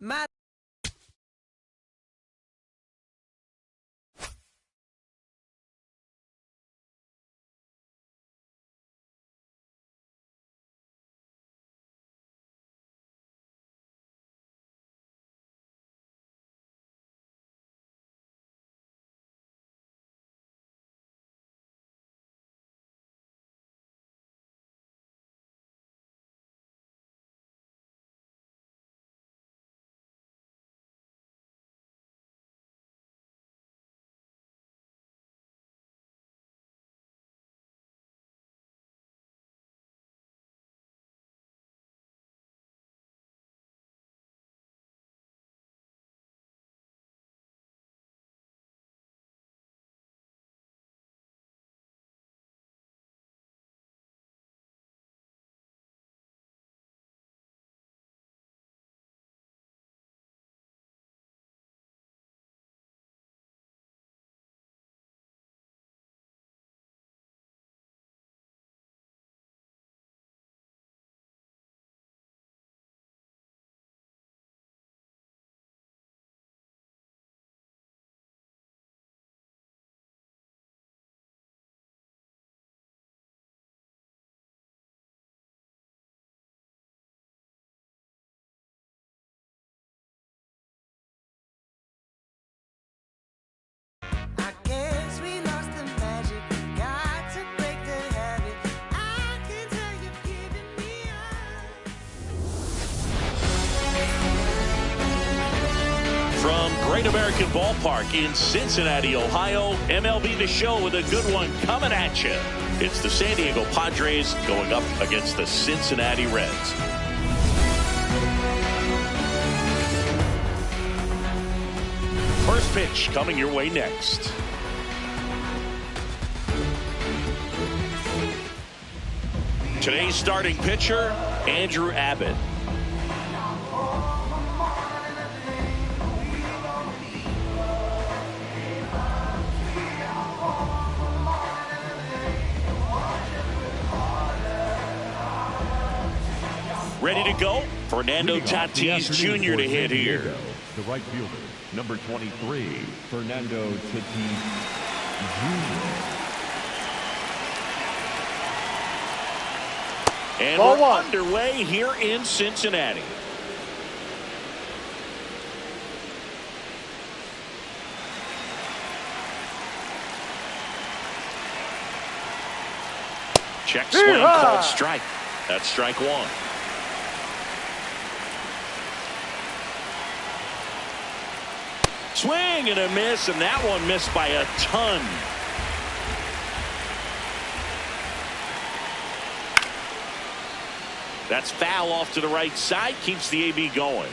My I guess we lost the magic. Got to break the habit. I can tell you've given me up. From Great American Ballpark in Cincinnati, Ohio, MLB The Show with a good one coming at you. It's the San Diego Padres going up against the Cincinnati Reds. First pitch coming your way next. Today's starting pitcher, Andrew Abbott. Ready to go? Fernando Tatis Jr. to hit here. The right fielder, number 23, Fernando Tatis Jr. And we're underway here in Cincinnati. Check swing called strike. That's strike one. Swing and a miss, and that one missed by a ton. That's foul off to the right side, keeps the AB going.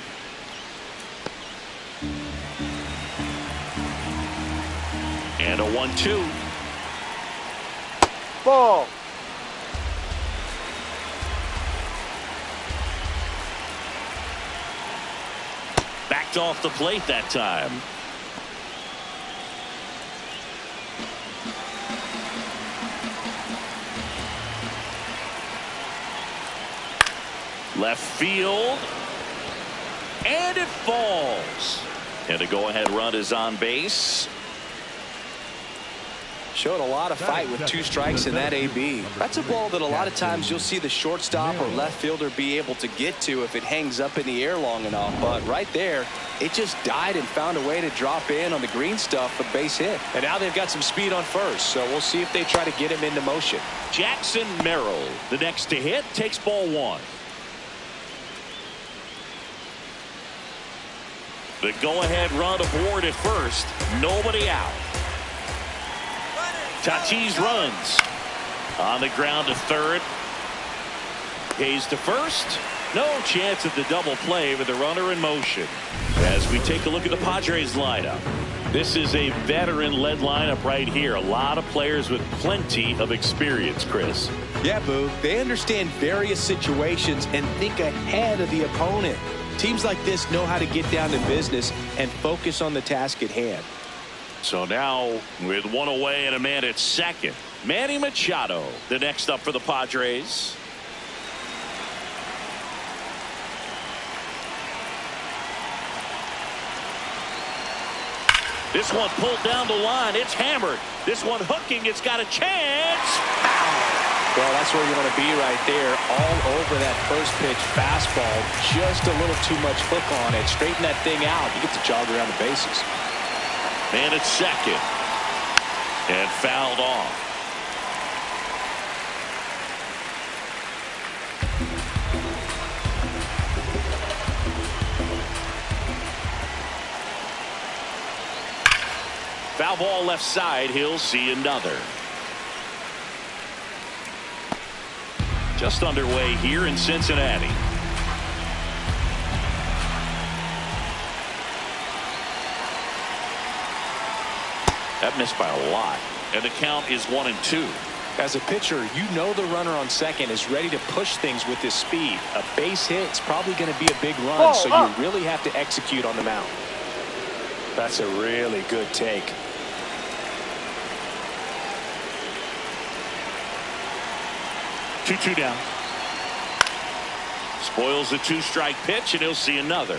And a 1-2. Ball. Backed off the plate that time. Left field. And it falls. And a go-ahead run is on base. Showed a lot of fight with 2 strikes in that AB. That's a ball that a lot of times you'll see the shortstop or left fielder be able to get to if it hangs up in the air long enough. But right there, it just died and found a way to drop in on the green stuff, a base hit. And now they've got some speed on first, so we'll see if they try to get him into motion. Jackson Merrill, the next to hit, takes ball 1. The go-ahead run aboard at first. Nobody out. Tatis runs. On the ground to third. Hayes to first. No chance at the double play with the runner in motion. As we take a look at the Padres lineup. This is a veteran-led lineup right here. A lot of players with plenty of experience, Chris. Yeah, Boo. They understand various situations and think ahead of the opponent. Teams like this know how to get down to business and focus on the task at hand. So now with one away and a man at second, Manny Machado, the next up for the Padres. This one pulled down the line. It's hammered. This one hooking. It's got a chance. Well, that's where you want to be right there. All over that first pitch fastball. Just a little too much hook on it. Straighten that thing out. You get to jog around the bases. Man at second. And fouled off. Foul ball left side. He'll see another. Just underway here in Cincinnati. That missed by a lot. And the count is 1-2. As a pitcher, you know the runner on second is ready to push things with his speed. A base hit is probably going to be a big run, so you really have to execute on the mound. That's a really good take. Two down. Spoils the 2-strike pitch, and he'll see another.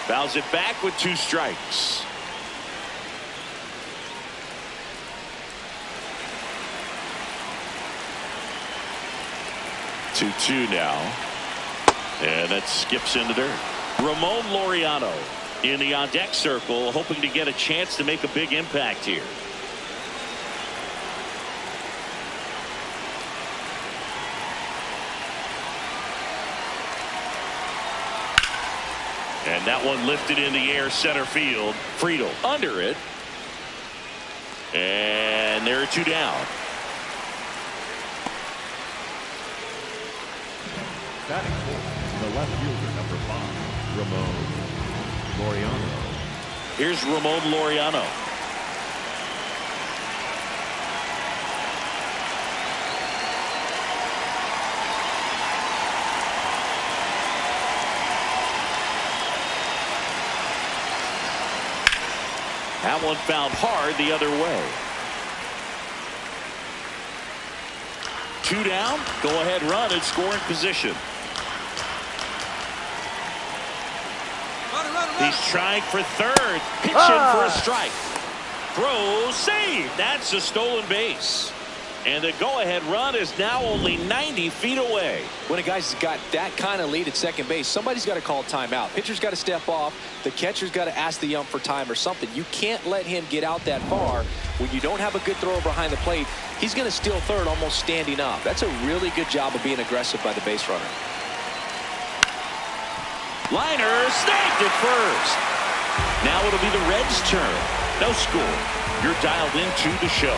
Fouls it back with 2 strikes. Two now. And that skips into dirt. Ramon Laureano in the on-deck circle, hoping to get a chance to make a big impact here. And that one lifted in the air center field. Friedl under it. And there are 2 down. Batting fourth, the left fielder, number 5, Ramon Laureano. Here's Ramon Laureano. That one fouled hard the other way. 2 down. Go ahead run in scoring position. He's trying for third. Pitching for a strike. Throw, save. That's a stolen base. And the go-ahead run is now only 90 feet away. When a guy's got that kind of lead at second base, somebody's got to call timeout. Pitcher's got to step off. The catcher's got to ask the ump for time or something. You can't let him get out that far. When you don't have a good thrower behind the plate, he's going to steal third almost standing up. That's a really good job of being aggressive by the base runner. Liner snagged it first. Now it'll be the Reds' turn. No score. You're dialed into the show.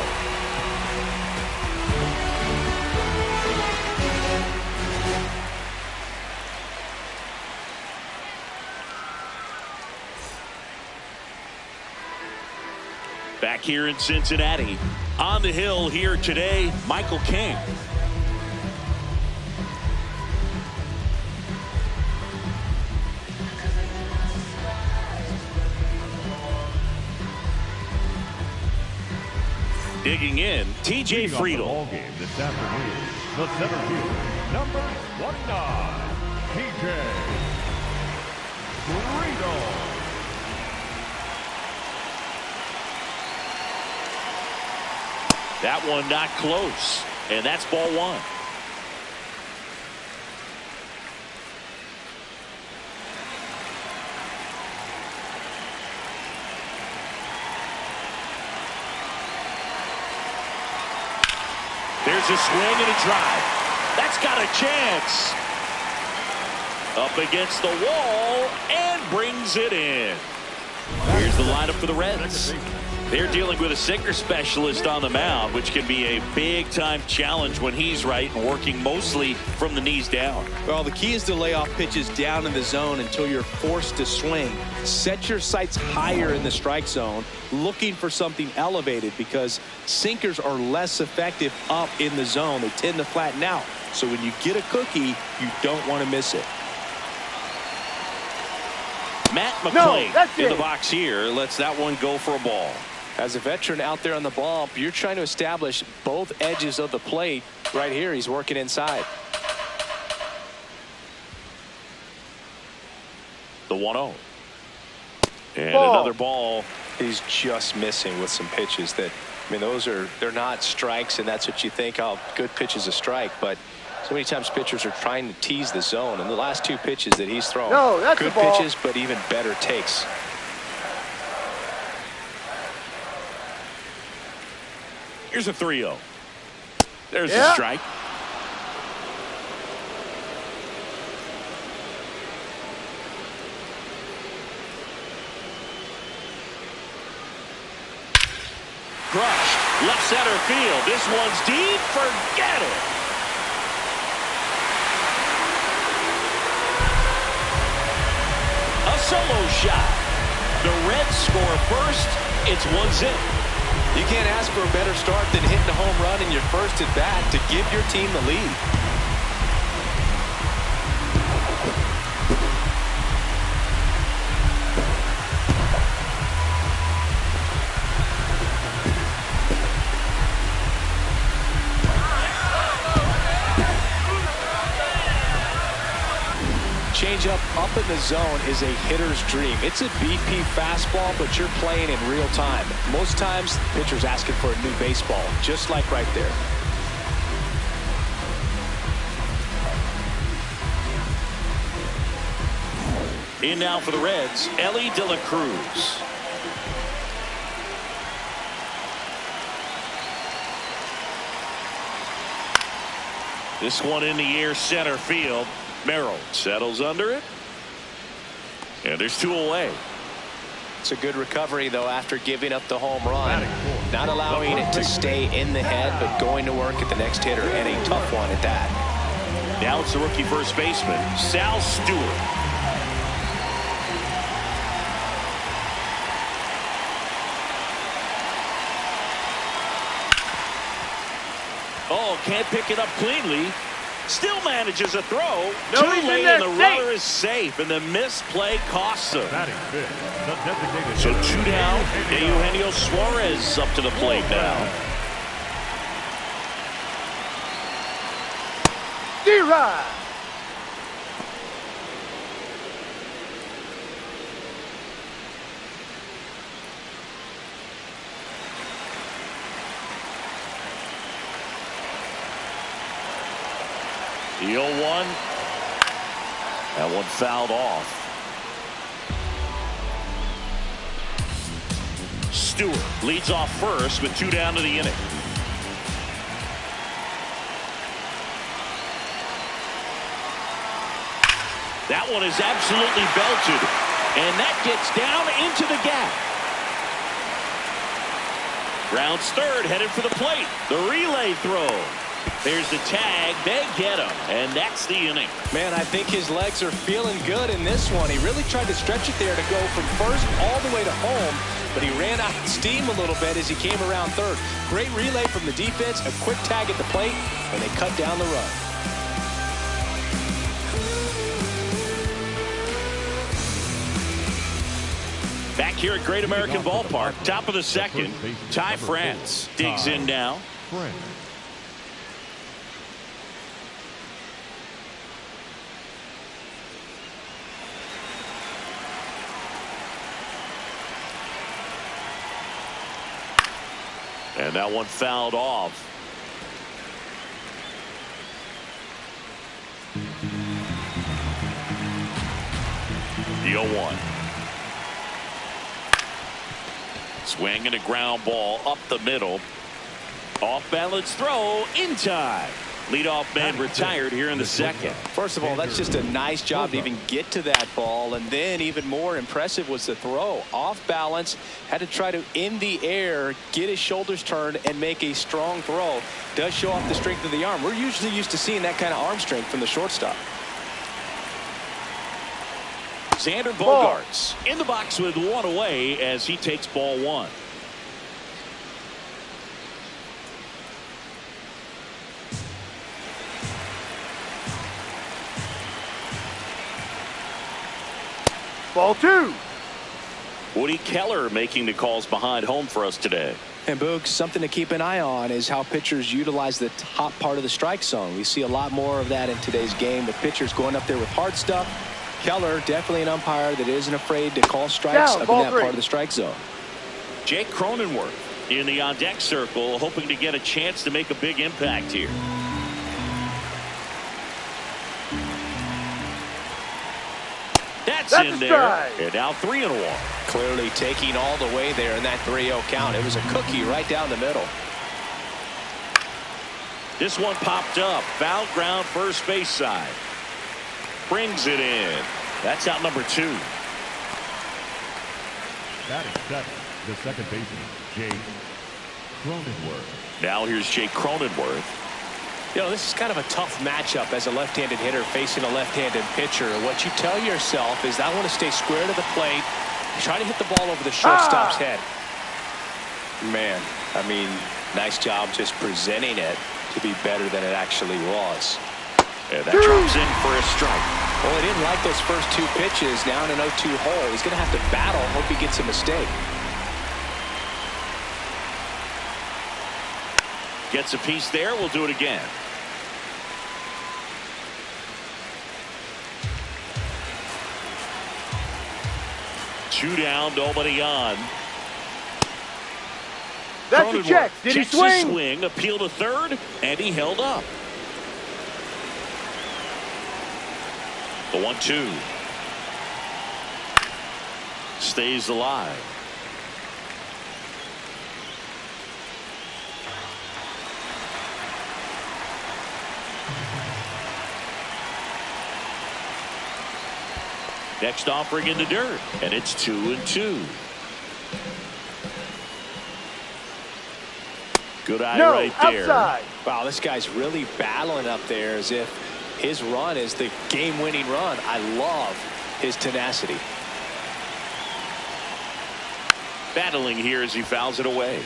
Back here in Cincinnati, on the hill here today, Michael King. Digging in, TJ Friedl. Ball game this afternoon, the center fielder, number 29, TJ Friedl. That one not close, and that's ball 1. There's a swing and a drive. That's got a chance. Up against the wall and brings it in. Here's the lineup for the Reds. They're dealing with a sinker specialist on the mound, which can be a big-time challenge when he's right and working mostly from the knees down. Well, the key is to lay off pitches down in the zone until you're forced to swing. Set your sights higher in the strike zone, looking for something elevated, because sinkers are less effective up in the zone. They tend to flatten out. So when you get a cookie, you don't want to miss it. Matt McClain in the box here lets that one go for a ball. As a veteran out there on the bump, you're trying to establish both edges of the plate. Right here, he's working inside. The 1-0. And another ball. He's just missing with some pitches that, I mean, they're not strikes, and that's what you think, oh, good pitch is a strike. But so many times pitchers are trying to tease the zone, and the last 2 pitches that he's thrown, good pitches, but even better takes. Here's a 3-0. There's a strike. Crushed. Left center field. This one's deep. Forget it. A solo shot. The Reds score first. It's 1-0. You can't ask for a better start than hitting a home run in your first at bat to give your team the lead. Changeup up in the zone is a hitter's dream. It's a BP fastball, but you're playing in real time. Most times, the pitcher's asking for a new baseball, just like right there. In now for the Reds, Elly De La Cruz. This one in the air, center field. Merrill settles under it. And there's 2 away. It's a good recovery, though, after giving up the home run. Not allowing it to stay in the head, but going to work at the next hitter, and a tough one at that. Now it's the rookie first baseman, Sal Stewart. Oh, can't pick it up cleanly. Still manages a throw. Too late, and the runner is safe, and the misplay costs him. So 2 down. Eugenio Suarez up to the plate now. D-Rod. The 0-1. That one fouled off. Stewart leads off first with 2 down to the inning. That one is absolutely belted, and that gets down into the gap. Rounds third, headed for the plate. The relay throw. There's the tag. They get him, and that's the inning. Man, I think his legs are feeling good in this one. He really tried to stretch it there to go from first all the way to home, but he ran out of steam a little bit as he came around third. Great relay from the defense, a quick tag at the plate, and they cut down the run. Back here at Great American Ballpark, top of the second, Ty France digs in now. And that one fouled off. The 0-1. Swing and a ground ball up the middle. Off balance throw in time. Leadoff man retired here in the second. First of all, that's just a nice job to even get to that ball, and then even more impressive was the throw. Off balance, had to try to in the air get his shoulders turned and make a strong throw. Does show off the strength of the arm. We're usually used to seeing that kind of arm strength from the shortstop. Xander Bogaerts in the box with 1 away as he takes ball 1. Ball 2. Woody Keller making the calls behind home for us today. And Boog, something to keep an eye on is how pitchers utilize the top part of the strike zone. We see a lot more of that in today's game with pitchers going up there with hard stuff. Keller, definitely an umpire that isn't afraid to call strikes up in that part of the strike zone. Jake Cronenworth in the on-deck circle, hoping to get a chance to make a big impact here. That's in there. And now 3-1. Clearly taking all the way there in that 3-0 count. It was a cookie right down the middle. This one popped up. Foul ground first base side. Brings it in. That's out number 2. Batting seventh, the second baseman, Jake Cronenworth. Now here's Jake Cronenworth. You know, this is kind of a tough matchup as a left-handed hitter facing a left-handed pitcher. What you tell yourself is I want to stay square to the plate, try to hit the ball over the shortstop's head. Man, I mean, nice job just presenting it to be better than it actually was. And that drops in for a strike. Well, he didn't like those first 2 pitches. Now in an 0-2 hole, he's going to have to battle. Hope he gets a mistake. Gets a piece there. We'll do it again. Two down, nobody on. That's a check. Did he swing? Swing, appeal to third, and he held up. The 1-2. Stays alive. Next offering in the dirt, and it's 2-2. Good eye right there. Outside. Wow, this guy's really battling up there as if his run is the game-winning run. I love his tenacity. Battling here as he fouls it away.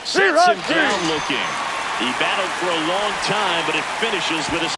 Sets him down looking. He battled for a long time, but it finishes with a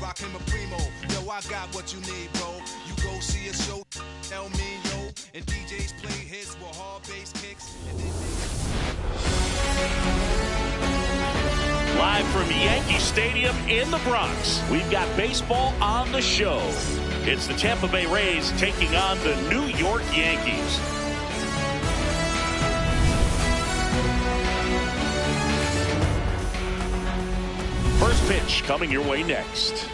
Rockin' my primo, yo, I got what you need, bro. You go see a show, El Mino, and DJs play hits with hard bass kicks. live from Yankee Stadium in the Bronx. We've got baseball on the show. It's the Tampa Bay Rays taking on the New York Yankees. First pitch coming your way next.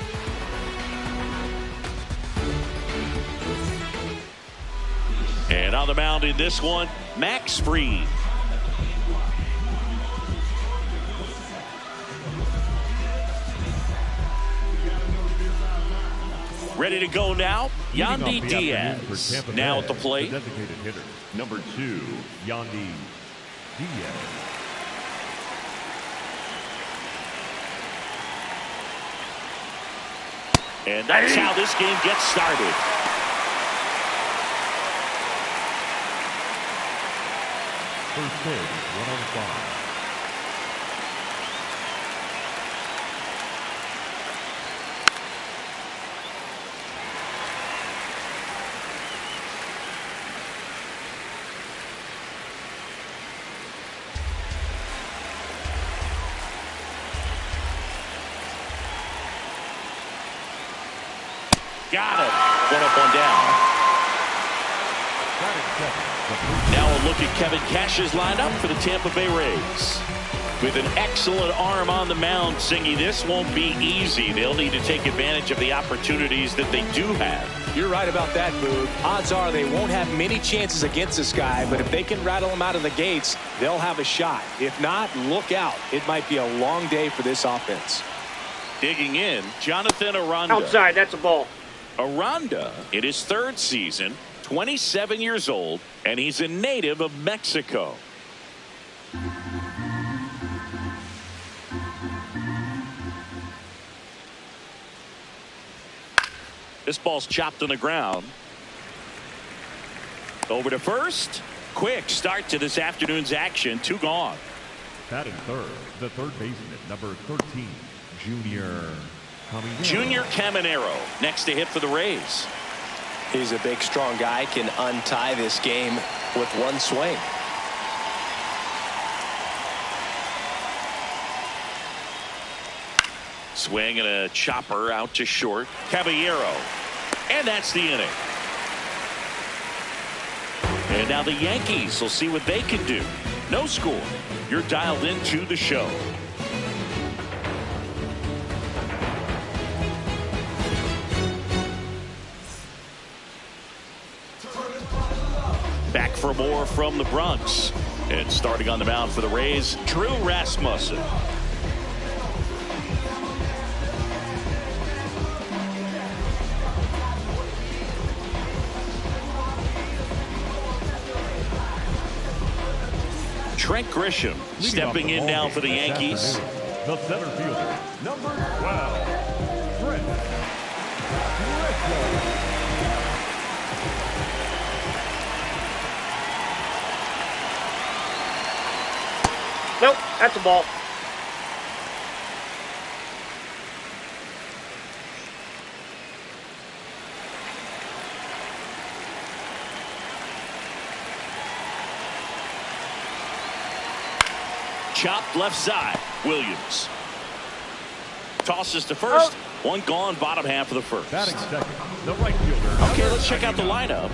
And on the mound in this one, Max Fried. Ready to go now, Yandy Diaz. Now at the plate. The designated hitter, number 2, Yandy Diaz. And that's how this game gets started. First pitch, 1-5. Got him. One up, one down. Now a look at Kevin Cash's lineup for the Tampa Bay Rays. With an excellent arm on the mound, Singy, this won't be easy. They'll need to take advantage of the opportunities that they do have. You're right about that, Boog. Odds are they won't have many chances against this guy, but if they can rattle him out of the gates, they'll have a shot. If not, look out. It might be a long day for this offense. Digging in, Jonathan Aranda. Outside, that's a ball. Aranda, in his third season, 27 years old, and he's a native of Mexico. This ball's chopped on the ground. Over to first. Quick start to this afternoon's action. 2 gone. Batting third, the third baseman, number 13, Junior Caminero. Junior Caminero next to hit for the Rays. He's a big, strong guy, can untie this game with one swing. Swing and a chopper out to short. Caballero. And that's the inning. And now the Yankees will see what they can do. No score. You're dialed into the show. Back for more from the Bronx. And starting on the mound for the Rays, Drew Rasmussen. Trent Grisham stepping in now for the Yankees. The center fielder, number 12, Trent Grisham. Nope, that's a ball. Chopped left side. Williams tosses to first. One gone, bottom half of the first. Batting second, the right fielder. Okay, let's check out the lineup.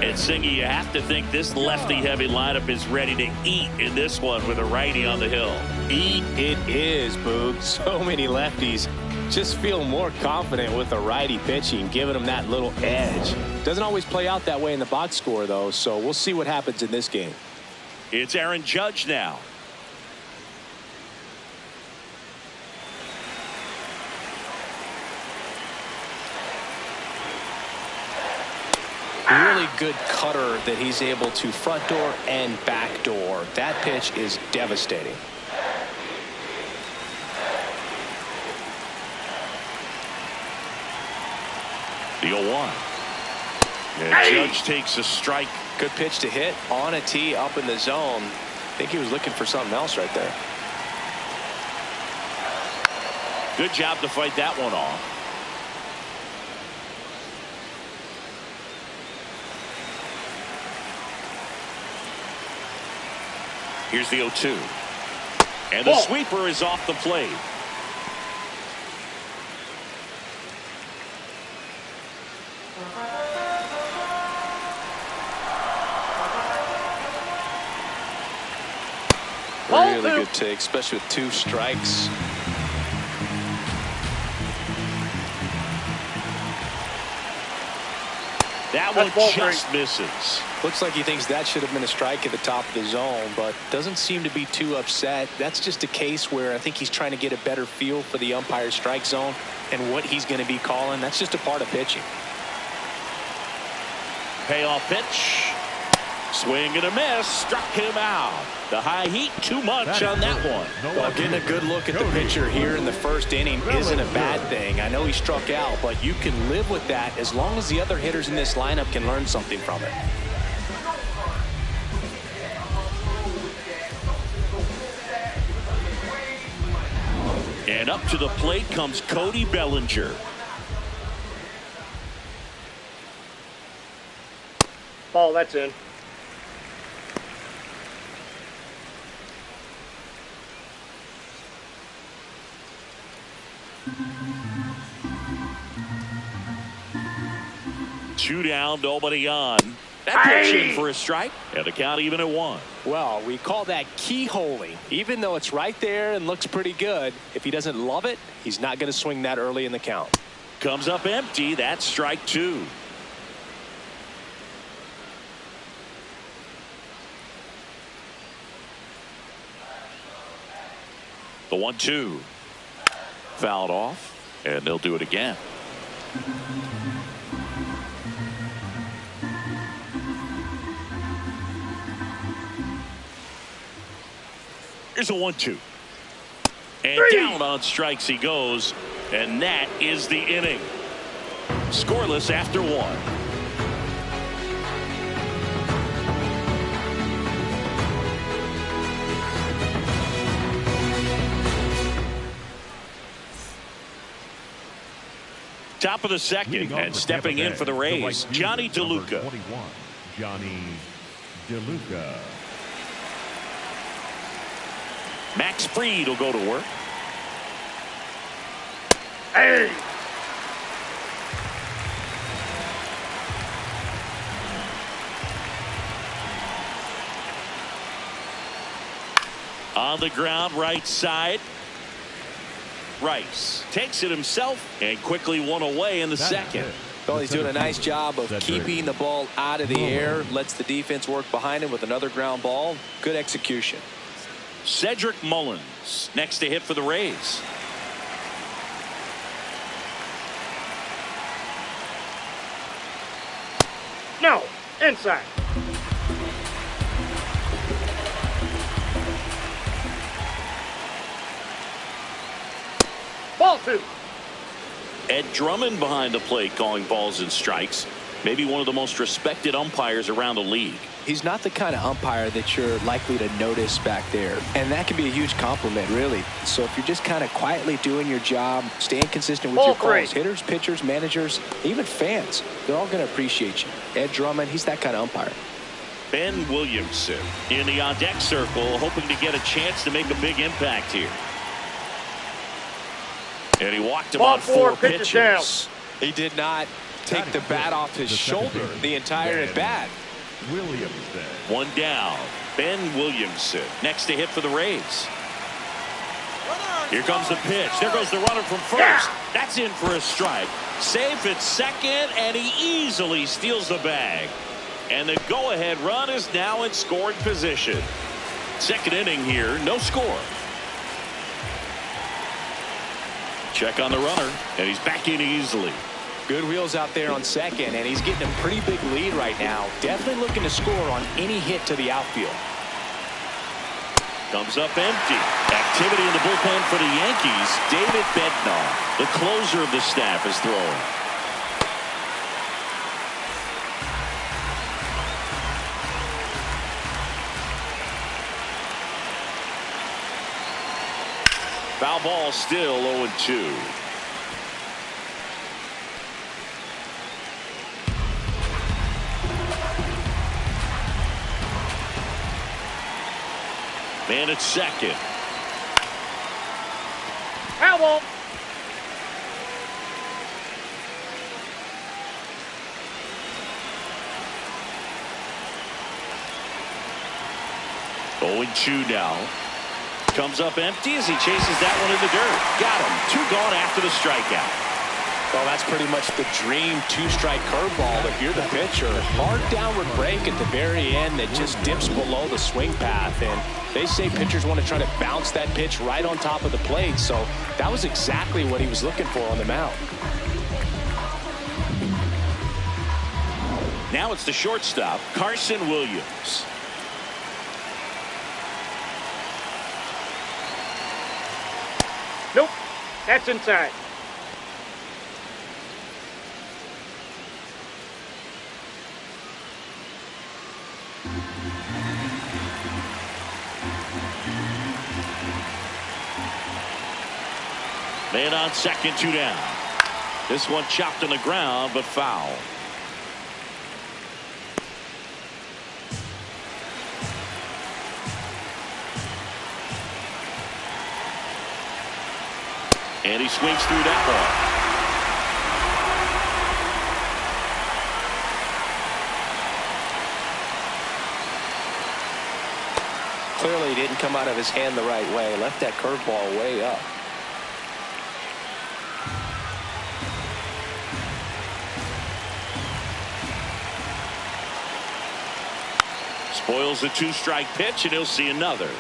And Singy, you have to think this lefty-heavy lineup is ready to eat in this one with a righty on the hill. Eat it is, Boog. So many lefties just feel more confident with the righty pitching, giving them that little edge. Doesn't always play out that way in the box score, though, so we'll see what happens in this game. It's Aaron Judge now. Really good cutter that he's able to front door and back door. That pitch is devastating. The 0-1. And Judge takes a strike. Good pitch to hit on a tee up in the zone. I think he was looking for something else right there. Good job to fight that one off. Here's the 0-2. And the sweeper is off the plate. Really good take, especially with 2 strikes. That one just misses. Looks like he thinks that should have been a strike at the top of the zone, but doesn't seem to be too upset. That's just a case where I think he's trying to get a better feel for the umpire's strike zone and what he's going to be calling. That's just a part of pitching. Payoff pitch. Swing and a miss. Struck him out. The high heat, too much on that one. Well, getting a good look at the pitcher here in the first inning isn't a bad thing. I know he struck out, but you can live with that as long as the other hitters in this lineup can learn something from it. And up to the plate comes Cody Bellinger. Ball, that's in. Two down, nobody on. That pitch in for a strike, and the count even at 1. Well, we call that keyholing. Even though it's right there and looks pretty good, if he doesn't love it, he's not going to swing that early in the count. Comes up empty. That's strike 2. The 1-2. Fouled off, and they'll do it again. Here's a 1-2. And down on strikes he goes. And that is the inning. Scoreless after 1. Top of the second, and stepping in for the Rays, Johnny DeLuca. 21, Johnny DeLuca. Max Fried will go to work. Hey! On the ground, right side. Rice takes it himself and quickly one away in the second. Well, he's doing a nice job of keeping the ball out of the air. Lets the defense work behind him with another ground ball. Good execution. Cedric Mullins next to hit for the Rays. No, inside. Ball 2. Ed Drummond behind the plate calling balls and strikes. Maybe one of the most respected umpires around the league. He's not the kind of umpire that you're likely to notice back there. And that can be a huge compliment, really. So if you're just kind of quietly doing your job, staying consistent with your calls, hitters, pitchers, managers, even fans, they're all going to appreciate you. Ed Drummond, he's that kind of umpire. Ben Williamson in the on-deck circle, hoping to get a chance to make a big impact here. And he walked him on 4 pitches. Down. He did not take the bat off his shoulder the entire at bat. Williamson. 1 down. Ben Williamson next to hit for the Rays. Here comes the pitch. There goes the runner from first. That's in for a strike. Safe at second, and he easily steals the bag. And the go-ahead run is now in scoring position. Second inning here, no score. Check on the runner, and he's back in easily. Good wheels out there on second, and he's getting a pretty big lead right now. Definitely looking to score on any hit to the outfield. Comes up empty. Activity in the bullpen for the Yankees. David Bednar, the closer of the staff, is throwing. Foul ball, still 0-2. Man at second. Foul ball. Going 2 now. Comes up empty as he chases that one in the dirt. Got him. 2 gone after the strikeout. Well, that's pretty much the dream 2-strike curveball. If you're the pitcher, hard downward break at the very end that just dips below the swing path. And they say pitchers want to try to bounce that pitch right on top of the plate. So that was exactly what he was looking for on the mound. Now it's the shortstop, Carson Williams. Nope. That's inside. Man on second, 2 down. This one chopped on the ground, but foul. And he swings through that ball. Clearly he didn't come out of his hand the right way. Left that curveball way up. Spoils the 2-strike pitch, and he'll see another.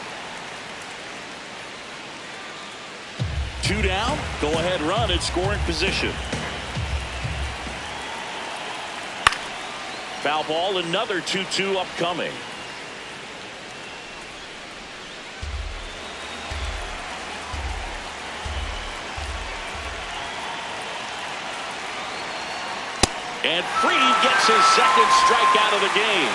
2 down, go ahead run in scoring position. Foul ball, another 2-2 upcoming. And Fried gets his second strikeout of the game.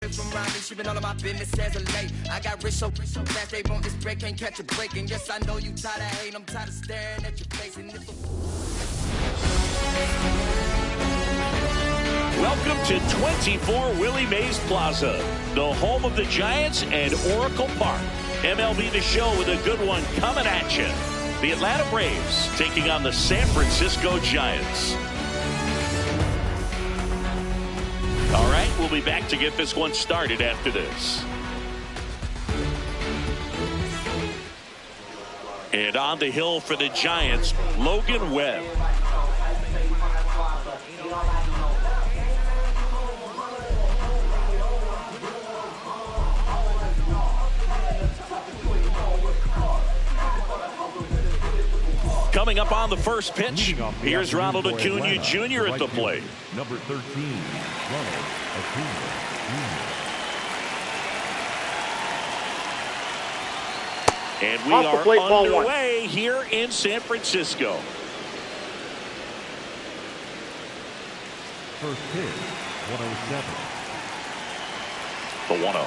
From around me, she been all of my business as of late. I got rich so fast they want this break, can't catch a break. And yes, I know you tired of hating, I'm tired of staring at your face. And Welcome to 24 Willie Mays Plaza, the home of the Giants and Oracle Park. MLB The Show with a good one coming at you. The Atlanta Braves taking on the San Francisco Giants. All right, we'll be back to get this one started after this. And on the hill for the Giants, Logan Webb. Coming up on the first pitch, here's Ronald Acuna Jr. at the plate. Number 13, Ronald Acuna Jr. And we Off the are plate, ball underway here in San Francisco. First pitch, 107. The 1-0.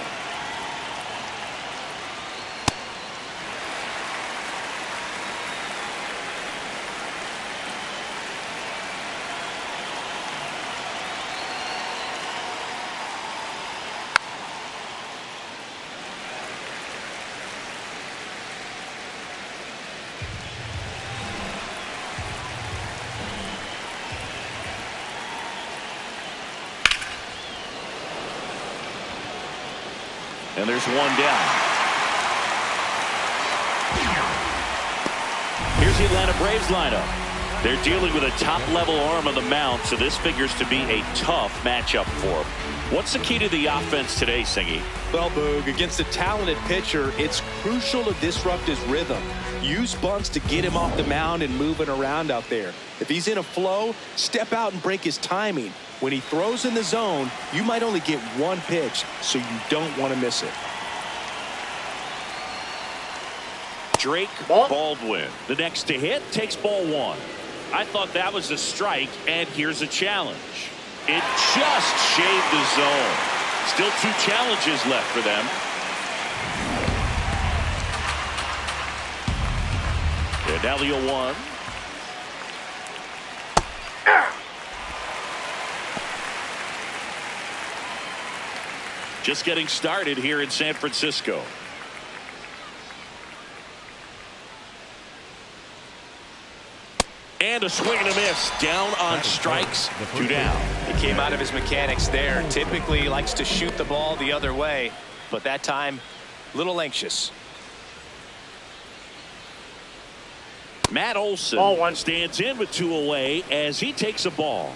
And there's one down. Here's the Atlanta Braves lineup. They're dealing with a top-level arm on the mound, so this figures to be a tough matchup for them. What's the key to the offense today, Singy? Well, Boog, against a talented pitcher, it's crucial to disrupt his rhythm. Use bunts to get him off the mound and moving around out there. If he's in a flow, step out and break his timing. When he throws in the zone, you might only get one pitch, so you don't want to miss it. Drake Baldwin, the next to hit, takes ball one. I thought that was a strike, and here's a challenge. It just shaved the zone. Still 2 challenges left for them. And now the 0-1. Just getting started here in San Francisco. And a swing and a miss. Down on strikes. 2 down. He came out of his mechanics there. Typically he likes to shoot the ball the other way, but that time a little anxious. Matt Olson stands in with 2 away as he takes a ball.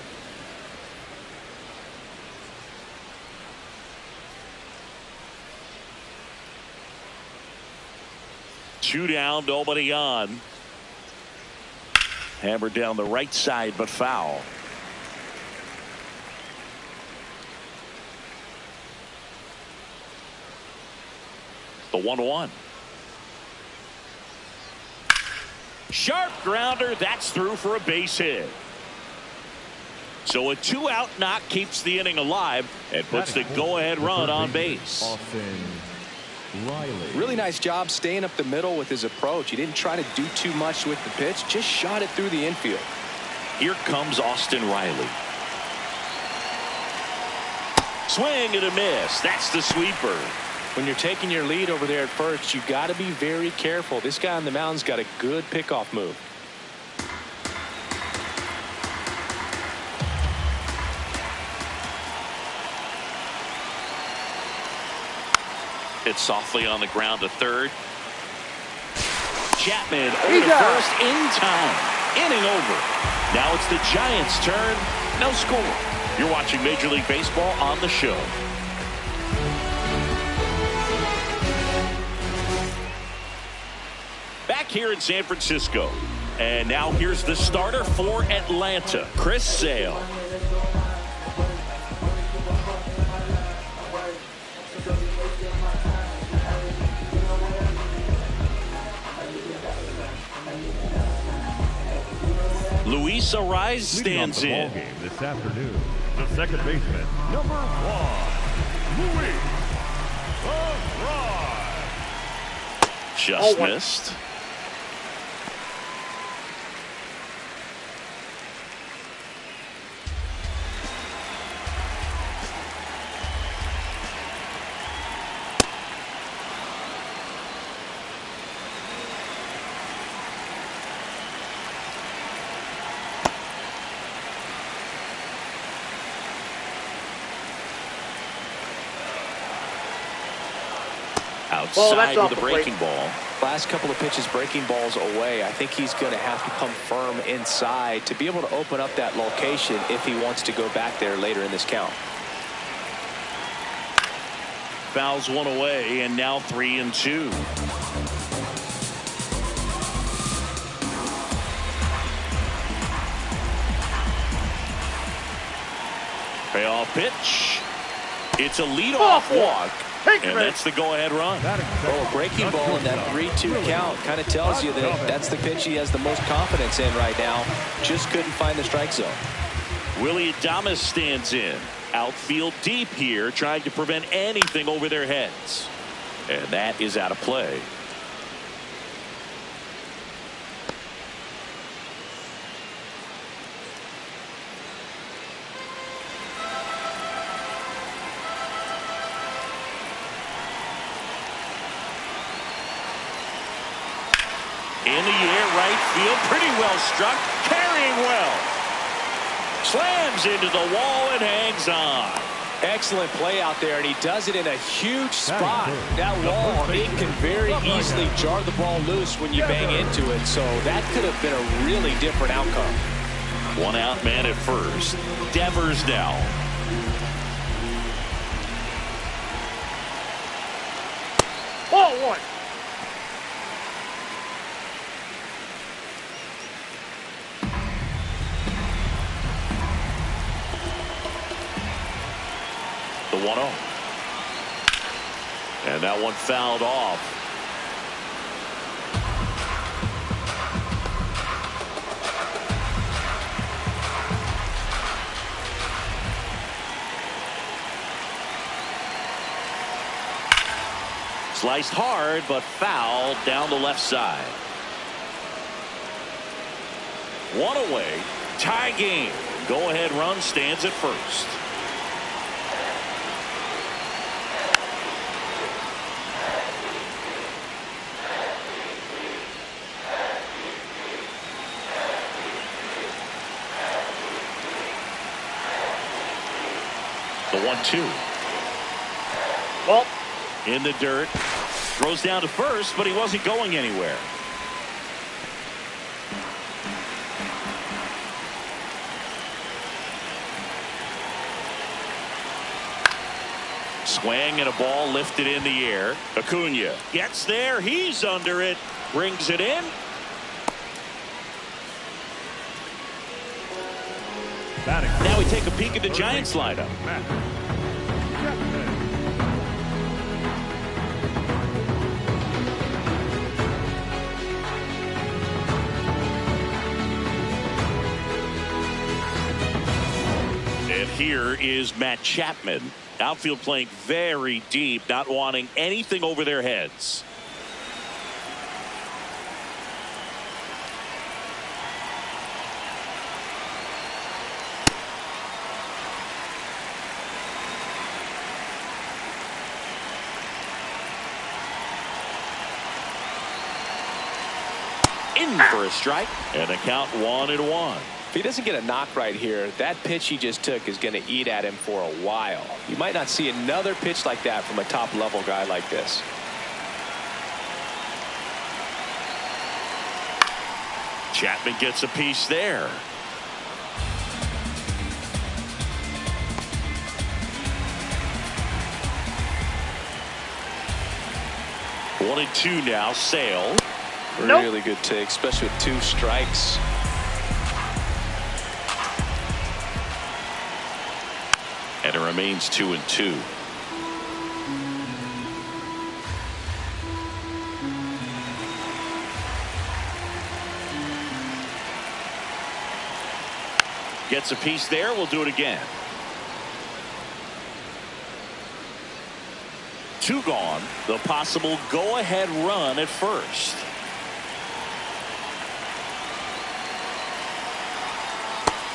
Two down, nobody on. Hammered down the right side, but foul. The 1-1. Sharp grounder. That's through for a base hit. So a 2-out knock keeps the inning alive and puts the go-ahead run on base. Really nice job staying up the middle with his approach. He didn't try to do too much with the pitch, just shot it through the infield. Here comes Austin Riley. Swing and a miss. That's the sweeper. When you're taking your lead over there at first, you got to be very careful. This guy on the mound's got a good pickoff move. Hit softly on the ground to third. Chapman over to first in time. Inning over. Now it's the Giants' turn. No score. You're watching Major League Baseball on the show. Back here in San Francisco. And now here's the starter for Atlanta, Chris Sale. Luis Arraez stands in. Game this afternoon, the second baseman, number 1, Luis Arraez. Just missed. Outside with a breaking ball. Last couple of pitches breaking balls away. I think he's going to have to come firm inside to be able to open up that location if he wants to go back there later in this count. Fouls one away and now 3-2. Payoff pitch. It's a leadoff walk. And that's the go-ahead run. Oh, a breaking ball in that 3-2 count kind of tells you that that's the pitch he has the most confidence in right now. Just couldn't find the strike zone. Willy Adames stands in. Outfield deep here, trying to prevent anything over their heads. And that is out of play. In the air, right field, pretty well struck, carrying well. Slams into the wall and hangs on. Excellent play out there, and he does it in a huge spot. That wall, it can very easily jar the ball loose when you bang into it, so that could have been a really different outcome. One out man at first. Devers now. Ball one. The 1-0. And that one fouled off. Sliced hard, but fouled down the left side. One away. Tie game. Go-ahead run stands at first. The 1-2. Ball. In the dirt. Throws down to first, but he wasn't going anywhere. Swing and a ball lifted in the air. Acuna gets there. He's under it. Brings it in. Now we take a peek at the Giants lineup. And here is Matt Chapman. Outfield playing very deep, not wanting anything over their heads. In for a strike, and a count 1-1. If he doesn't get a knock right here, that pitch he just took is going to eat at him for a while. You might not see another pitch like that from a top-level guy like this. Chapman gets a piece there. One and two now. Sale. Really good take, especially with 2 strikes. And it remains 2-2. Gets a piece there. We'll do it again. 2 gone. The possible go-ahead run at first.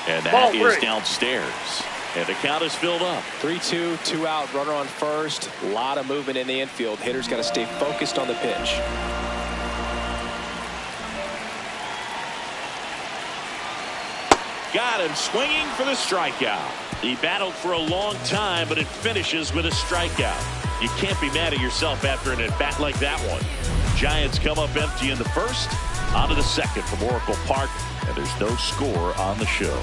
And that is downstairs. And the count is filled up. 3-2, 2 out, runner on first. A lot of movement in the infield. Hitter's got to stay focused on the pitch. Got him swinging for the strikeout. He battled for a long time, but it finishes with a strikeout. You can't be mad at yourself after an at-bat like that one. Giants come up empty in the first. On to the second from Oracle Park. And there's no score on the show.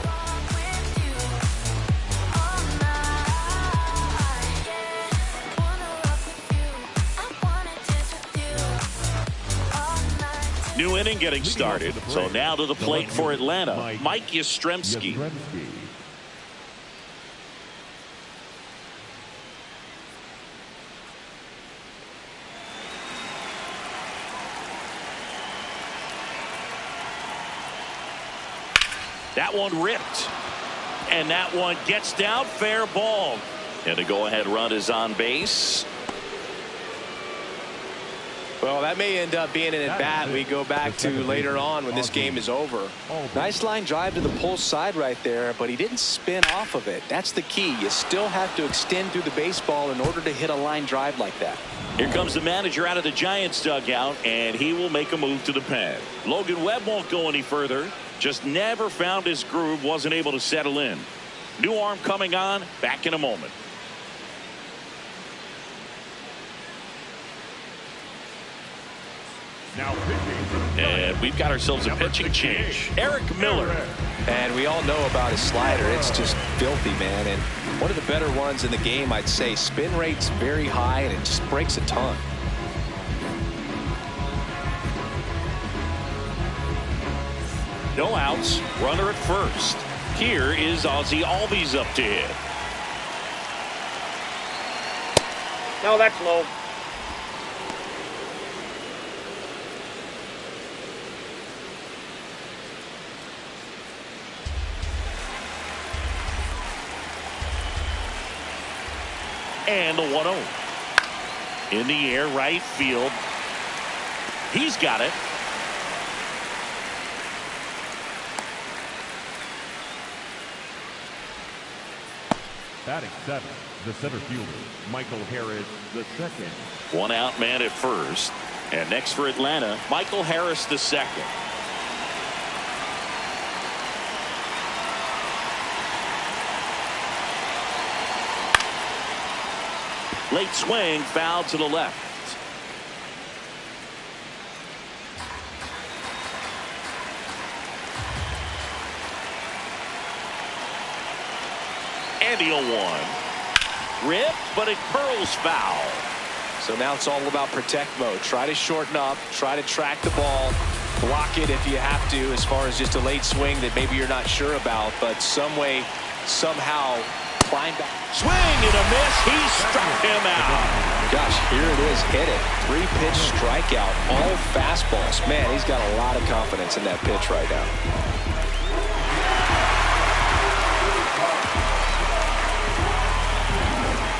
New inning getting started. So now to the plate for Atlanta, Mike Yastrzemski. That one ripped. And that one gets down, fair ball. And a go-ahead run is on base. Well, that may end up being an at-bat we go back to later on when this game is over. Nice line drive to the pull side right there, but he didn't spin off of it. That's the key. You still have to extend through the baseball in order to hit a line drive like that. Here comes the manager out of the Giants dugout, and he will make a move to the pen. Logan Webb won't go any further. Just never found his groove, wasn't able to settle in. New arm coming on, back in a moment. Now pitching. And we've got ourselves a pitching change. Eric Miller. And we all know about his slider. It's just filthy, man. And one of the better ones in the game, I'd say. Spin rate's very high, and it just breaks a ton. No outs, runner at first. Here is Ozzie Albies up to hit. No, that's low. And the 1-0. In the air, right field. He's got it. Batting 7, the center fielder, Michael Harris, the second. One out man at first. And next for Atlanta, Michael Harris the second. Late swing, foul to the left. And the 0-1. Rip, but it curls foul. So now it's all about protect mode. Try to shorten up, try to track the ball, block it if you have to, as far as just a late swing that maybe you're not sure about, but some way, somehow climb back. Swing and a miss. He struck him out. Gosh, here it is. Hit it. 3-pitch strikeout. All fastballs. Man, he's got a lot of confidence in that pitch right now.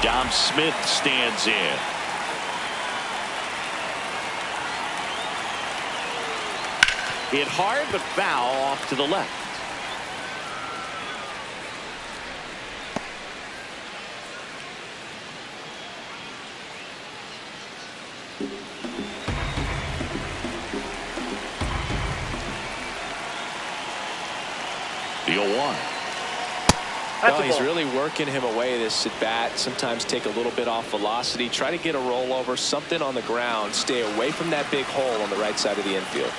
Dom Smith stands in. Hit hard but foul off to the left. The 0-1. No, he's really working him away this at bat. Sometimes take a little bit off velocity. Try to get a rollover, something on the ground. Stay away from that big hole on the right side of the infield.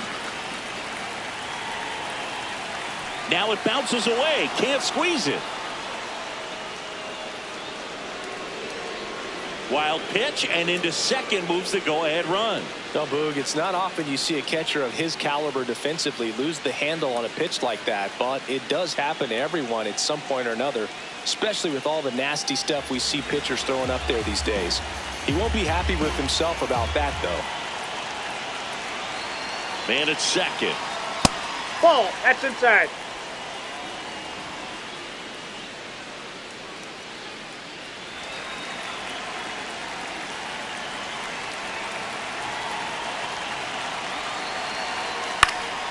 Now it bounces away. Can't squeeze it. Wild pitch, and into second moves the go-ahead run. No, Boog, it's not often you see a catcher of his caliber defensively lose the handle on a pitch like that, but it does happen to everyone at some point or another, especially with all the nasty stuff we see pitchers throwing up there these days. He won't be happy with himself about that, though. Man at second. Ball. That's inside.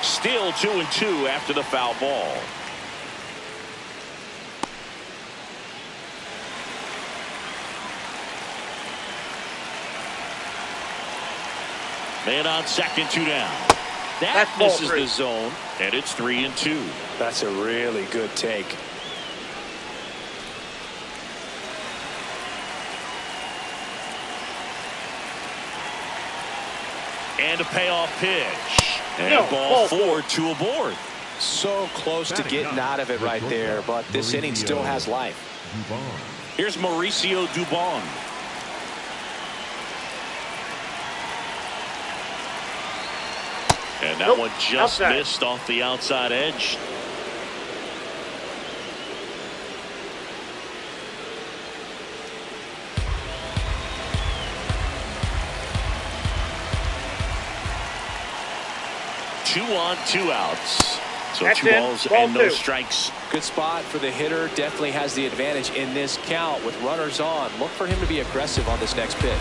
Still 2-2 after the foul ball. Man on second, 2 down. That misses the zone, and it's 3-2. That's a really good take. And a payoff pitch. And ball 4, 2 aboard. So close to getting out of it right there, but this inning still has life. Here's Mauricio Dubon. And that one just missed off the outside edge. Two on, 2 outs. So That's 2 balls and no 2. strikes. Good spot for the hitter. Definitely has the advantage in this count with runners on. Look for him to be aggressive on this next pitch.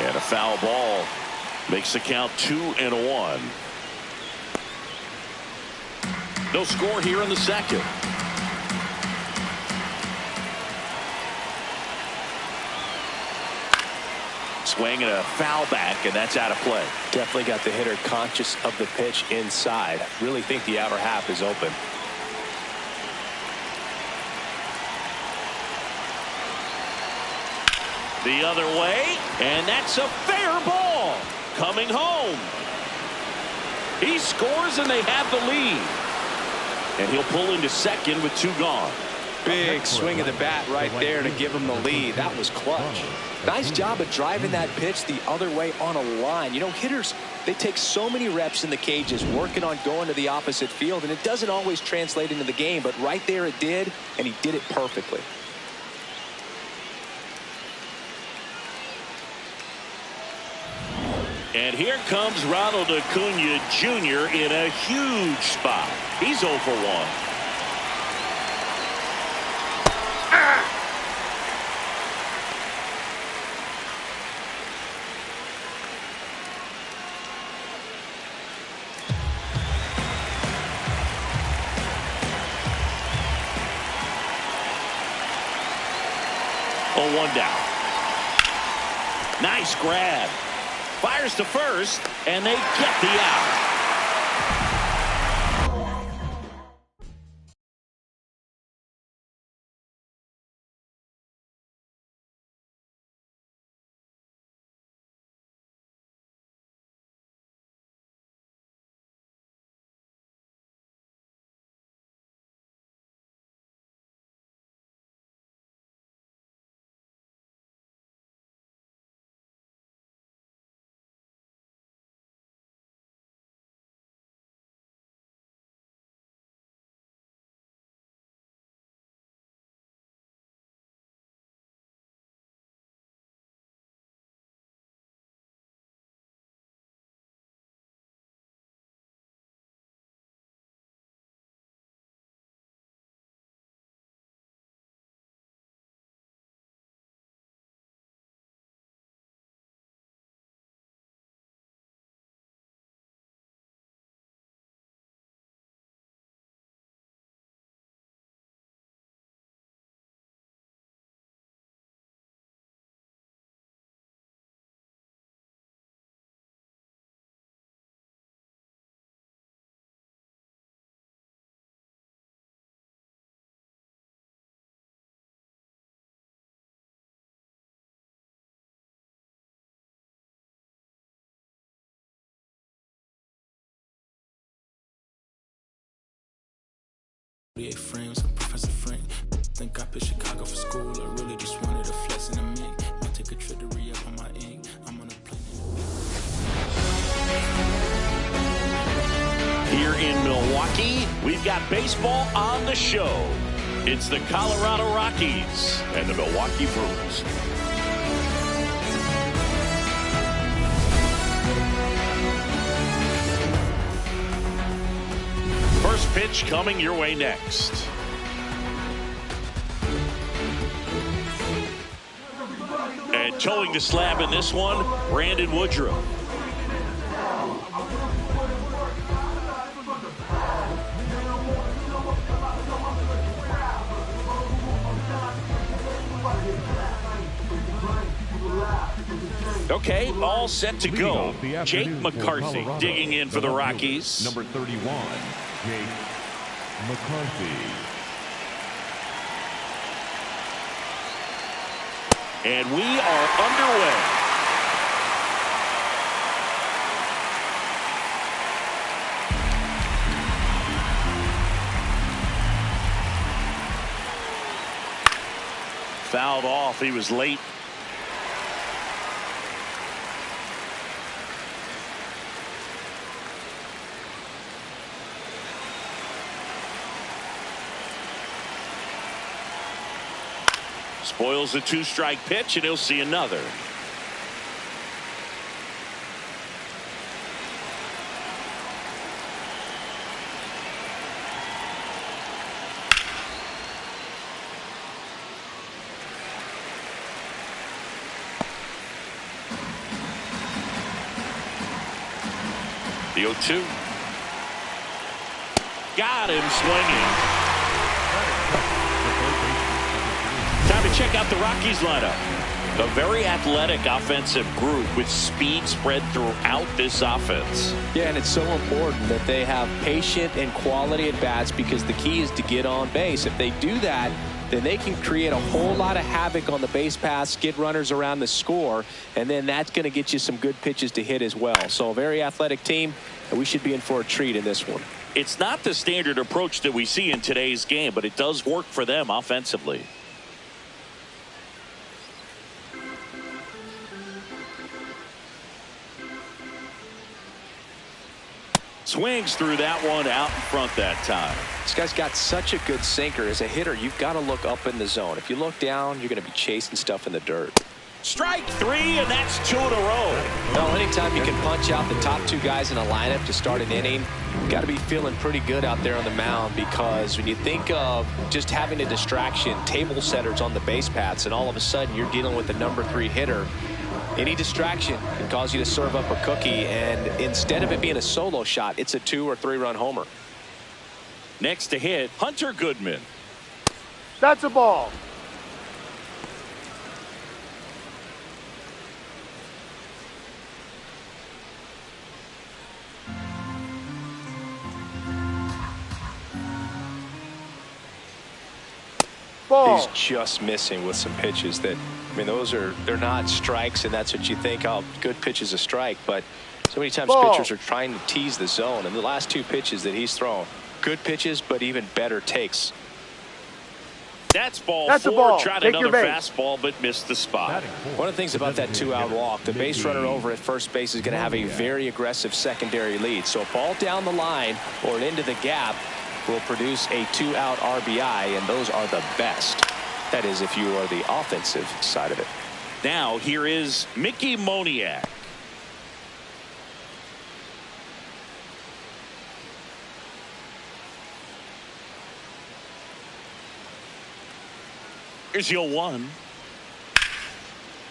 And a foul ball makes the count 2-1. No score here in the second. Swing and a foul back, and that's out of play. Definitely got the hitter conscious of the pitch inside. Really think the outer half is open. The other way, and that's a fair ball. Coming home. He scores, and they have the lead. And he'll pull into second with 2 gone. Big swing of the bat right there to give him the lead. That was clutch. Nice job of driving that pitch the other way on a line. You know, hitters, they take so many reps in the cages working on going to the opposite field, and it doesn't always translate into the game, but right there it did, and he did it perfectly. And here comes Ronald Acuna Jr. in a huge spot. He's 0 for 1. Oh, 1 down. Nice grab. Fires to first, and they get the out. Frames, I'm Professor Frank. Think I picked Chicago for school. I really just wanted a flex in a mink. I take a trip to re-up on my ink. I'm on a plane. Here in Milwaukee, we've got baseball on the show. It's the Colorado Rockies and the Milwaukee Brewers. First pitch coming your way next. And towing the slab in this one, Brandon Woodruff. Okay, all set to go. Jake McCarthy digging in for the Rockies. Number 31, Jake McCarthy. And we are underway. Fouled off. He was late. Spoils the 2-strike pitch, and he'll see another. The 0-2. Got him swinging. Time to check out the Rockies lineup. A very athletic offensive group with speed spread throughout this offense. Yeah, and it's so important that they have patient and quality at bats because the key is to get on base. If they do that, then they can create a whole lot of havoc on the base paths, get runners around the score, and then that's going to get you some good pitches to hit as well. So a very athletic team, and we should be in for a treat in this one. It's not the standard approach that we see in today's game, but it does work for them offensively. Swings through that one out in front that time. This guy's got such a good sinker. As a hitter, you've got to look up in the zone. If you look down, you're going to be chasing stuff in the dirt. Strike 3, and that's 2 in a row. Well, anytime you can punch out the top 2 guys in a lineup to start an inning, you've got to be feeling pretty good out there on the mound, because when you think of just having a distraction, table setters on the base paths, and all of a sudden you're dealing with the number 3 hitter, any distraction can cause you to serve up a cookie, and instead of it being a solo shot, it's a 2 or 3 run homer. Next to hit, Hunter Goodman. That's a ball. Ball. He's just missing with some pitches that, I mean, they're not strikes, and that's what you think, oh, good pitch is a strike, but so many times pitchers are trying to tease the zone, and the last 2 pitches that he's thrown, good pitches, but even better takes. That's ball 4. Ball. Tried Take another fastball, but missed the spot. One of the things about that 2-out walk, the base runner over at first base is going to have a very aggressive secondary lead. So a ball down the line or into the gap will produce a 2-out RBI, and those are the best. That is, if you are the offensive side of it. Now here is Mickey Moniak. Here's your 1.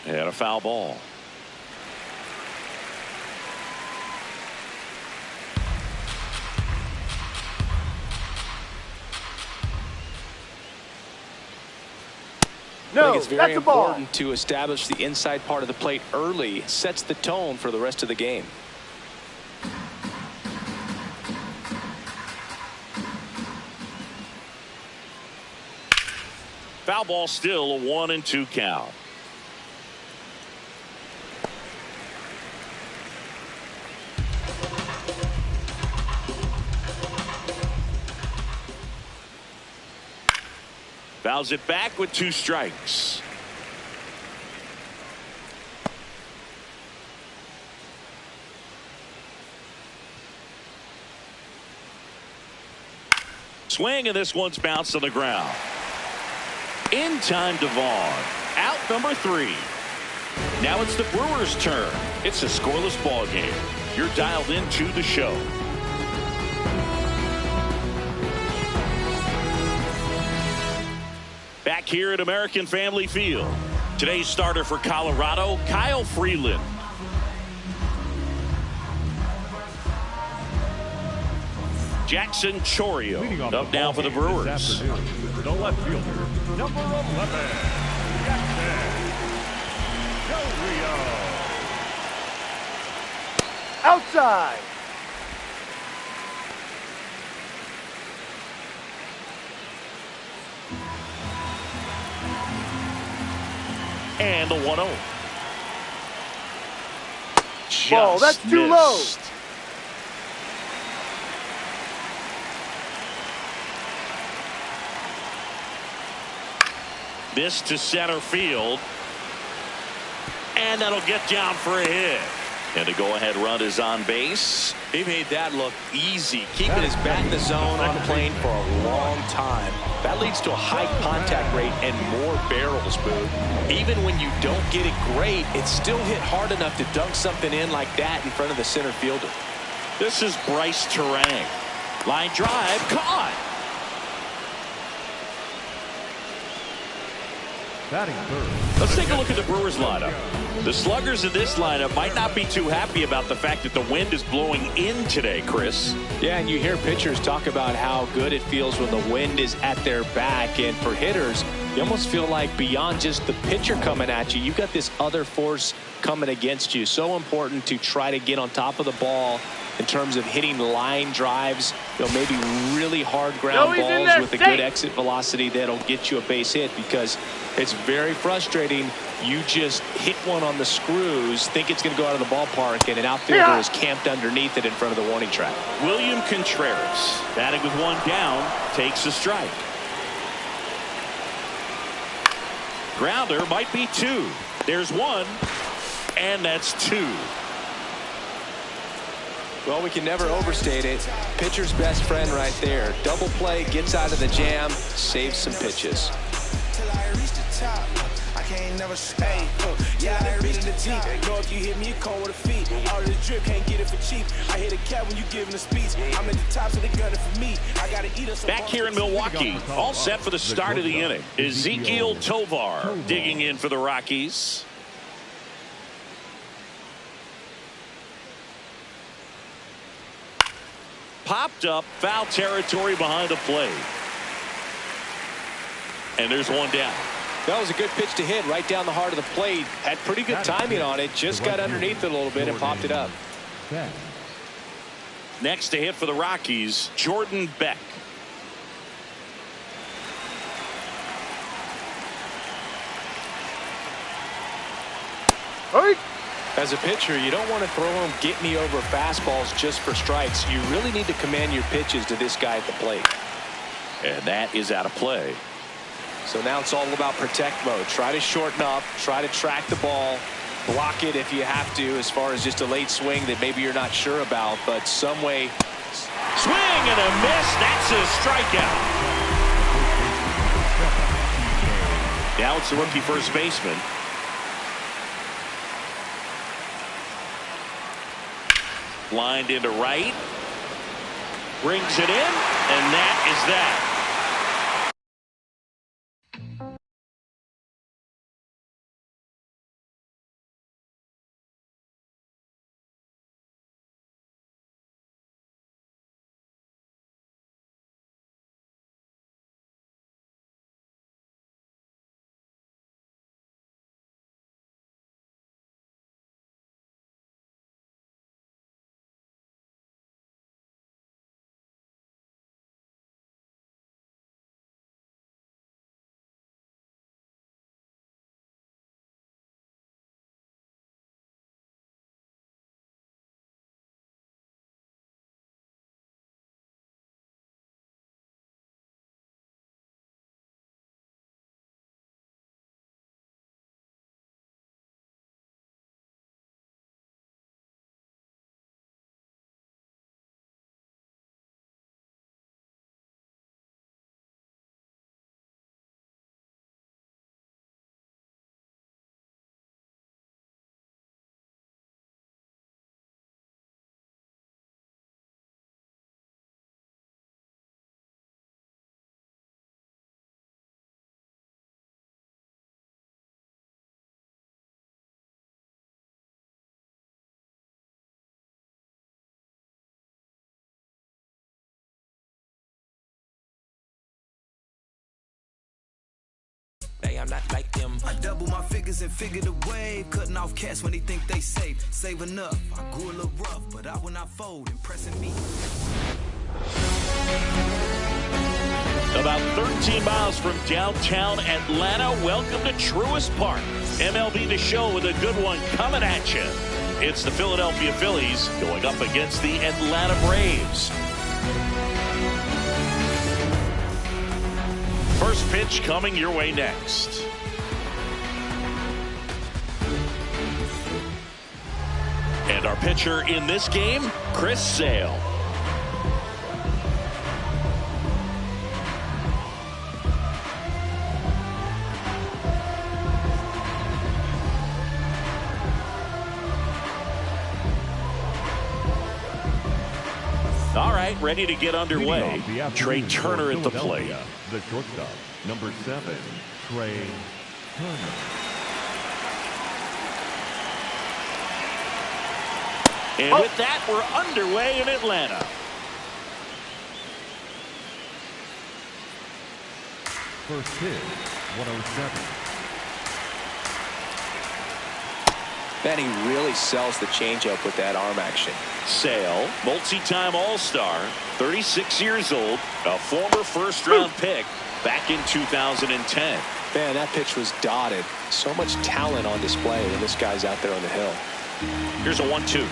And a foul ball. I think it's very important to establish the inside part of the plate early. Sets the tone for the rest of the game. Foul ball, still a 1-2 count. Fouls it back with 2 strikes. Swing, and this one's bounced on the ground. In time to Vaughn. Out number 3. Now it's the Brewers' turn. It's a scoreless ball game. You're dialed into the show. Back here at American Family Field. Today's starter for Colorado, Kyle Freeland. Jackson Chourio up now for the Brewers. The left fielder, number 11, Jackson Chourio. Outside. And the 1-0. Ball, that's too low. Missed to center field. And that'll get down for a hit. And the go-ahead run is on base. He made that look easy, keeping his bat in the zone on the plane for a long time. That leads to a high contact rate and more barrels, Boo. Even when you don't get it great, it's still hit hard enough to dunk something in like that in front of the center fielder. This is Bryce Terang. Line drive, caught. Batting third. Let's take a look at the Brewers lineup. The sluggers in this lineup might not be too happy about the fact that the wind is blowing in today, Chris. Yeah, and you hear pitchers talk about how good it feels when the wind is at their back. And for hitters, you almost feel like beyond just the pitcher coming at you, you've got this other force coming against you. So important to try to get on top of the ball in terms of hitting line drives, maybe really hard ground balls with a good exit velocity that'll get you a base hit, because it's very frustrating. You just hit one on the screws, think it's going to go out of the ballpark, and an outfielder is camped underneath it in front of the warning track. William Contreras, batting with one down, takes a strike. Grounder might be two. There's one, and that's two. Well, we can never overstate it. Pitcher's best friend right there. Double play, gets out of the jam, saves some pitches. Never stay. Yeah, I read in the deep. Know if you hit me, you come with a feet. All of the drip, can't get it for cheap. I hit a cat when you giving a speech. I'm at the top, so they gunning for me. I gotta eat us. Back here in Milwaukee, all set for the start of the inning. Ezequiel Tovar digging in for the Rockies. Popped up, foul territory behind the plate. And there's one down. That was a good pitch to hit right down the heart of the plate. Had pretty good timing on it. Just got underneath it a little bit and popped it up. Next to hit for the Rockies, Jordan Beck. As a pitcher, you don't want to throw him get me over fastballs just for strikes. You really need to command your pitches to this guy at the plate. And that is out of play. So now it's all about protect mode. Try to shorten up, try to track the ball, block it if you have to, as far as just a late swing that maybe you're not sure about, but some way. Swing and a miss. That's a strikeout. Now it's the rookie first baseman. Lined into right. Brings it in, and that is that. I'm not like them. I double my figures and figure the wave. Cutting off cats when they think they safe. Save enough. I grew a little rough, but I will not fold. Impressing me. About 13 miles from downtown Atlanta, welcome to Truist Park. MLB The Show with a good one coming at you. It's the Philadelphia Phillies going up against the Atlanta Braves. First pitch coming your way next. And our pitcher in this game, Chris Sale. All right, ready to get underway. Trey Turner at the plate. The shortstop, number 7, Trey Turner. And with that, we're underway in Atlanta. First pitch, 107. Man, he really sells the changeup with that arm action. Sale, multi-time All-Star, 36 years old, a former first-round pick back in 2010. Man, that pitch was dotted. So much talent on display when this guy's out there on the hill. Here's a 1-2.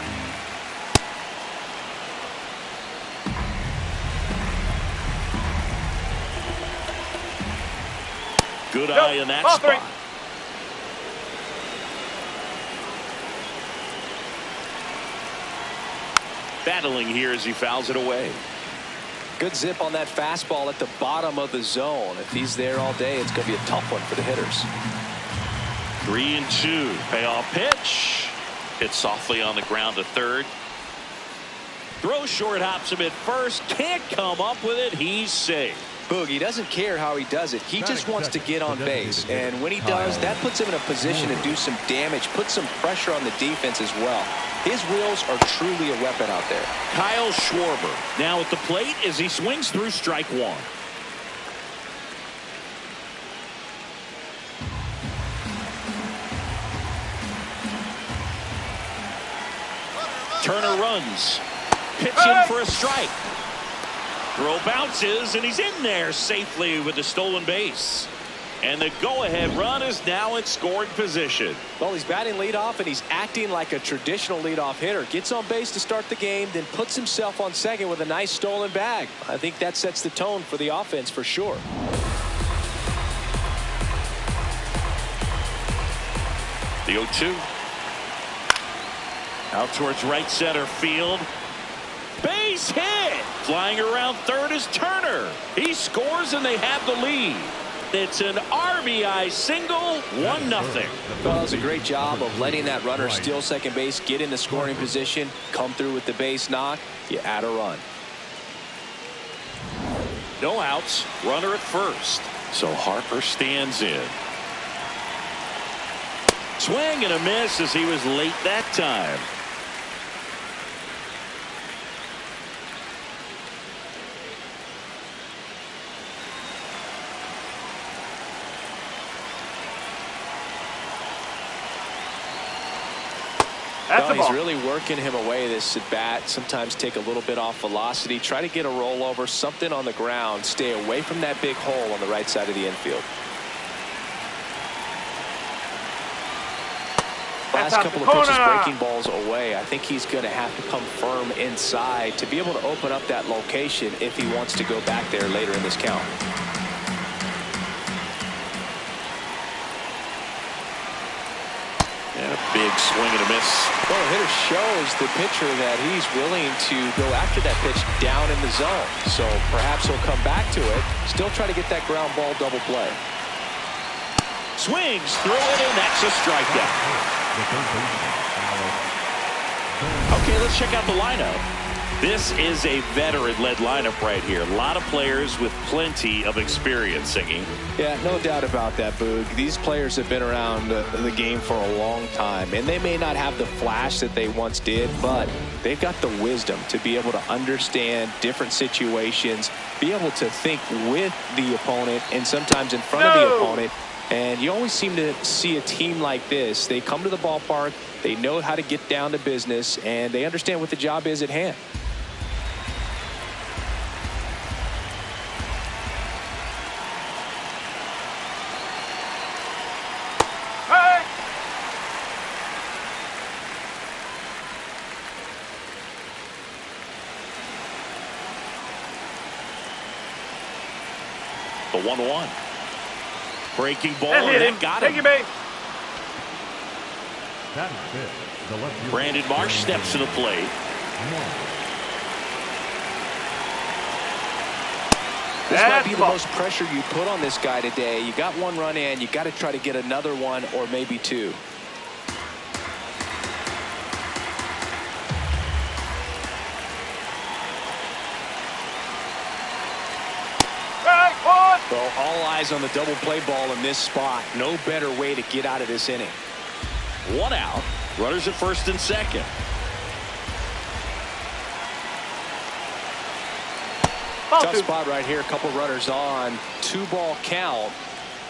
Good eye in that spot. Battling here as he fouls it away. Good zip on that fastball at the bottom of the zone. If he's there all day, it's going to be a tough one for the hitters. 3-2. Payoff pitch. Hit softly on the ground to third. Throw short, hops him at first. Can't come up with it. He's safe. Boog, he doesn't care how he does it. He just wants to get on base. And when he does, that puts him in a position to do some damage, put some pressure on the defense as well. His wheels are truly a weapon out there. Kyle Schwarber now at the plate as he swings through strike one. Turner runs. Pitch in for a strike. Throw bounces, and he's in there safely with the stolen base. And the go-ahead run is now in scoring position. Well, he's batting leadoff, and he's acting like a traditional leadoff hitter. Gets on base to start the game, then puts himself on second with a nice stolen bag. I think that sets the tone for the offense for sure. The 0-2. Out towards right center field. Base hit. Flying around third is Turner. He scores and they have the lead. It's an RBI single, 1-0. Well, it was a great job of letting that runner steal second base, get in the scoring position, come through with the base knock. You add a run. No outs, runner at first. So Harper stands in. Swing and a miss as he was late that time. Well, he's really working him away this at bat. Sometimes take a little bit off velocity. Try to get a rollover, something on the ground. Stay away from that big hole on the right side of the infield. Last couple of pitches breaking balls away. I think he's going to have to come firm inside to be able to open up that location if he wants to go back there later in this count. And a big swing and a miss. Well, the hitter shows the pitcher that he's willing to go after that pitch down in the zone. So perhaps he'll come back to it. Still try to get that ground ball double play. Swings through it, and that's a strikeout. Okay, let's check out the lineup. This is a veteran-led lineup right here. A lot of players with plenty of experience, Singing. Yeah, no doubt about that, Boog. These players have been around the game for a long time, and they may not have the flash that they once did, but they've got the wisdom to be able to understand different situations, be able to think with the opponent and sometimes in front of the opponent. And you always seem to see a team like this. They come to the ballpark, they know how to get down to business, and they understand what the job is at hand. The 1-1. Breaking ball, and that got him. Take your base. Brandon Marsh steps to the plate. This might be the most pressure you put on this guy today. You got one run in, you got to try to get another one or maybe two. Well, all eyes on the double play ball in this spot. No better way to get out of this inning. One out. Runners at first and second. Tough spot right here. A couple runners on. 2-ball count.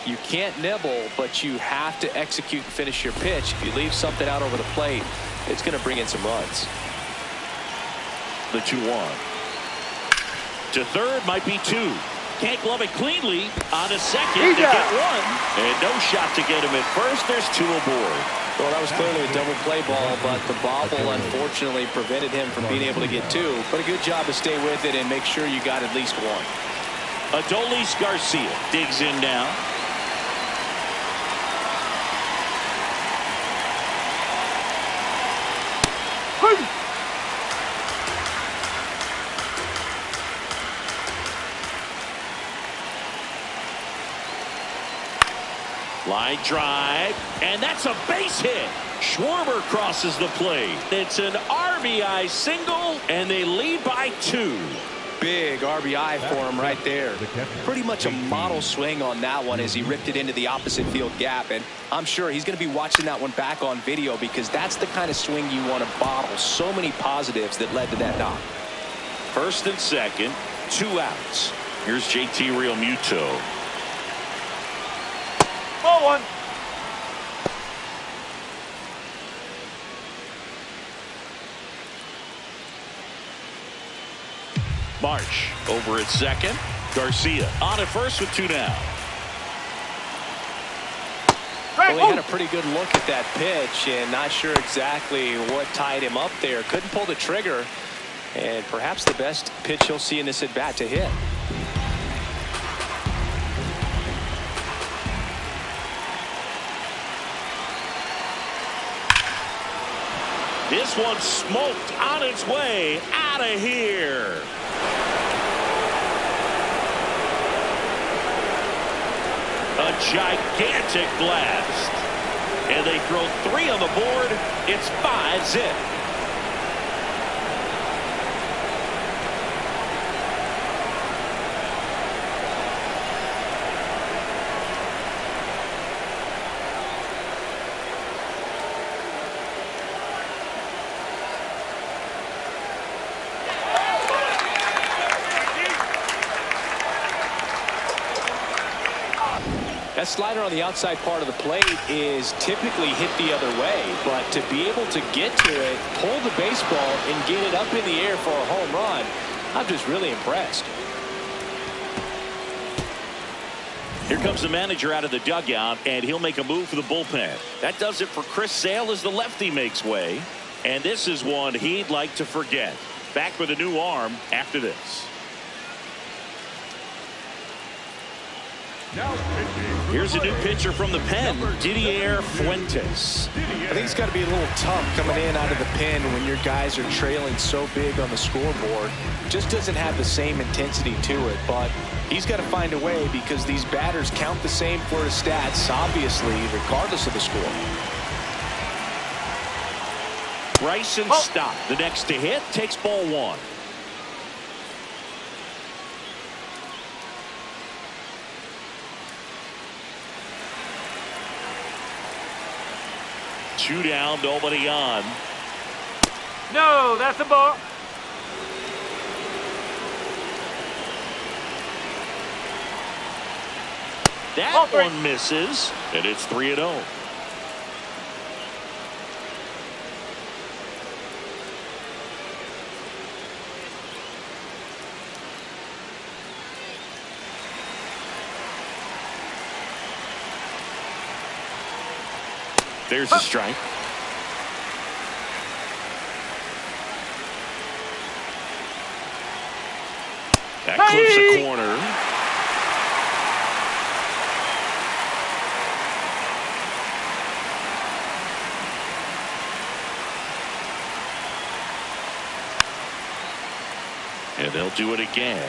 You can't nibble, but you have to execute and finish your pitch. If you leave something out over the plate, it's going to bring in some runs. The 2-1. To third might be 2. Can't glove it cleanly on a second to get 1. And no shot to get him at first. There's 2 aboard. Well, that was clearly a double play ball, but the bobble unfortunately prevented him from being able to get 2. But a good job to stay with it and make sure you got at least 1. Adolis Garcia digs in now. Line drive, and that's a base hit. Schwarber crosses the plate. It's an RBI single, and they lead by 2. Big RBI for him right there. Pretty much a model swing on that one as he ripped it into the opposite field gap. And I'm sure he's going to be watching that one back on video because that's the kind of swing you want to bottle. So many positives that led to that knock. First and second, 2 outs. Here's JT Realmuto. Ball 1. March over at second. Garcia on at first with 2 down. Well, he had a pretty good look at that pitch and not sure exactly what tied him up there. Couldn't pull the trigger, and perhaps the best pitch he'll see in this at bat to hit. This one smoked on its way out of here. A gigantic blast. And they throw 3 on the board. It's 5-zip. That slider on the outside part of the plate is typically hit the other way, but to be able to get to it, pull the baseball, and get it up in the air for a home run, I'm just really impressed. Here comes the manager out of the dugout, and he'll make a move for the bullpen. That does it for Chris Sale as the lefty makes way. And this is one he'd like to forget. Back with a new arm after this. Here's a new pitcher from the pen, Didier Fuentes. I think it's got to be a little tough coming in out of the pen when your guys are trailing so big on the scoreboard. Just doesn't have the same intensity to it, but he's got to find a way because these batters count the same for his stats, obviously, regardless of the score. Bryson Stott, the next to hit, takes ball 1. Two down, nobody on. No, that's a ball. That one misses, and it's 3-0. There's a strike. That clips a corner. And they'll do it again.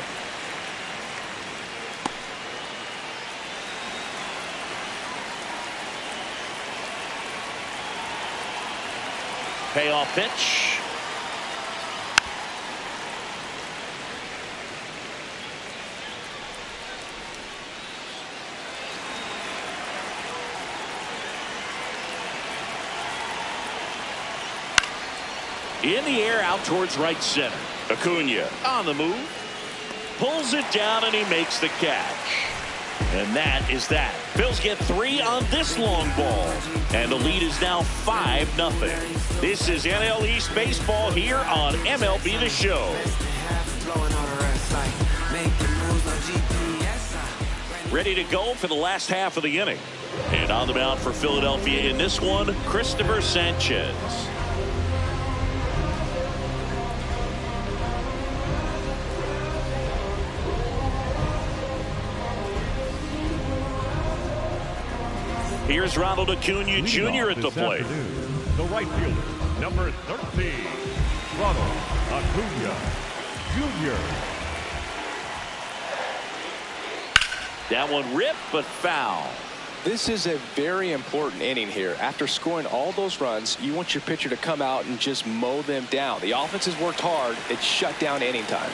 Payoff pitch. In the air out towards right center. Acuna on the move. Pulls it down and he makes the catch. And that is that. Phils get 3 on this long ball. And the lead is now 5-0. This is NL East Baseball here on MLB The Show. Ready to go for the last half of the inning. And on the mound for Philadelphia in this one, Christopher Sanchez. Here's Ronald Acuna Jr. at the plate. The right fielder, number 13, Ronald Acuna Jr. That one ripped, but foul. This is a very important inning here. After scoring all those runs, you want your pitcher to come out and just mow them down. The offense has worked hard. It's shut down inning time.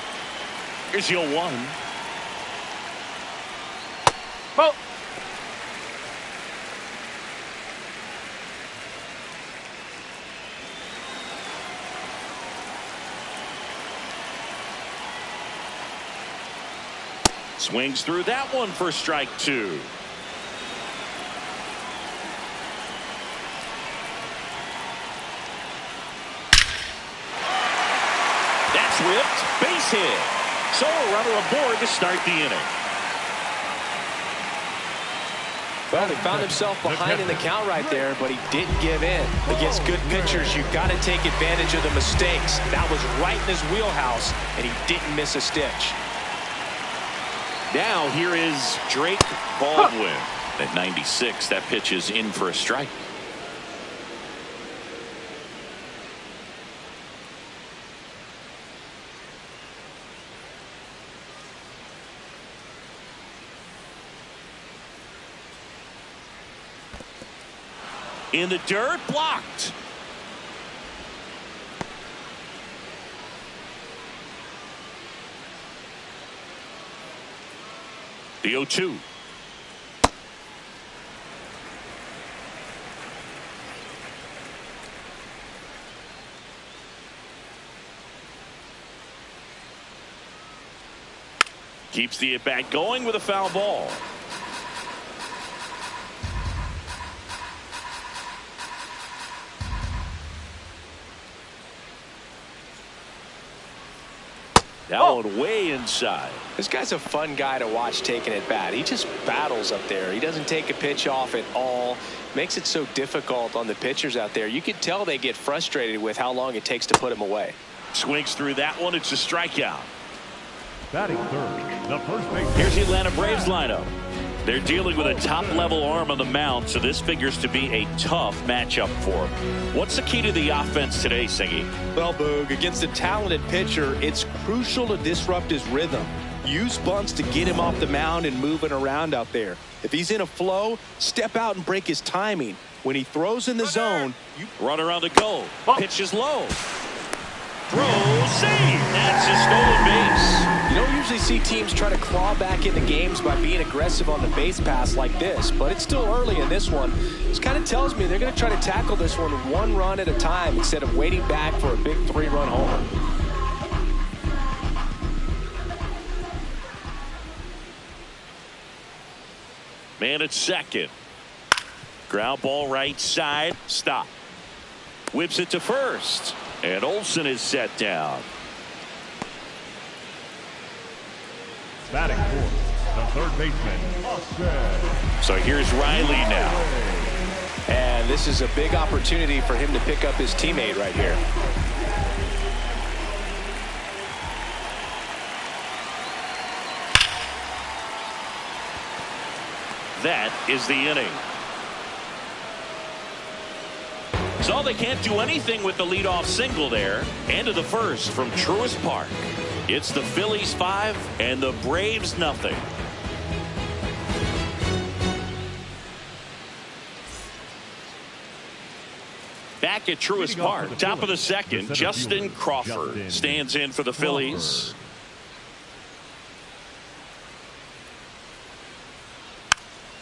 Here's your 1. Ball. Swings through that one for strike 2. That's ripped. Base hit. So a runner aboard to start the inning. Well, he found himself behind in the count right there, but he didn't give in. Against good pitchers, you've got to take advantage of the mistakes. That was right in his wheelhouse, and he didn't miss a stitch. Now here is Drake Baldwin. At 96, that pitch is in for a strike. In the dirt, blocked. The 0-2. Keeps the at-bat going with a foul ball. That one way inside. This guy's a fun guy to watch taking at bat. He just battles up there. He doesn't take a pitch off at all. Makes it so difficult on the pitchers out there. You can tell they get frustrated with how long it takes to put him away. Swings through that one. It's a strikeout. Batting third, the first base. Here's the Atlanta Braves lineup. They're dealing with a top-level arm on the mound, so this figures to be a tough matchup for them. What's the key to the offense today, Singy? Well, Boog, against a talented pitcher, it's crucial to disrupt his rhythm. Use bunts to get him off the mound and moving around out there. If he's in a flow, step out and break his timing. When he throws in the zone, Runner on the go. Pitch is low. Throw, save. That's a stolen base. You don't usually see teams try to claw back into games by being aggressive on the base pass like this, but it's still early in this one. This kind of tells me they're going to try to tackle this one run at a time instead of waiting back for a big 3-run homer. Man at second. Ground ball right side. Stop. Whips it to first. And Olsen is set down. Batting fourth, the third baseman, Austin. So here's Riley now. And this is a big opportunity for him to pick up his teammate right here. That is the inning. So they can't do anything with the leadoff single there. End of the first from Truist Park. It's the Phillies 5 and the Braves nothing. Back at Truist Park, top of the second, Justin Crawford stands in for the Phillies.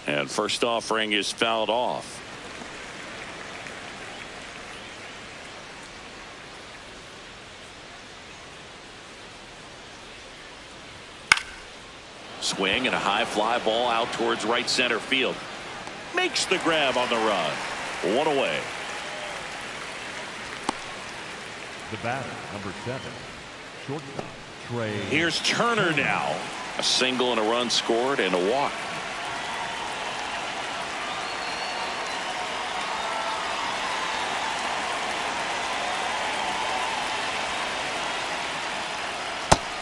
And first offering is fouled off. Swing and a high fly ball out towards right center field. Makes the grab on the run. One away. The batter, number 7, shortstop, Trey. Here's Turner now. A single and a run scored and a walk.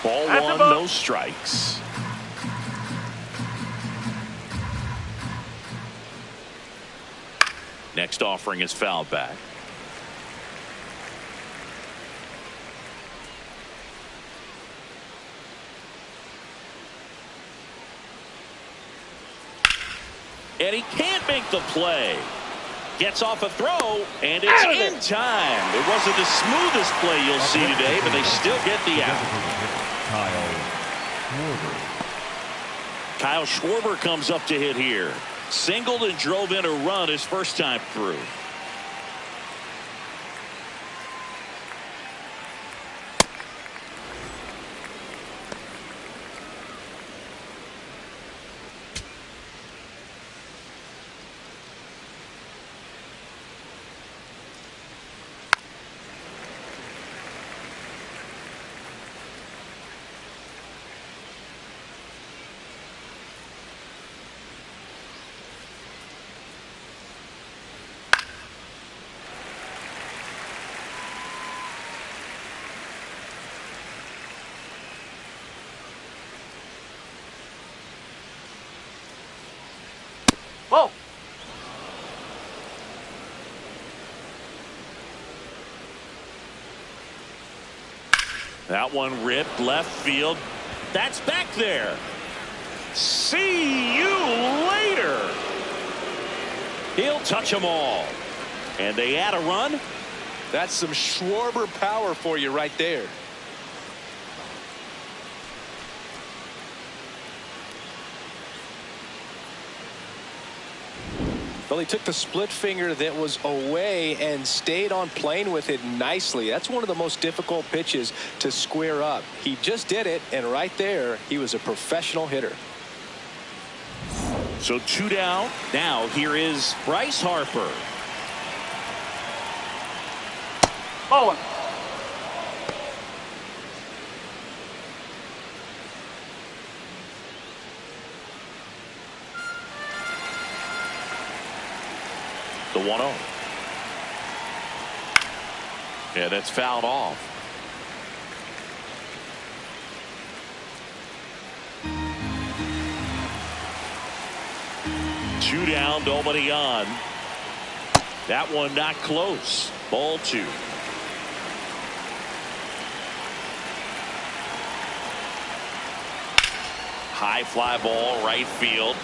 Ball one, no strikes. Next offering is fouled back. And he can't make the play. Gets off a throw, and it's in time. It wasn't the smoothest play you'll see today, but they still get the out. Kyle Schwarber comes up to hit here. Singled and drove in a run his first time through. Whoa. That one ripped left field. That's back there. See you later. He'll touch them all. And they add a run. That's some Schwarber power for you right there. Well, he took the split finger that was away and stayed on plane with it nicely. That's one of the most difficult pitches to square up. He just did it, and right there, he was a professional hitter. So 2 down. Now here is Bryce Harper. Ball one. The 1-0. Yeah, that's fouled off. Two down, nobody on. That one not close. Ball 2. High fly ball, right field.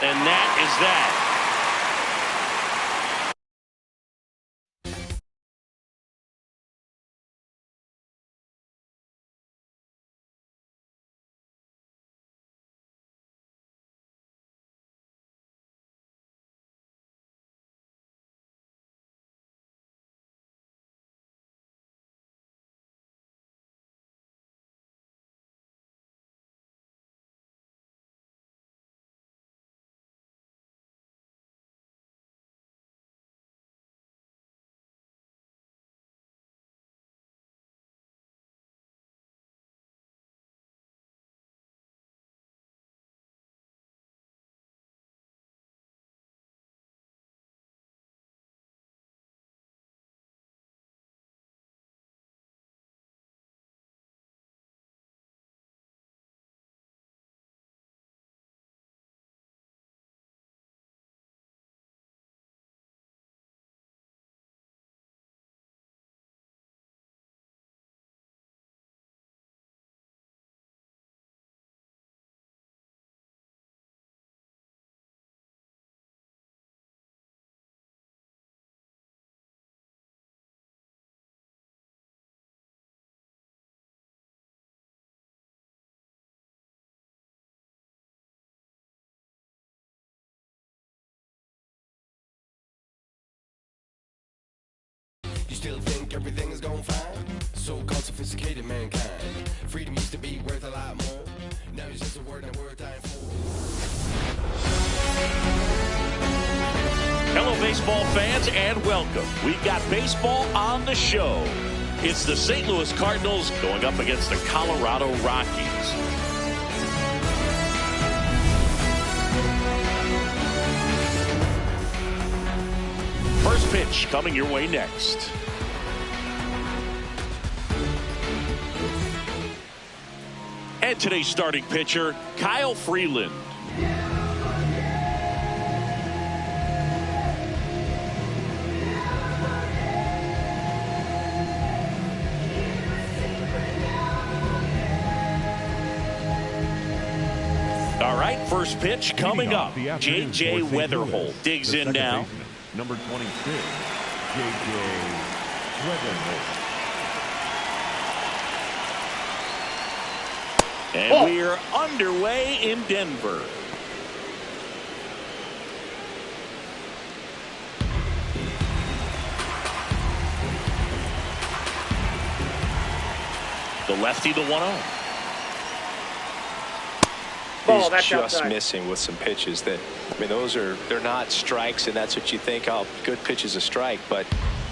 And that is that. You still think everything is going fine? So-called sophisticated mankind. Freedom used to be worth a lot more. Now it's just a word and a word dying for. Hello, baseball fans, and welcome. We've got baseball on the show. It's the St. Louis Cardinals going up against the Colorado Rockies. First pitch coming your way next. And today's starting pitcher, Kyle Freeland. All right, first pitch coming up. J.J. Weatherholt digs in now. Number 26, J.J. Weatherholt. And we are underway in Denver. The lefty, the 1-0. He's just missing with some pitches that, I mean, they're not strikes, and that's what you think, oh, good pitch is a strike, but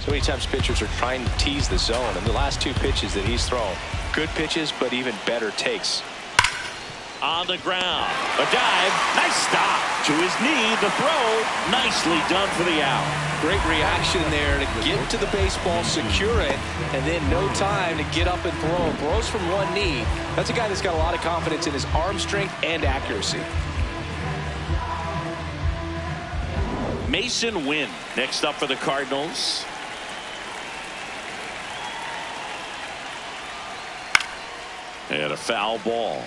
so many times pitchers are trying to tease the zone, and the last two pitches that he's thrown, good pitches, but even better takes. On the ground, a dive, nice stop to his knee, the throw, nicely done for the out. Great reaction there to get to the baseball, secure it, and then no time to get up and throw. Throws from one knee. That's a guy that's got a lot of confidence in his arm strength and accuracy. Mason Wynn next up for the Cardinals. And a foul ball.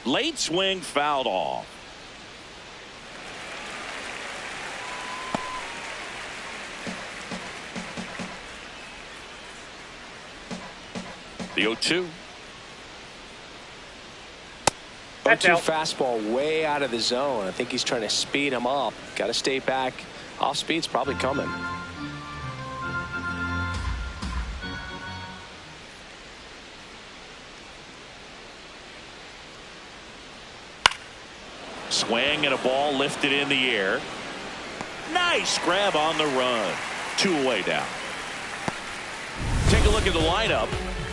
Late swing fouled off. The 0-2. 0-2 fastball way out of the zone. I think he's trying to speed him up. Got to stay back. Off speed's probably coming. Swing and a ball lifted in the air. Nice grab on the run. 2 away down. Take a look at the lineup.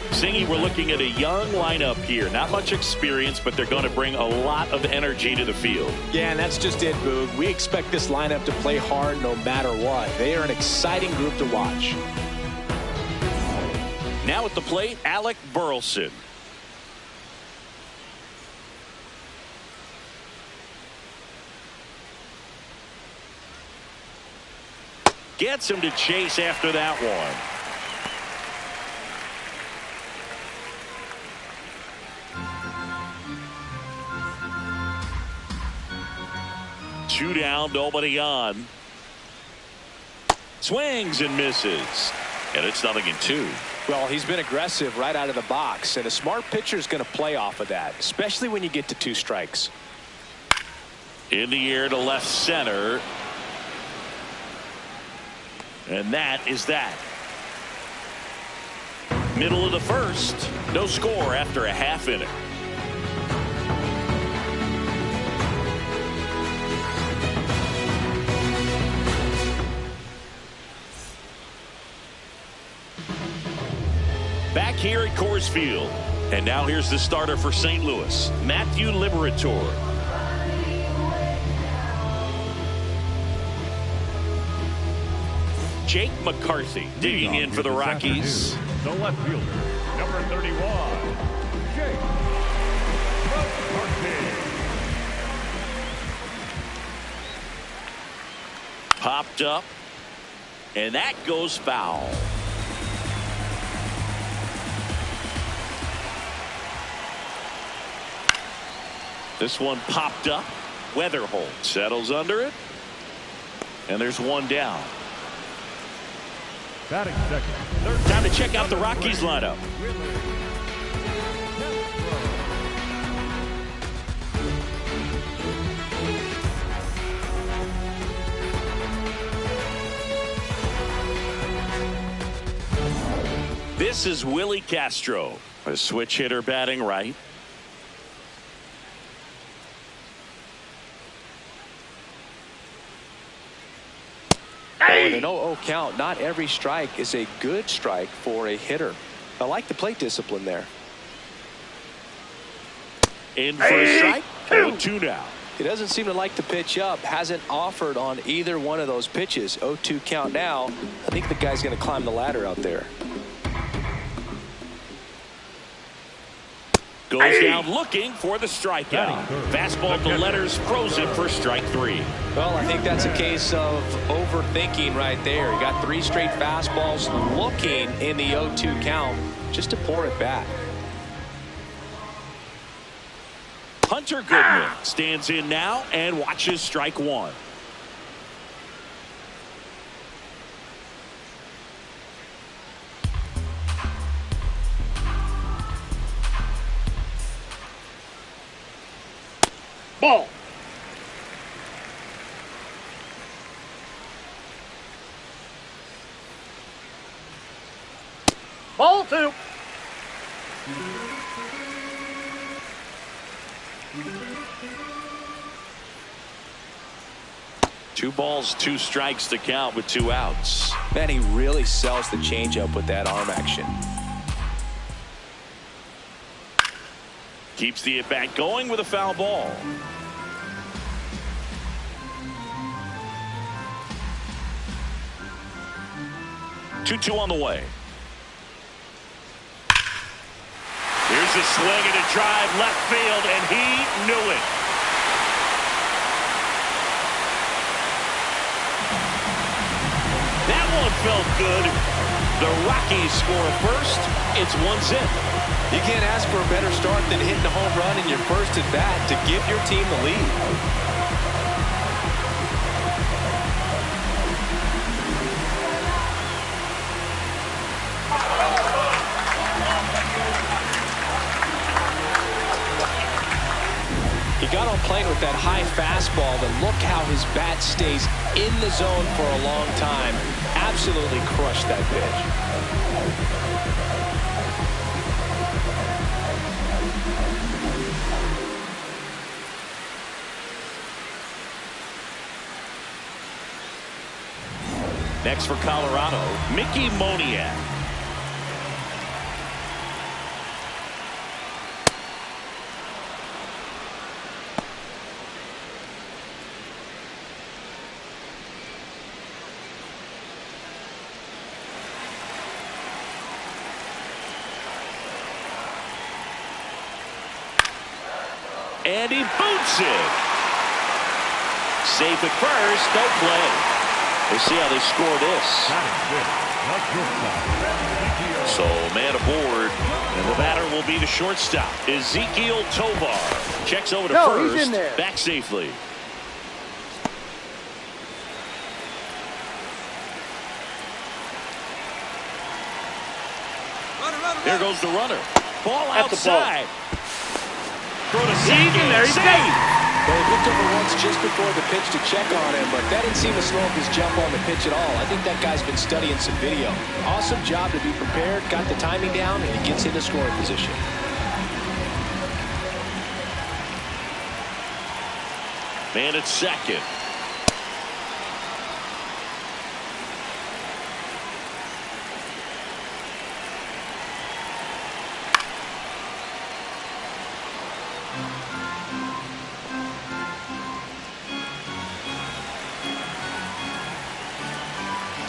Singy, we're looking at a young lineup here. Not much experience, but they're going to bring a lot of energy to the field. Yeah, and that's just it, Boog. We expect this lineup to play hard no matter what. They are an exciting group to watch. Now at the plate, Alec Burleson. Gets him to chase after that one. Two down, nobody on. Swings and misses. And it's 0-2. Well, he's been aggressive right out of the box, and a smart pitcher is going to play off of that, especially when you get to 2 strikes. In the air to left center. And that is that. Middle of the first. No score after a half inning. Back here at Coors Field. And now here's the starter for St. Louis, Matthew Liberatore. Jake McCarthy digging in for the Rockies. The left fielder, number 31, Jake McCarthy. Popped up, and that goes foul. This one popped up. Weatherholt settles under it. And there's one down. Batting second. Time to check out the Rockies lineup. This is Willie Castro, a switch hitter batting right. In an 0-0 count, not every strike is a good strike for a hitter. I like the plate discipline there. In for a strike. 0-2 now. He doesn't seem to like the pitch up. Hasn't offered on either one of those pitches. 0-2 count now. I think the guy's going to climb the ladder out there. Goes down looking for the strikeout. Fastball to letters frozen for strike 3. Well, I think that's a case of overthinking right there. He got 3 straight fastballs looking in the 0-2 count just to pour it back. Hunter Goodman stands in now and watches strike 1. Ball. Ball 2. Two balls, 2 strikes to count with 2 outs. Man, he really sells the changeup with that arm action. Keeps the at-bat going with a foul ball. Two on the way. Here's a swing and a drive left field, and he knew it. That one felt good. The Rockies score first. It's 1-0. You can't ask for a better start than hitting a home run in your first at bat to give your team the lead. He got on plane with that high fastball, and look how his bat stays in the zone for a long time. Absolutely crushed that pitch. Next for Colorado, Mickey Moniak. And he boots it. Safe at first, no play. We'll see how they score this. So man aboard, and the batter will be the shortstop, Ezequiel Tovar. Checks over to first, he's in there. back safely. There goes the runner. Ball outside. Throw to second. He's in there. He's safe. Well, he looked over once just before the pitch to check on him, but that didn't seem to slow up his jump on the pitch at all. I think that guy's been studying some video. Awesome job to be prepared, got the timing down, and he gets into scoring position. Man at second.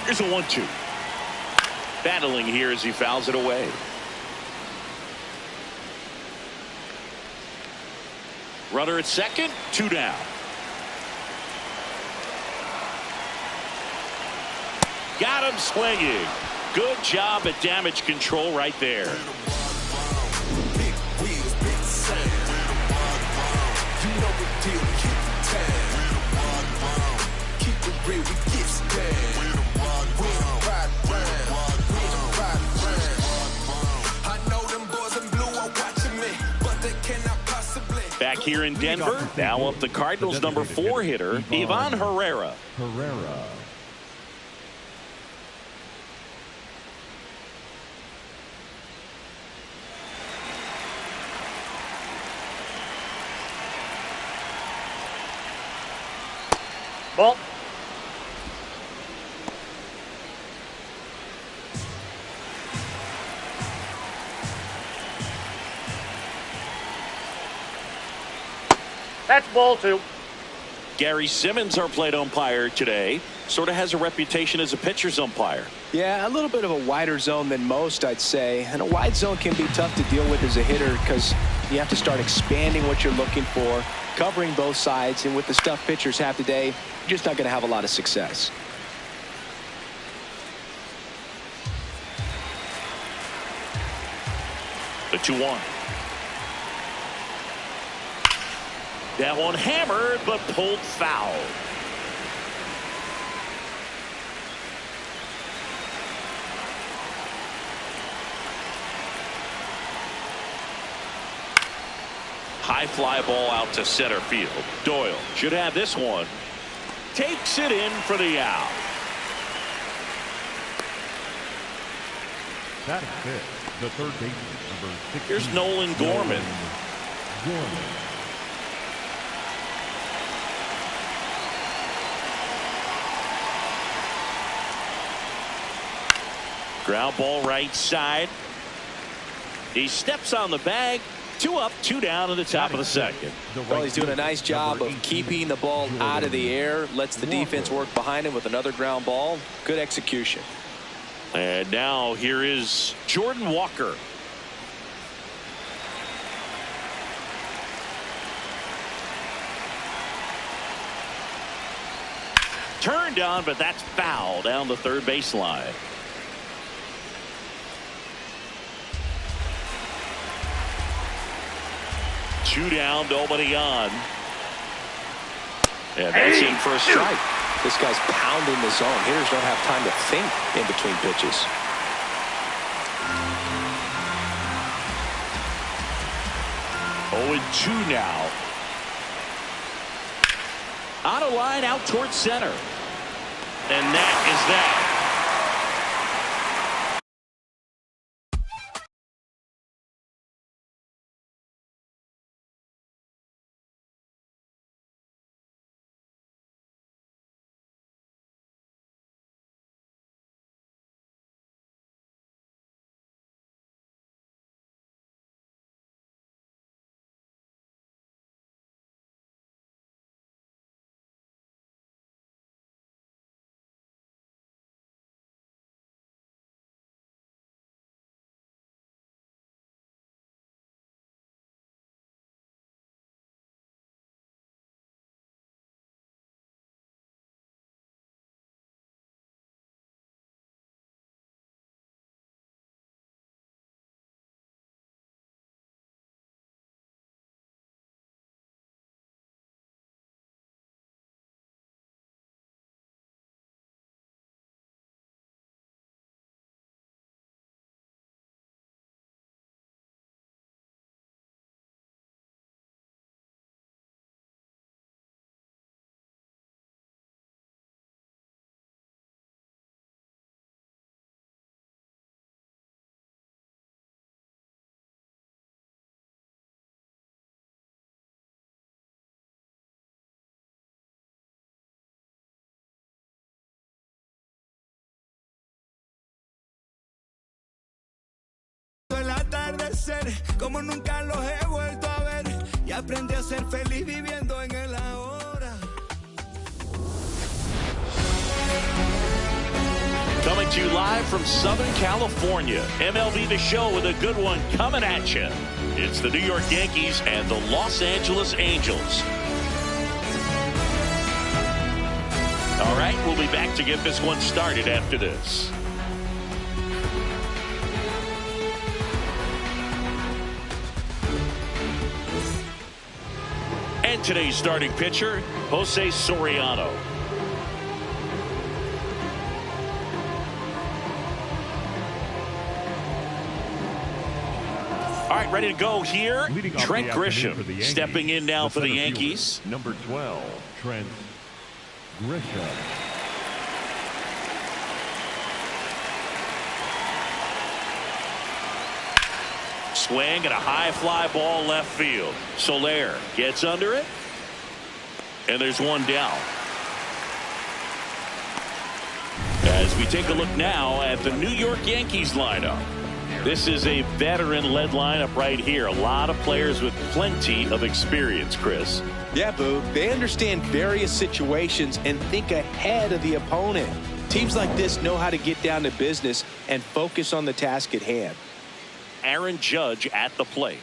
Here's a 1-2. Battling here as he fouls it away. Runner at second, 2 down. Got him swinging. Good job at damage control right there. Keep it real, we get here in Denver. Now up the Cardinals' number 4 hitter, Ivan Herrera. Ball. That's ball 2. Gary Simmons, our plate umpire today, sort of has a reputation as a pitcher's umpire. Yeah, a little bit of a wider zone than most, I'd say. And a wide zone can be tough to deal with as a hitter because you have to start expanding what you're looking for, covering both sides. And with the stuff pitchers have today, you're just not going to have a lot of success. The 2-1. That one hammered, but pulled foul. High fly ball out to center field. Doyle should have this one. Takes it in for the out. That is it. The third baseman, number 16. Here's Nolan Gorman. Ground ball right side. He steps on the bag. 2 up, 2 down in the top of the second. Well, he's doing a nice job of keeping the ball out of the air. Lets the defense work behind him with another ground ball. Good execution. And now here is Jordan Walker. Turned on, but that's foul down the third baseline. Two down, nobody on. And that's in for a strike. This guy's pounding the zone. Hitters don't have time to think in between pitches. 0-2 now. On a line out towards center. And that is that. El atardecer como nunca los he vuelto a ver y aprendí a ser feliz viviendo en el ahora. Coming to you live from Southern California. MLB The Show with a good one coming at you. It's the New York Yankees and the Los Angeles Angels. All right, we'll be back to get this one started after this. And today's starting pitcher, Jose Soriano. All right, ready to go here. Leading off Trent the afternoon for the Grisham Yankees, stepping in now for the center fielder, Yankees. Number 12, Trent Grisham. Swing and a high fly ball left field. Soler gets under it. And there's one down. As we take a look now at the New York Yankees lineup. This is a veteran-led lineup right here. A lot of players with plenty of experience, Chris. Yeah, Boo. They understand various situations and think ahead of the opponent. Teams like this know how to get down to business and focus on the task at hand. Aaron Judge at the plate.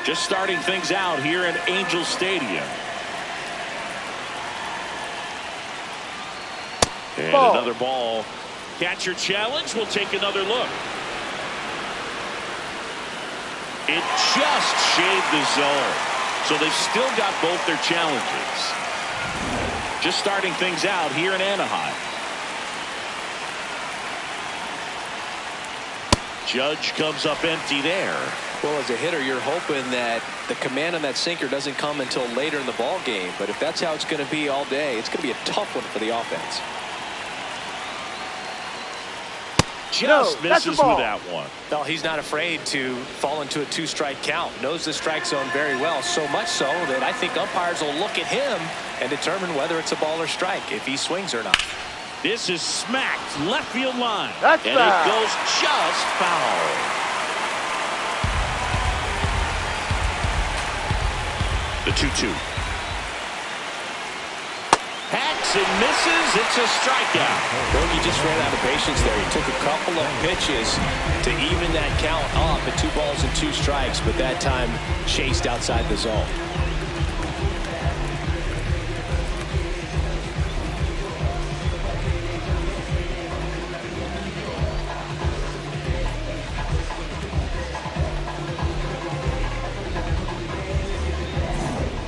Just starting things out here at Angel Stadium. And another ball. Catcher challenge. We'll take another look. It just shaved the zone. So they've still got both their challenges. Just starting things out here in Anaheim. Judge comes up empty there. Well, as a hitter, you're hoping that the command on that sinker doesn't come until later in the ball game. But if that's how it's going to be all day, it's going to be a tough one for the offense. Just misses with that one. Well, he's not afraid to fall into a two-strike count. Knows the strike zone very well, so much so that I think umpires will look at him and determine whether it's a ball or strike, if he swings or not. This is smacked left field line. That's and foul. It goes just foul. The 2-2. Hacks and misses. It's a strikeout. Bogey just ran out of patience there. He took a couple of pitches to even that count up at 2 balls and 2 strikes, but that time chased outside the zone.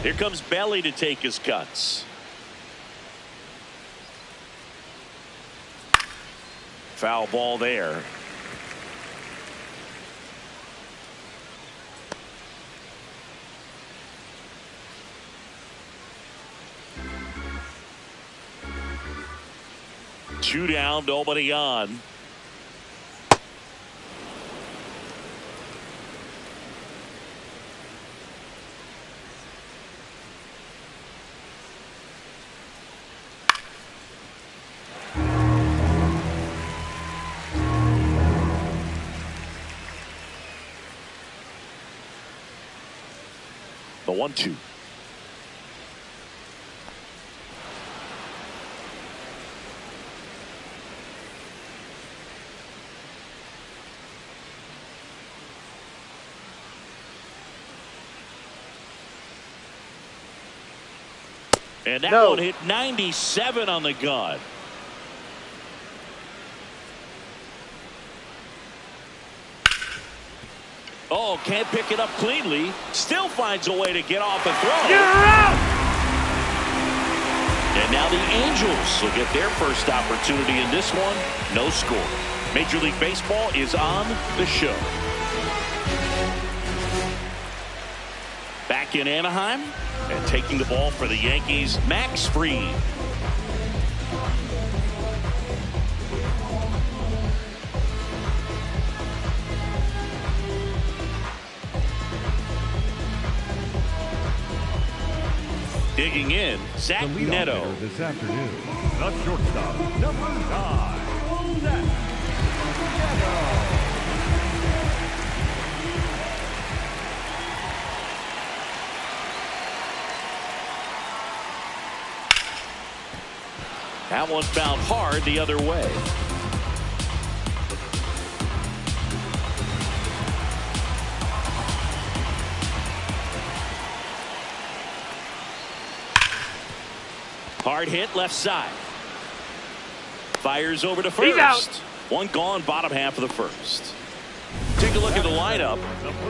Here comes Belly to take his cuts. Foul ball there. Two down, nobody on. The 1-2. And that one hit 97 on the gun. Oh, can't pick it up cleanly. Still finds a way to get off and throw. You're out! And now the Angels will get their first opportunity in this one. No score. Major League Baseball is on the show. Back in Anaheim and taking the ball for the Yankees, Max Fried. Digging in, Zach The leadoff Neto. hitter this afternoon, the shortstop, number 9, Zach Neto. That one found hard the other way. Hard hit left side. Fires over to first. He's out. One gone, bottom half of the first. Take take a look at the lineup.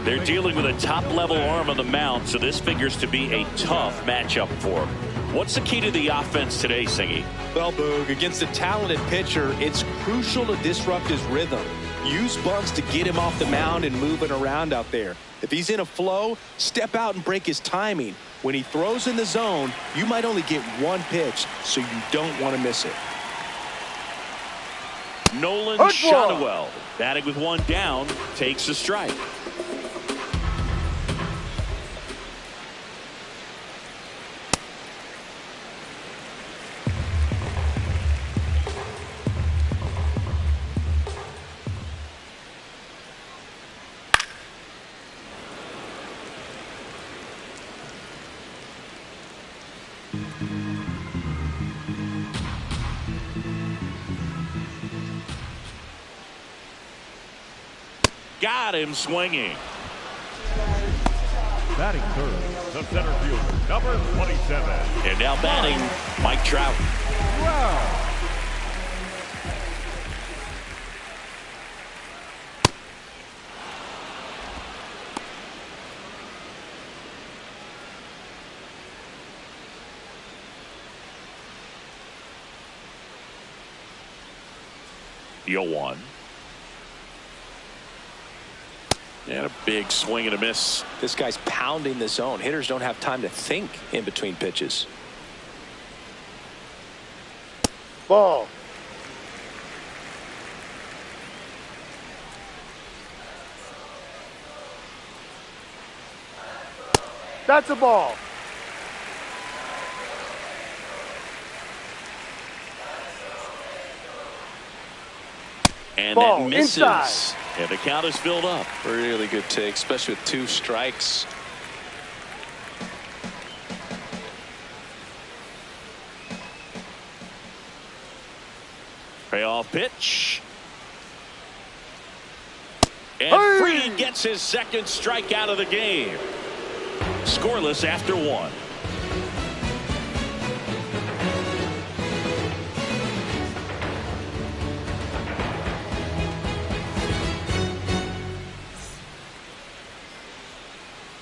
They're dealing with a top-level arm on the mound, so this figures to be a tough matchup for them. What's the key to the offense today, Singy? Well, Boog, against a talented pitcher, it's crucial to disrupt his rhythm. Use bunts to get him off the mound and move it around out there. If he's in a flow, step out and break his timing. When he throws in the zone, you might only get one pitch, so you don't want to miss it. Nolan Shotwell, batting with one down, takes a strike. Got him swinging. Batting third, the center fielder, number 27. And now batting, Mike Trout. Wow. Yo one. And a big swing and a miss. This guy's pounding the zone. Hitters don't have time to think in between pitches. Ball. That's a ball. And ball. that misses. Inside. And the count is filled up. Really good take, especially with 2 strikes. Payoff pitch. And Fried gets his second strikeout of the game. Scoreless after 1.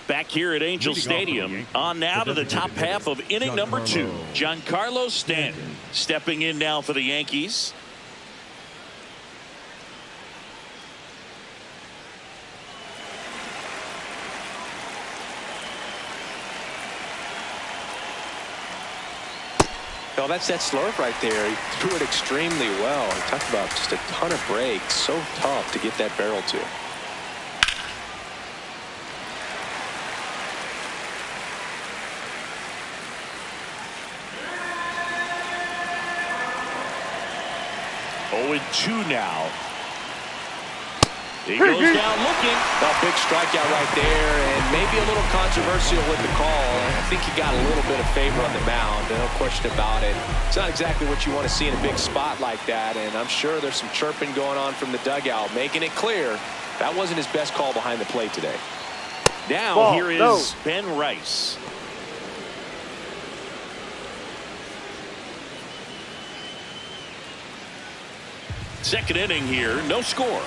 Back here at Angel Stadium, on now to the top half of inning number 2. Giancarlo Stanton stepping in now for the Yankees. Well, that's that slurve right there. He threw it extremely well. He talked about just a ton of breaks. So tough to get that barrel to. Oh, 2 now. He goes down looking. A big strikeout right there, and maybe a little controversial with the call. I think he got a little bit of favor on the mound, no question about it. It's not exactly what you want to see in a big spot like that, and I'm sure there's some chirping going on from the dugout, making it clear that wasn't his best call behind the plate today. Now here is Ben Rice. Second inning here, no score.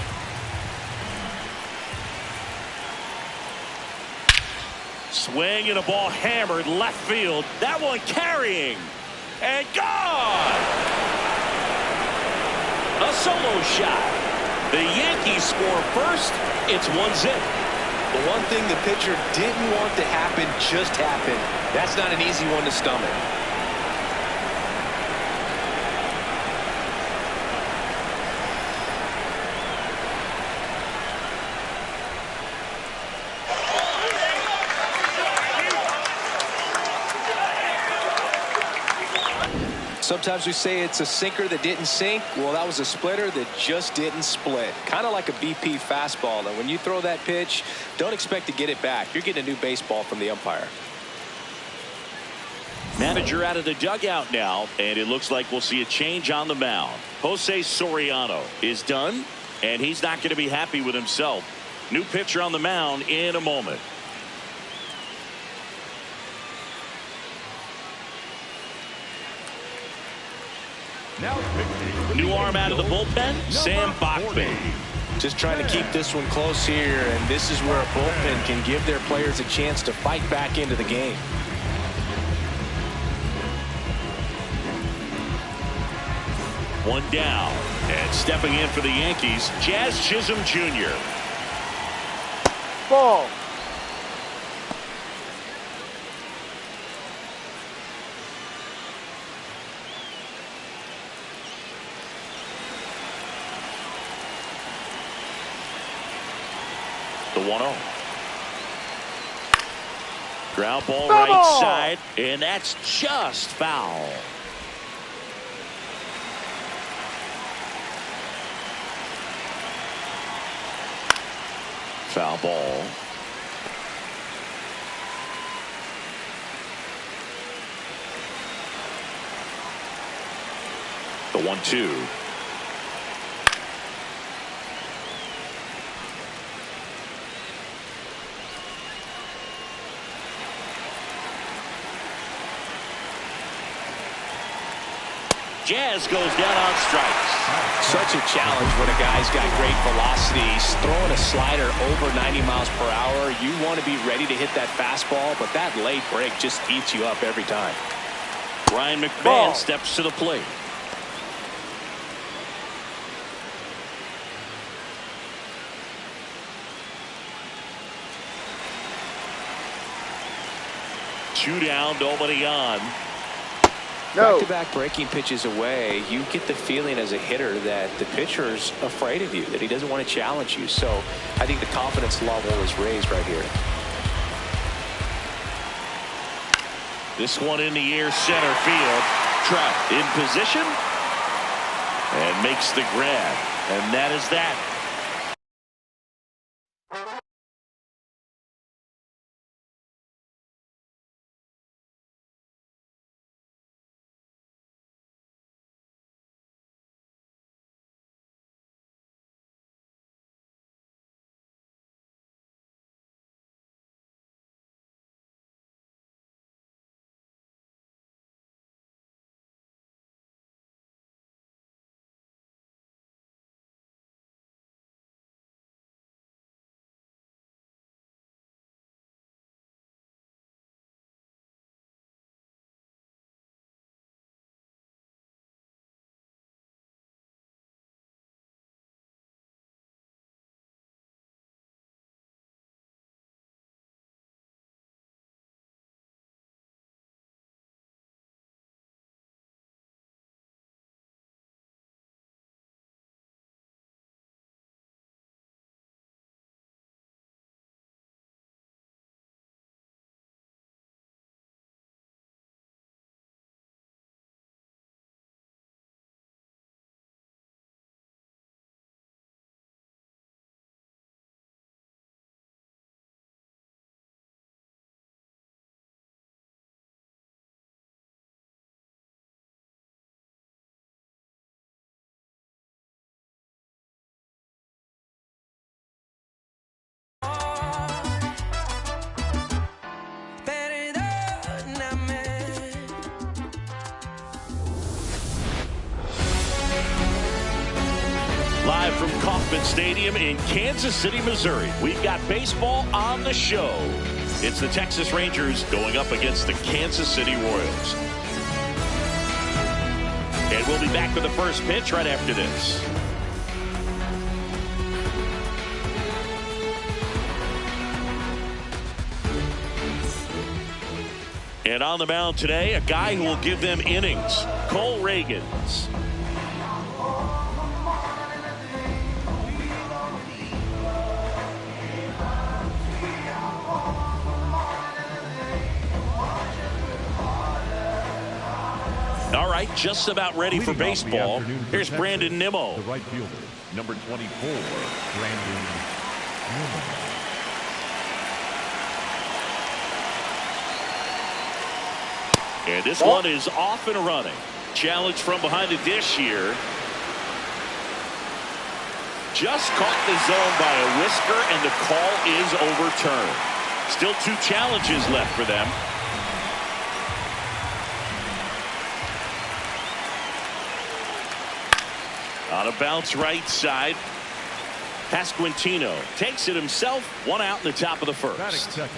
Swing and a ball hammered left field. That one carrying and gone. A solo shot. The Yankees score first. It's 1-0. The one thing the pitcher didn't want to happen just happened. That's not an easy one to stomach. Sometimes we say it's a sinker that didn't sink. Well, that was a splitter that just didn't split. Kind of like a BP fastball. And when you throw that pitch, don't expect to get it back. You're getting a new baseball from the umpire. Manager out of the dugout now, and it looks like we'll see a change on the mound. Jose Soriano is done, and he's not going to be happy with himself. New pitcher on the mound in a moment. Now New arm out of the bullpen, Sam Bachman. Just trying to keep this one close here, and this is where a bullpen can give their players a chance to fight back into the game. One down, and stepping in for the Yankees, Jazz Chisholm Jr. Ball. The 1-0. Ground ball right side, and that's just foul. Foul ball. The 1-2. Jazz goes down on strikes. Such a challenge when a guy's got great velocity. He's throwing a slider over 90 miles per hour. You want to be ready to hit that fastball, but that late break just eats you up every time. Ryan McMahon steps to the plate. Two down, nobody on. No. Back-to-back breaking pitches away, you get the feeling as a hitter that the pitcher's afraid of you, that he doesn't want to challenge you. So I think the confidence level is raised right here. This one in the air, center field. Trout in position and makes the grab. And that is that. Live from Kauffman Stadium in Kansas City, Missouri, we've got baseball on the show. It's the Texas Rangers going up against the Kansas City Royals. And we'll be back with the first pitch right after this. And on the mound today, a guy who will give them innings, Cole Ragans. All right, just about ready for baseball. Here's Brandon Nimmo. The right fielder, number 24, Brandon Nimmo. And this one is off and running. Challenge from behind the dish here. Just caught the zone by a whisker, and the call is overturned. Still two challenges left for them. On a bounce right side. Pasquantino takes it himself. 1 out in the top of the first. Second.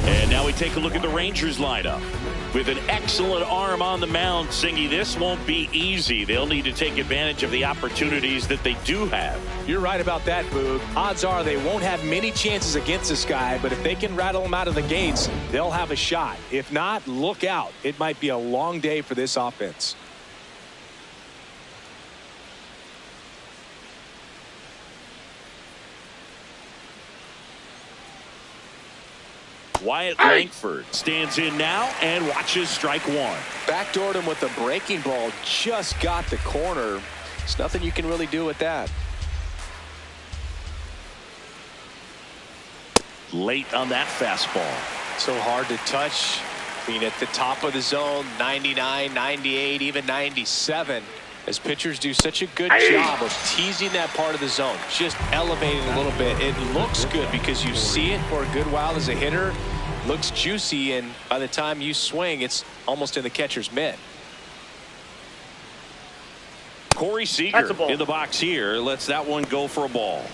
And now we take a look at the Rangers lineup. With an excellent arm on the mound, Singy, this won't be easy. They'll need to take advantage of the opportunities that they do have. You're right about that, Boog. Odds are they won't have many chances against this guy, but if they can rattle him out of the gates, they'll have a shot. If not, look out. It might be a long day for this offense. Wyatt Langford stands in now and watches strike 1. Backdoored him with a breaking ball. Just got the corner. There's nothing you can really do with that. Late on that fastball. So hard to touch. I mean, at the top of the zone, 99, 98, even 97. As pitchers do such a good job of teasing that part of the zone, just elevating a little bit. It looks good because you see it for a good while as a hitter. Looks juicy, and by the time you swing, it's almost in the catcher's mitt. Corey Seager in the box here. Lets that one go for a ball.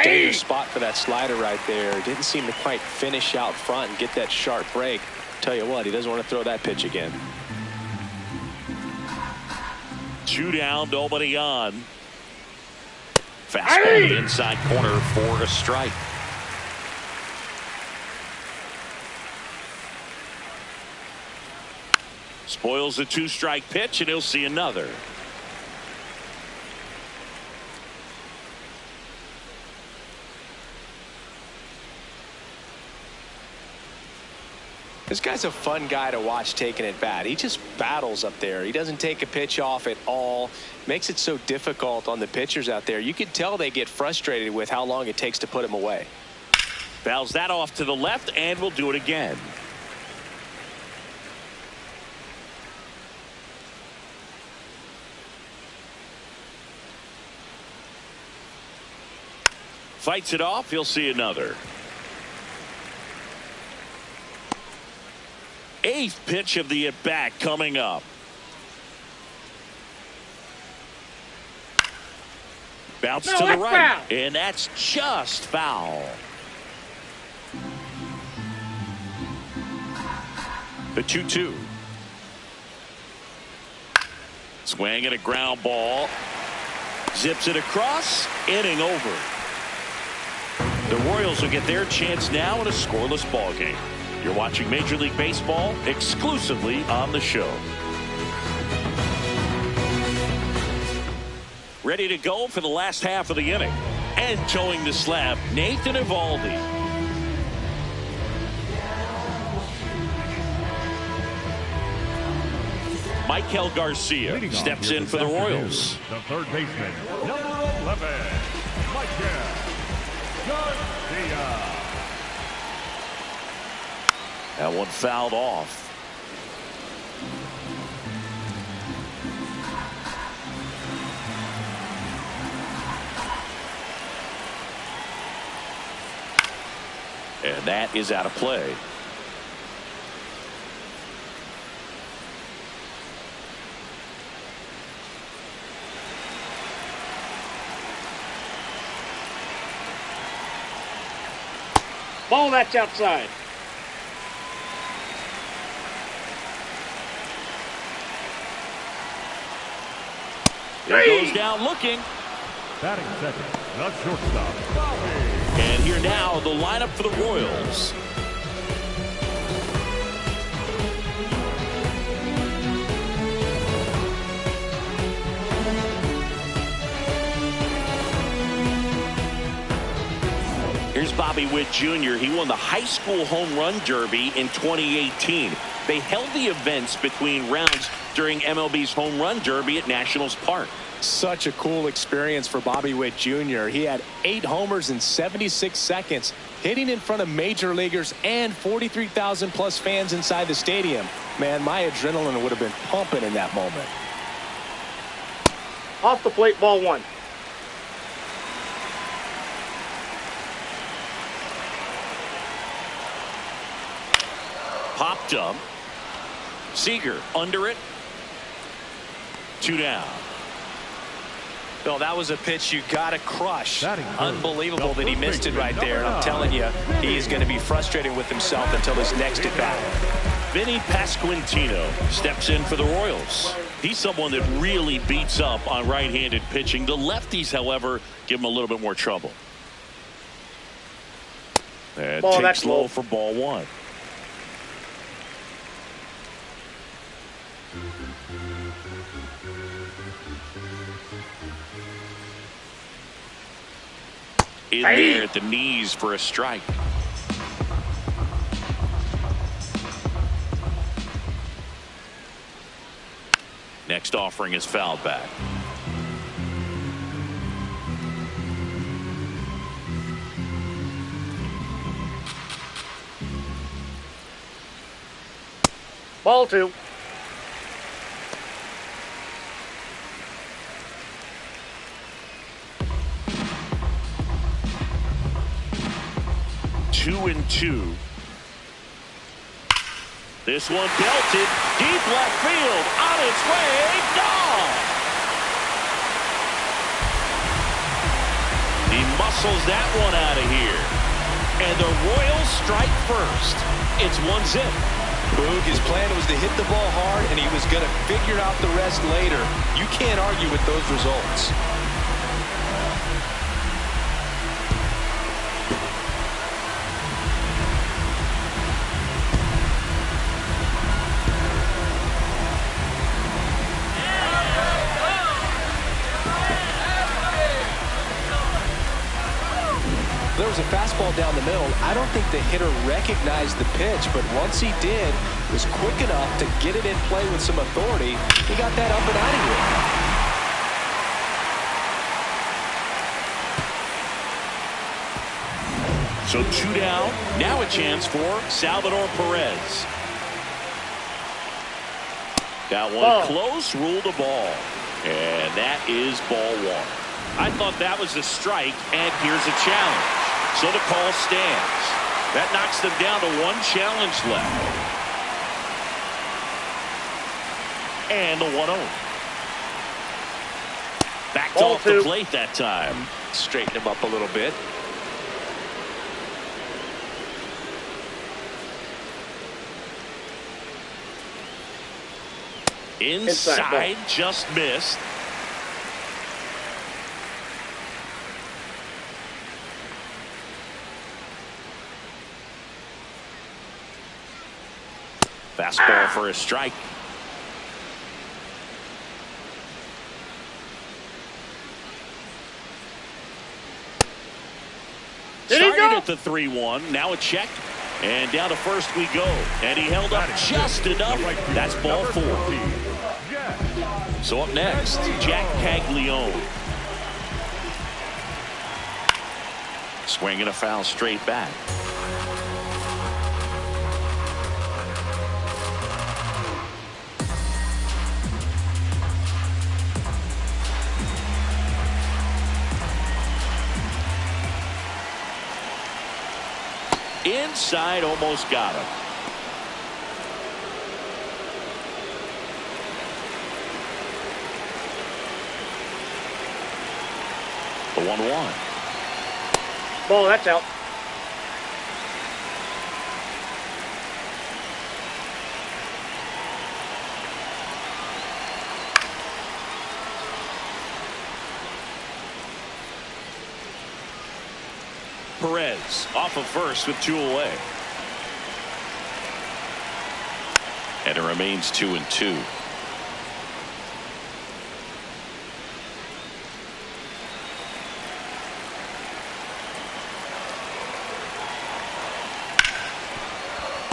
Dangerous spot for that slider right there. Didn't seem to quite finish out front and get that sharp break. Tell you what, he doesn't want to throw that pitch again. 2 down, nobody on. Fastball to the inside corner for a strike. Spoils the 2-strike pitch, and he'll see another. This guy's a fun guy to watch taking at bat. He just battles up there. He doesn't take a pitch off at all. Makes it so difficult on the pitchers out there. You can tell they get frustrated with how long it takes to put him away. Fouls that off to the left, and we'll do it again. Fights it off. He'll see another. 8th pitch of the at-bat coming up. Bounce to the right, and that's just foul. The 2-2. Swing and a ground ball. Zips it across. Inning over. The Royals will get their chance now in a scoreless ball game. You're watching Major League Baseball exclusively on the show. Ready to go for the last half of the inning. And towing the slab, Nathan Eovaldi. Michael Garcia steps in for the Royals. The third baseman, number 11, Michael Garcia. That one fouled off. And that is out of play. Ball, that's outside. There goes down looking. Batting second, the shortstop, Bobby. And here now, the lineup for the Royals. Here's Bobby Witt Jr. He won the high school home run derby in 2018. They held the events between rounds during MLB's home run derby at Nationals Park. Such a cool experience for Bobby Witt Jr. He had 8 homers in 76 seconds, hitting in front of major leaguers and 43,000 plus fans inside the stadium. Man, my adrenaline would have been pumping in that moment. Off the plate, ball 1. Popped up. Seager under it. 2 down. Well, that was a pitch you got to crush. Unbelievable that he missed it right there. And I'm telling you, he is going to be frustrated with himself until his next at bat. Vinny Pasquantino steps in for the Royals. He's someone that really beats up on right-handed pitching. The lefties, however, give him a little bit more trouble. And takes low for ball 1. In there at the knees for a strike. Next offering is fouled back. Ball 2. Two and 2. This one belted deep left field, on its way, gone. He muscles that one out of here, and the Royals strike first. It's 1-0. Boog, his plan was to hit the ball hard, and he was going to figure out the rest later. You can't argue with those results. There was a fastball down the middle. I don't think the hitter recognized the pitch, but once he did, was quick enough to get it in play with some authority. He got that up and out of here. So 2 down. Now a chance for Salvador Perez. Got one close, ruled a ball. And that is ball 1. I thought that was a strike, and here's a challenge. So the call stands. That knocks them down to 1 challenge left. And the 1-0. Backed off the plate that time. Straighten him up a little bit. Inside, just missed. Fastball for a strike. Started at the 3-1. Now a check. And down to first we go. And he held up just enough. That's ball 4. So up next, Jack Caglione. Swinging a foul straight back. Inside, almost got him. The 1-1. Ball, that's out. Perez off of first with 2 away. And it remains 2-2.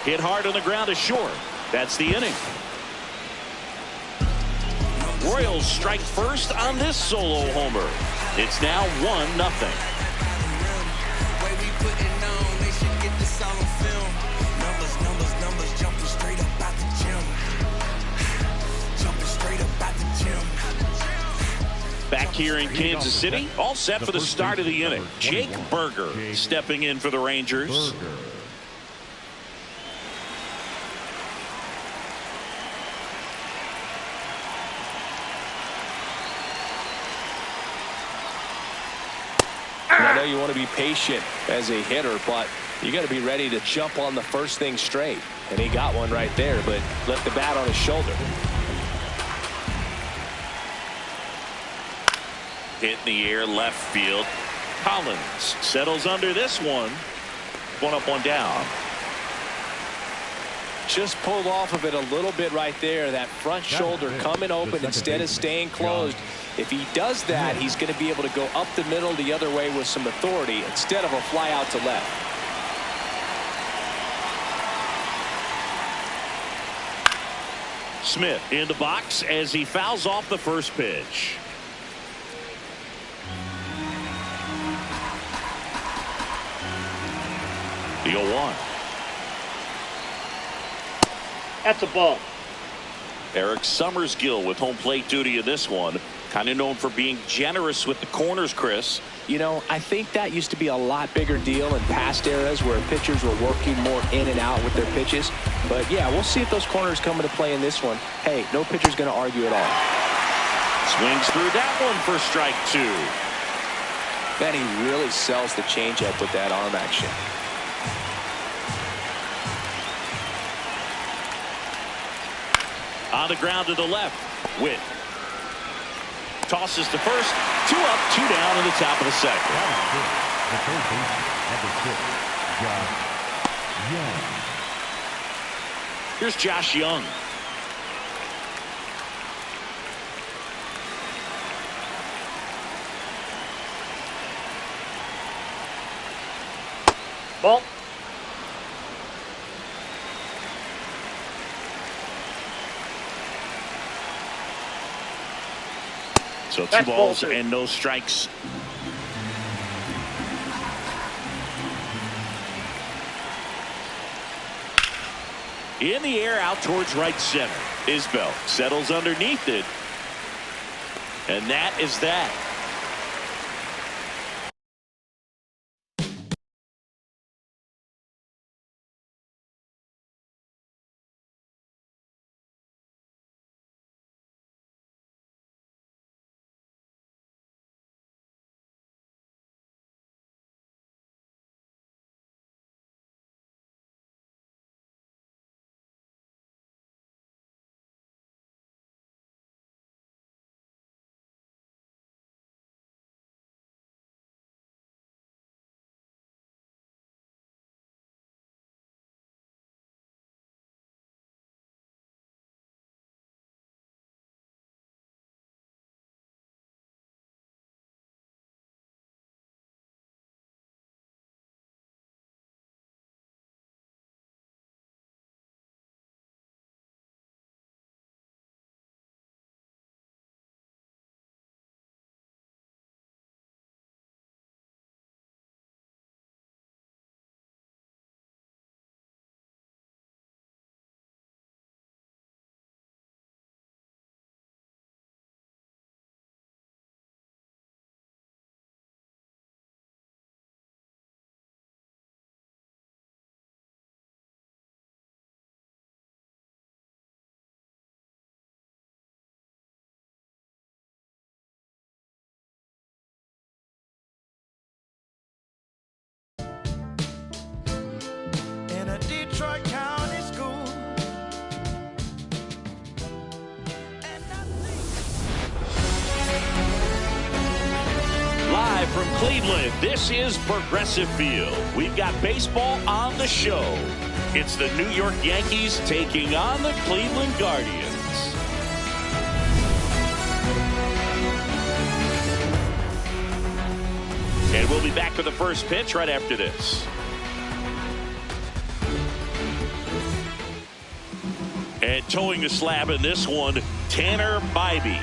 Hit hard on the ground is short. That's the inning. Royals strike first on this solo homer. It's now 1-0. Back here in Kansas City, all set for the start of the inning. Jake Burger stepping in for the Rangers. know you want to be patient as a hitter, but you got to be ready to jump on the first thing straight. And he got one right there, but left the bat on his shoulder. Hit in the air, left field. Collins settles under this one. One up, one down. Just pulled off of it a little bit right there. That front shoulder coming open instead of staying closed. If he does that, he's going to be able to go up the middle the other way with some authority instead of a fly out to left. Smith in the box as he fouls off the first pitch. The 0-1. That's a ball. Eric Summersgill with home plate duty in this one. Kind of known for being generous with the corners, Chris. You know, I think that used to be a lot bigger deal in past eras where pitchers were working more in and out with their pitches. But yeah, we'll see if those corners come into play in this one. Hey, no pitcher's going to argue at all. Swings through that one for strike two. Then he really sells the changeup with that arm action. On the ground to the left. Witt tosses to first. 2 up, 2 down in the top of the second. The third baseman, number 6, Josh Young. Here's Josh Young. Ball. So 2 balls and no strikes. In the air out towards right center. Isbell settles underneath it. And that is that. Detroit County School. Live from Cleveland, this is Progressive Field. We've got baseball on the show. It's the New York Yankees taking on the Cleveland Guardians. And we'll be back for the first pitch right after this. And towing the slab in this one, Tanner Bybee.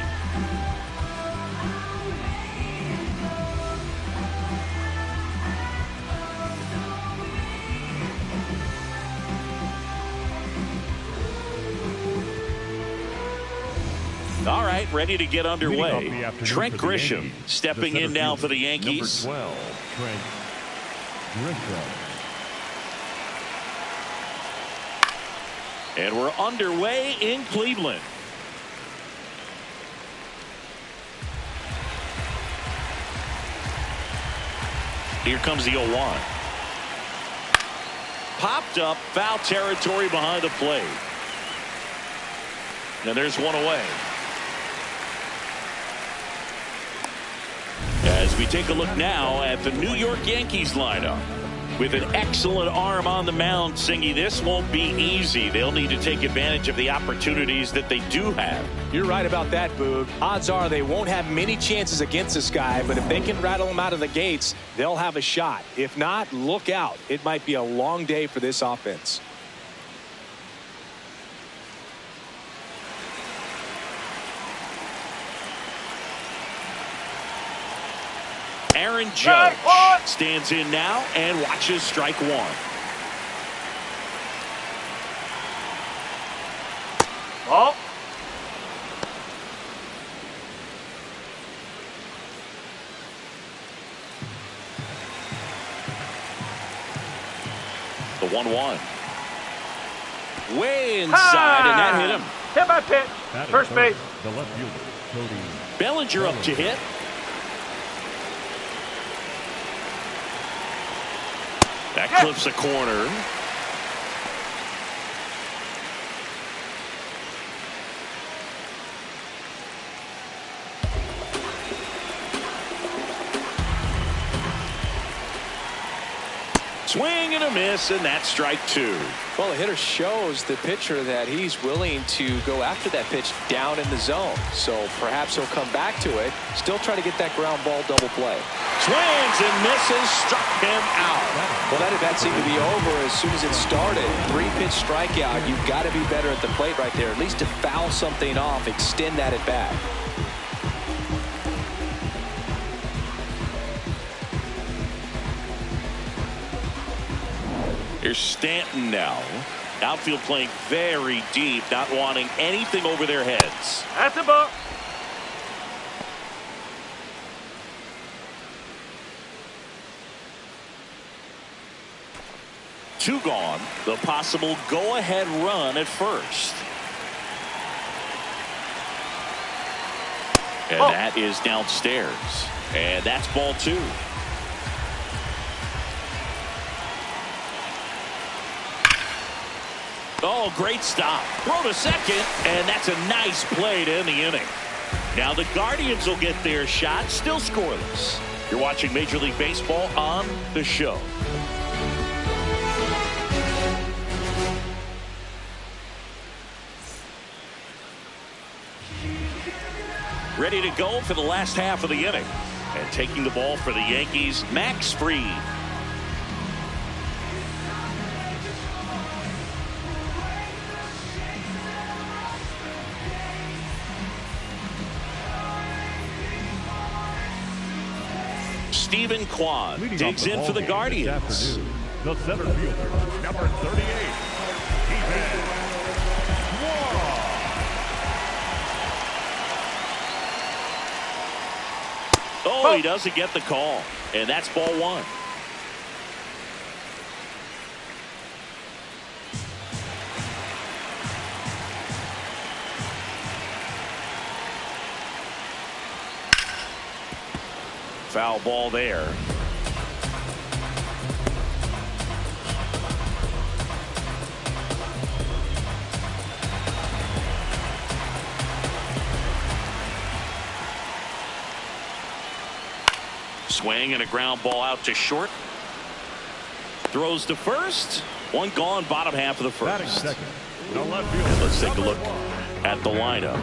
All right, ready to get underway. Trent Grisham stepping in now for the Yankees. Number 12, Trent Grisham. And we're underway in Cleveland. Here comes the 0-1. Popped up, foul territory behind the plate. And there's one away. As we take a look now at the New York Yankees lineup. With an excellent arm on the mound, Singy, this won't be easy. They'll need to take advantage of the opportunities that they do have. You're right about that, Boog. Odds are they won't have many chances against this guy, but if they can rattle him out of the gates, they'll have a shot. If not, look out. It might be a long day for this offense. Aaron Judge stands in now and watches strike one. Ball. The 1-1. Way inside, and that hit him. Hit by pitch. First base. The left fielder, Cody Bellinger up to hit. That clips a corner. Swing and a miss, and that's strike two. Well, the hitter shows the pitcher that he's willing to go after that pitch down in the zone. So perhaps he'll come back to it. Still try to get that ground ball double play. Swings and misses, struck him out. Well, that at bat seemed to be over as soon as it started. 3-pitch strikeout. You've got to be better at the plate right there. At least to foul something off, extend that at bat. Here's Stanton now. Outfield playing very deep, not wanting anything over their heads. That's a ball. Two gone. The possible go-ahead run at first. And that is downstairs. And that's ball two. Oh, great stop. Throw to second, and that's a nice play to end the inning. Now the Guardians will get their shot, still scoreless. You're watching Major League Baseball on The Show. Ready to go for the last half of the inning. And taking the ball for the Yankees, Max Fried. Stephen Kwan digs in for the Guardians. The center fielder, number 38, Stephen Kwan. Oh, he doesn't get the call, and that's ball one. Foul ball there. Swing and a ground ball out to short. Throws to first. One gone, bottom half of the first. And let's take a look at the lineup.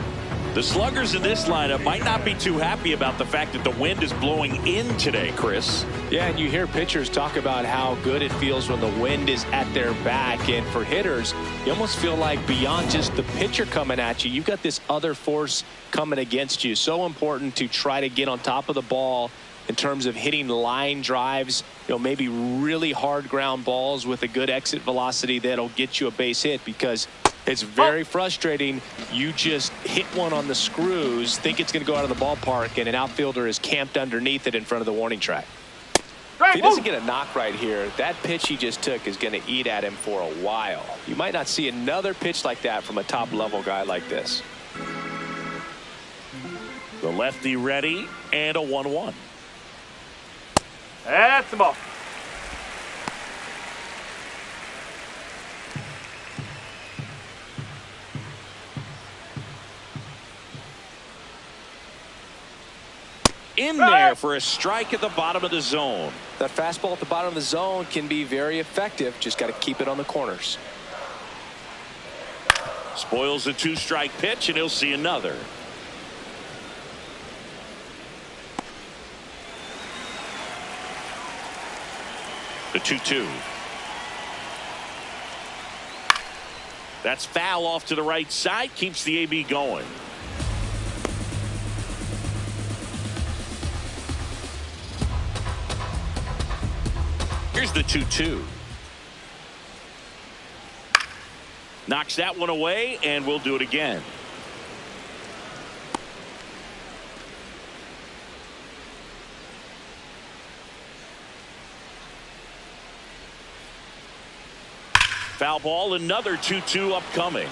The sluggers in this lineup might not be too happy about the fact that the wind is blowing in today, Chris. Yeah, and you hear pitchers talk about how good it feels when the wind is at their back. And for hitters, you almost feel like beyond just the pitcher coming at you, you've got this other force coming against you. So important to try to get on top of the ball in terms of hitting line drives, maybe really hard ground balls with a good exit velocity that'll get you a base hit, because it's very frustrating. You just hit one on the screws, think it's going to go out of the ballpark, and an outfielder is camped underneath it in front of the warning track. If he doesn't get a knock right here, that pitch he just took is going to eat at him for a while. You might not see another pitch like that from a top-level guy like this. The lefty ready, and a 1-1. That's the ball. In there for a strike at the bottom of the zone. That fastball at the bottom of the zone can be very effective. Just got to keep it on the corners. Spoils the 2-strike pitch, and he'll see another. The 2-2. That's foul off to the right side. Keeps the AB going. Here's the 2-2. Knocks that one away, and we'll do it again. Foul ball, another 2-2 upcoming.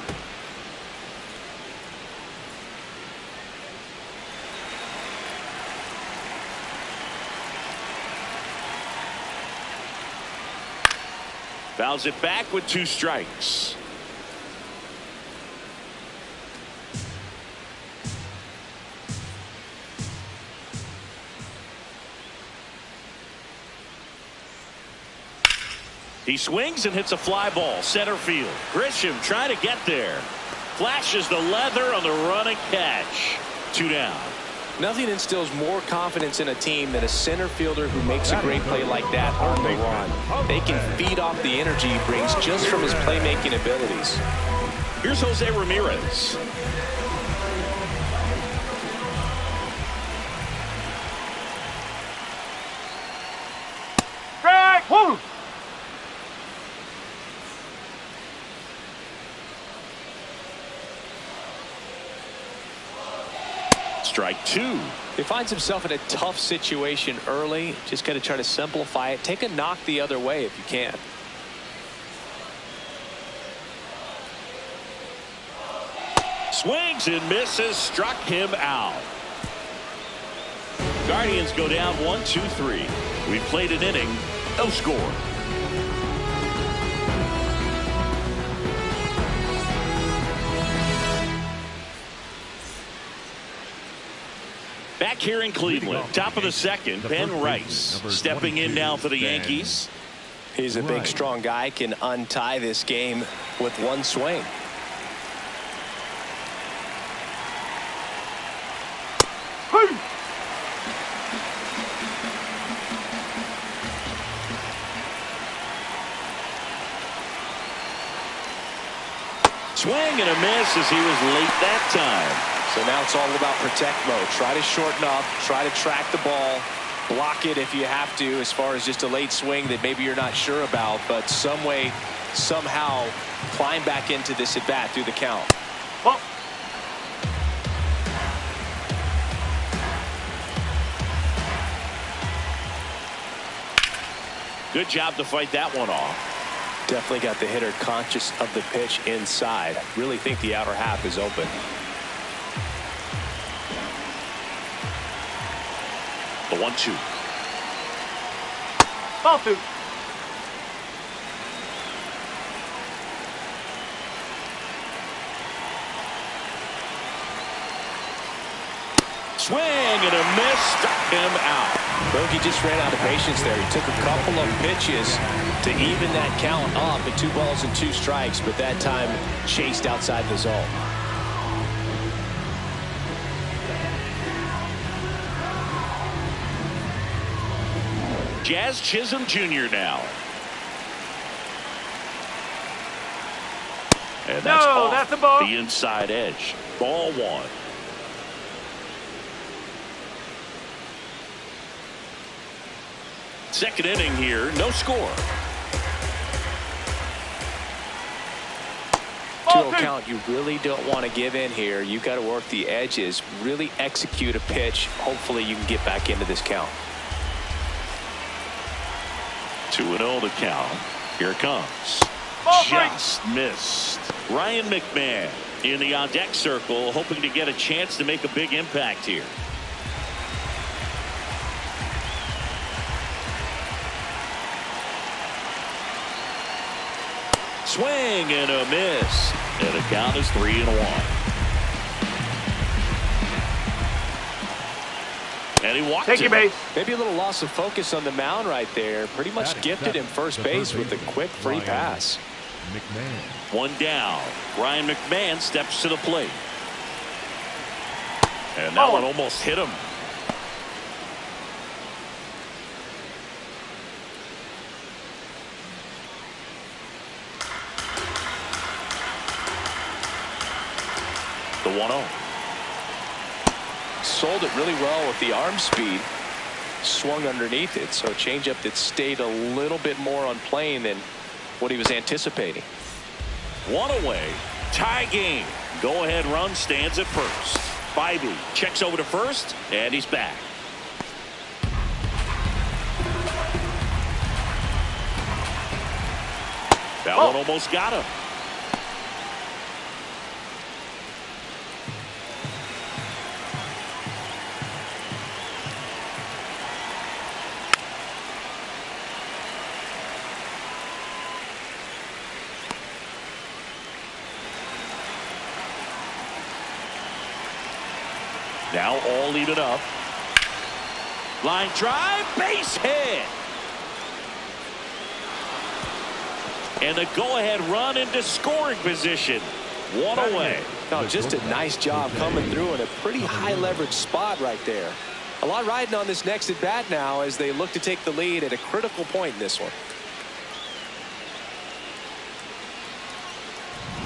Fouls it back with 2 strikes. He swings and hits a fly ball center field. Grisham trying to get there. Flashes the leather on the running catch. 2 down. Nothing instills more confidence in a team than a center fielder who makes a great play like that on the run. They can feed off the energy he brings just from his playmaking abilities. Here's Jose Ramirez. Strike! Woo! Strike 2. He finds himself in a tough situation early. Just got to try to simplify it. Take a knock the other way if you can. Swings and misses. Struck him out. Guardians go down 1-2-3. We played an inning. No score. Back here in Cleveland, top of the second, Ben Rice stepping in now for the Yankees. He's a big, strong guy, can untie this game with one swing. Swing and a miss as he was late that time. So now it's all about protect mode. Try to shorten up, try to track the ball, block it if you have to, as far as just a late swing that maybe you're not sure about, but some way, somehow climb back into this at bat through the count. Well. Good job to fight that one off. Definitely got the hitter conscious of the pitch inside. Really think the outer half is open. The 1-2. Ball 2. Swing and a miss. Struck him out. Bogey just ran out of patience there. He took a couple of pitches to even that count up at 2 balls and 2 strikes, but that time chased outside the zone. Jazz Chisholm Jr. now. And that's that's a ball. The inside edge. Ball 1. Second inning here, no score. 2-0 count. You really don't want to give in here. You got to work the edges, really execute a pitch. Hopefully you can get back into this count. 2-0 the count. Here it comes. Just missed. Ryan McMahon in the on deck circle, hoping to get a chance to make a big impact here. Swing and a miss. And the count is 3-1. And he walked Take your base. Maybe a little loss of focus on the mound right there. Pretty much gifted him first base with a quick free pass. McMahon. One down. Ryan McMahon steps to the plate. And that one almost hit him. The 1-0. Sold it really well with the arm speed. Swung underneath it, so a changeup that stayed a little bit more on plane than what he was anticipating. One away. Tie game. Go ahead run stands at first. Bybee checks over to first, and he's back. That one almost got him. Now all even up. Line drive, base hit. And a go-ahead run into scoring position. One away. No, just a nice job coming through in a pretty high leverage spot right there. A lot riding on this next at bat now as they look to take the lead at a critical point in this one.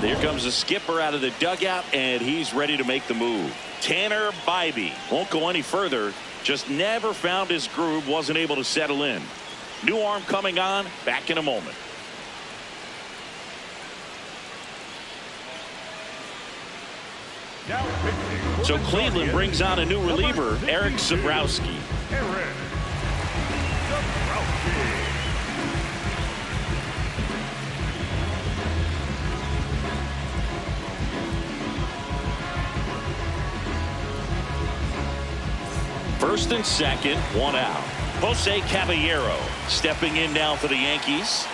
Here comes the skipper out of the dugout, and he's ready to make the move. Tanner Bybee won't go any further. Just never found his groove, wasn't able to settle in. New arm coming on, back in a moment. So Cleveland brings on a new reliever, Eric Zabrowski. First and second, one out. Jose Caballero stepping in now for the Yankees.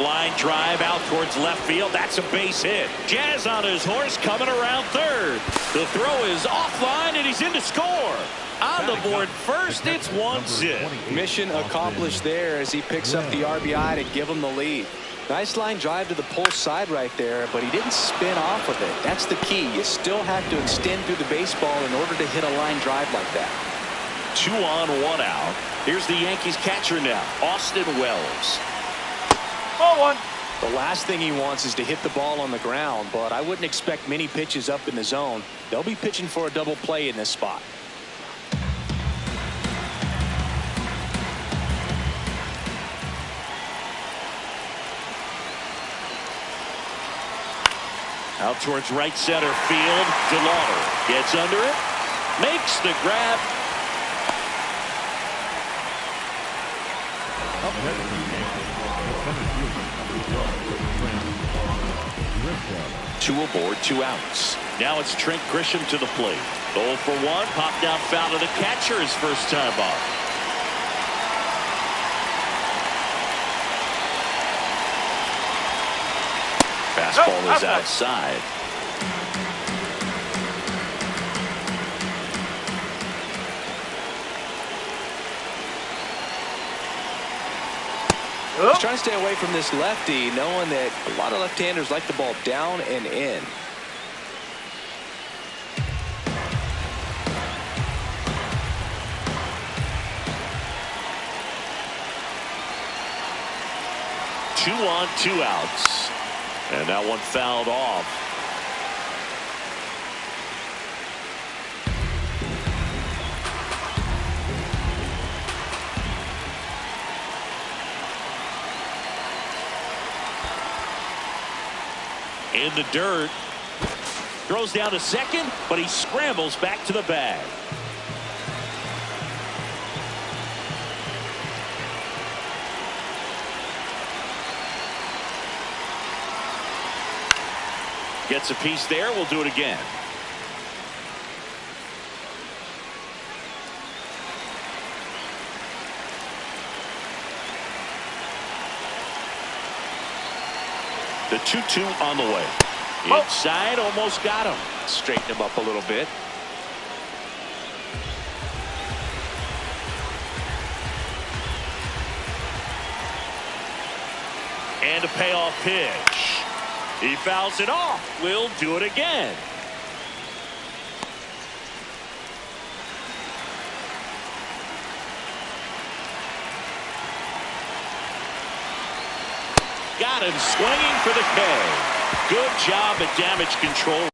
Line drive out towards left field. That's a base hit. Jazz on his horse coming around third. The throw is offline and he's in to score. On the board first, it's 1-0. Mission accomplished there as he picks up the RBI to give him the lead. Nice line drive to the pole side right there, but he didn't spin off of it. That's the key. You still have to extend through the baseball in order to hit a line drive like that. 2 on, 1 out. Here's the Yankees catcher now, Austin Wells. Ball one. The last thing he wants is to hit the ball on the ground, but I wouldn't expect many pitches up in the zone. They'll be pitching for a double play in this spot. Out towards right center field. DeLauder gets under it. Makes the grab. Two aboard, 2 outs. Now it's Trent Grisham to the plate. 0 for 1. Popped out foul to the catcher his first time up. Fastball is outside. He's trying to stay away from this lefty, knowing that a lot of left-handers like the ball down and in. Two on, 2 outs. And that one fouled off. In the dirt. Throws down to second, but he scrambles back to the bag. Gets a piece there. We'll do it again. The 2-2 on the way. Inside, almost got him. Straighten him up a little bit. And a payoff pitch. He fouls it off. We'll do it again. Got him swinging for the K. Good job at damage control.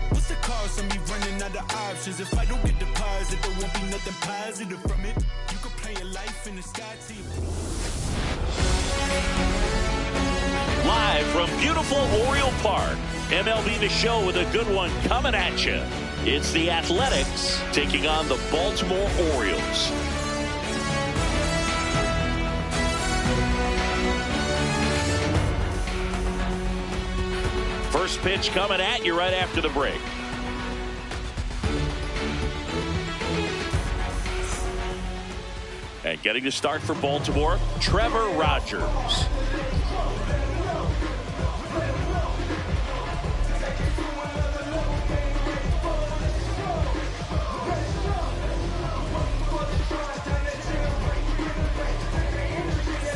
What's the cost of me running out of options? If I don't get deposited, there won't be nothing positive from it. You could play your life in the sky team. Live from beautiful Oriole Park, MLB The Show with a good one coming at you. It's the Athletics taking on the Baltimore Orioles. First pitch coming at you right after the break. And getting to start for Baltimore, Trevor Rogers.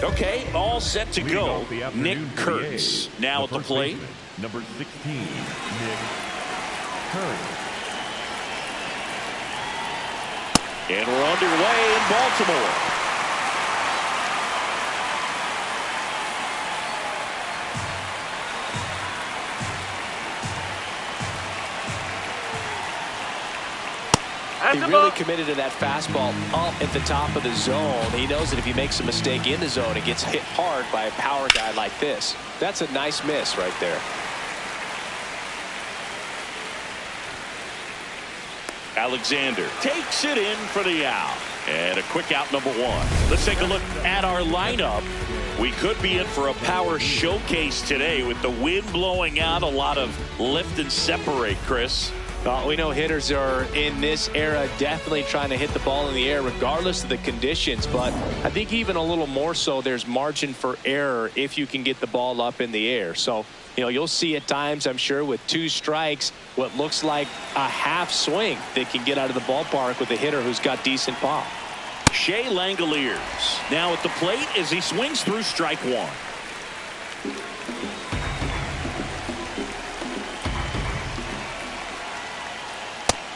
Okay, all set to go. Nick Kurtz now at the plate. Number 16, Nick Kurtz. And we're underway in Baltimore. He really committed to that fastball up at the top of the zone. He knows that if he makes a mistake in the zone, it gets hit hard by a power guy like this. That's a nice miss right there. Alexander takes it in for the out. And a quick out, number one. Let's take a look at our lineup. We could be in for a power showcase today with the wind blowing out, a lot of lift and separate, Chris. Well, we know hitters are in this era definitely trying to hit the ball in the air regardless of the conditions, but I think even a little more so there's margin for error if you can get the ball up in the air. So, you know, you'll see at times, I'm sure, with 2 strikes, what looks like a half swing that can get out of the ballpark with a hitter who's got decent pop. Shea Langoliers now at the plate as he swings through strike one.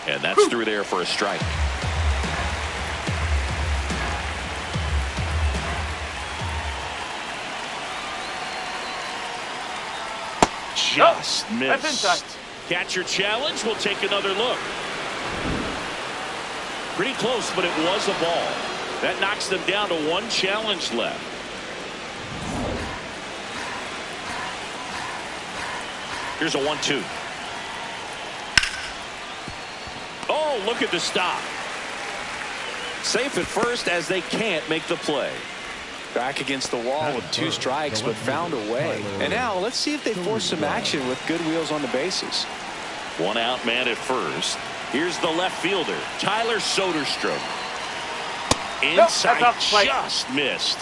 And that's through there for a strike. Just missed. Catcher challenge. We'll take another look. Pretty close, but it was a ball. That knocks them down to 1 challenge left. Here's a 1-2. Oh, look at the stop. Safe at first as they can't make the play. Back against the wall with 2 strikes, but found a way. And now let's see if they force some action with good wheels on the bases. 1 out man at first. Here's the left fielder, Tyler Soderstrom. Inside, just missed.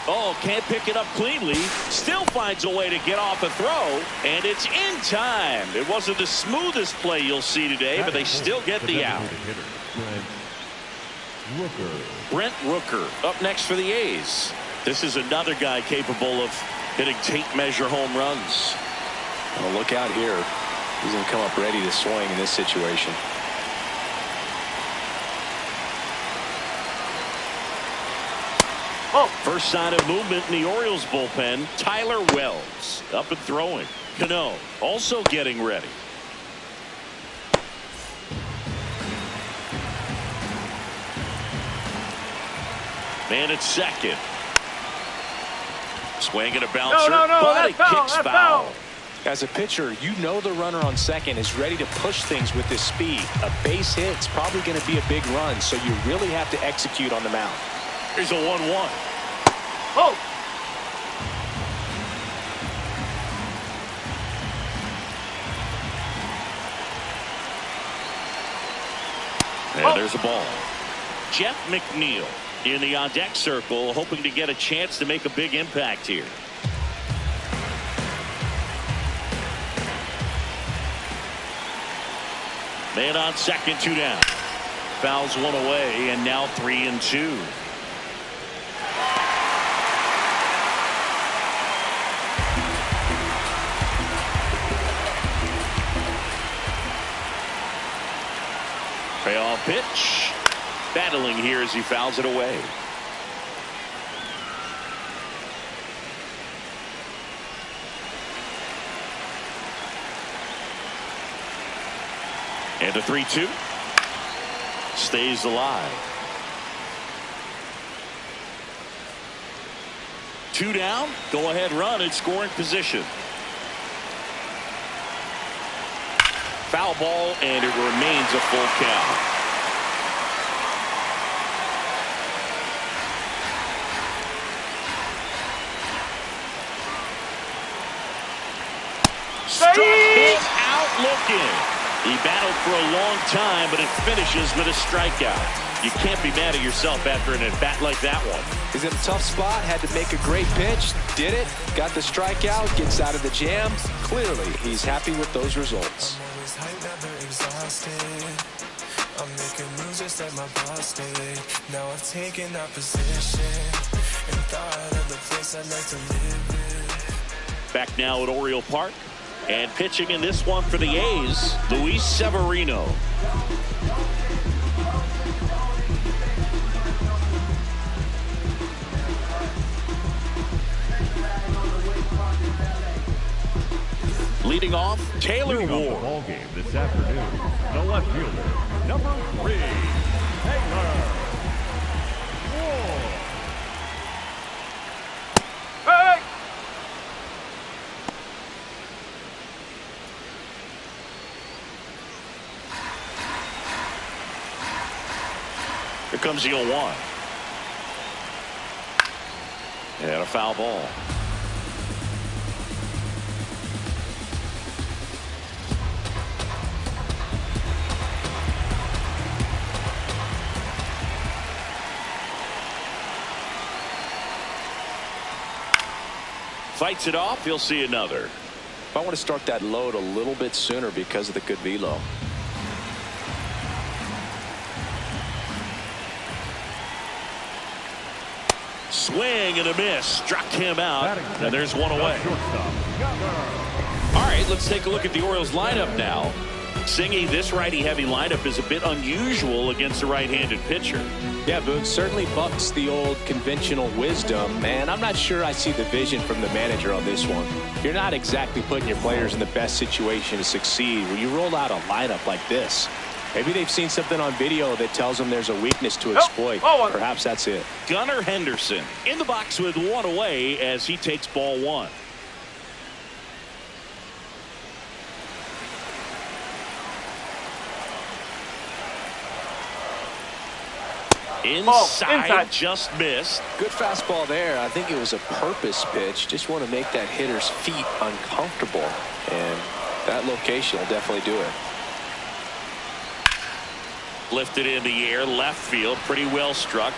Oh, can't pick it up cleanly. Still finds a way to get off a throw, and it's in time. It wasn't the smoothest play you'll see today, but they still get the out. Brent Rooker up next for the A's. This is another guy capable of hitting tape measure home runs. Well, look out here. He's going to come up ready to swing in this situation. Oh. First sign of movement in the Orioles bullpen. Tyler Wells up and throwing. Cano also getting ready. Man at second. Swing and a bouncer. But it kicks foul. As a pitcher, you know the runner on second is ready to push things with this speed. A base hit's probably going to be a big run, so you really have to execute on the mound. Here's a 1-1. Oh! And there's a ball. Jeff McNeil in the on-deck circle, hoping to get a chance to make a big impact here. Man on second, 2 down. Fouls 1 away, and now 3-2. Payoff pitch. Battling here as he fouls it away. And a 3-2. Stays alive. 2 down. Go ahead run in scoring position. Foul ball, and it remains a full count. Struck him out looking. He battled for a long time, but it finishes with a strikeout. You can't be mad at yourself after an at-bat like that one. He's in a tough spot, had to make a great pitch, did it, got the strikeout, gets out of the jam. Clearly, he's happy with those results. I'm making moves just like my boss did. Now I've taken that position and thought of the place I'd like to live in. Back now at Oriole Park. And pitching in this one for the A's, Luis Severino. Leading off, Taylor Ward. The ball game this afternoon, the left fielder, number 3, Taylor Ward. Hey! Here comes the 0-1. And a foul ball. Fights it off. He'll see another. I want to start that load a little bit sooner because of the good velo. Swing and a miss. Struck him out. And there's 1 away. All right, let's take a look at the Orioles lineup now. Singy, this righty-heavy lineup is a bit unusual against a right-handed pitcher. Yeah, Boog, certainly bucks the old conventional wisdom, man. I'm not sure I see the vision from the manager on this one. You're not exactly putting your players in the best situation to succeed when you roll out a lineup like this. Maybe they've seen something on video that tells them there's a weakness to exploit. Perhaps that's it. Gunnar Henderson in the box with one away as he takes ball one. Inside, just missed. Good fastball there. I think it was a purpose pitch. Just want to make that hitter's feet uncomfortable. And that location will definitely do it. Lifted in the air, left field, pretty well struck.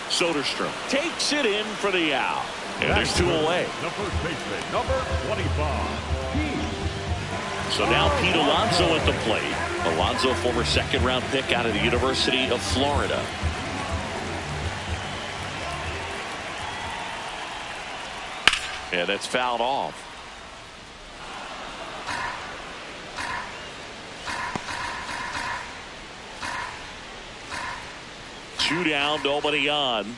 Soderstrom takes it in for the out. And there's two away. The first baseman, number 25. So now Pete Alonso at the plate. Alonso, former second-round pick out of the University of Florida. And that's fouled off. Two down, nobody on.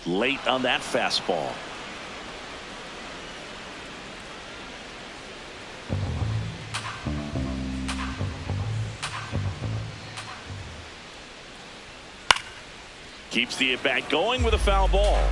Late on that fastball. Keeps the at-bat going with a foul ball.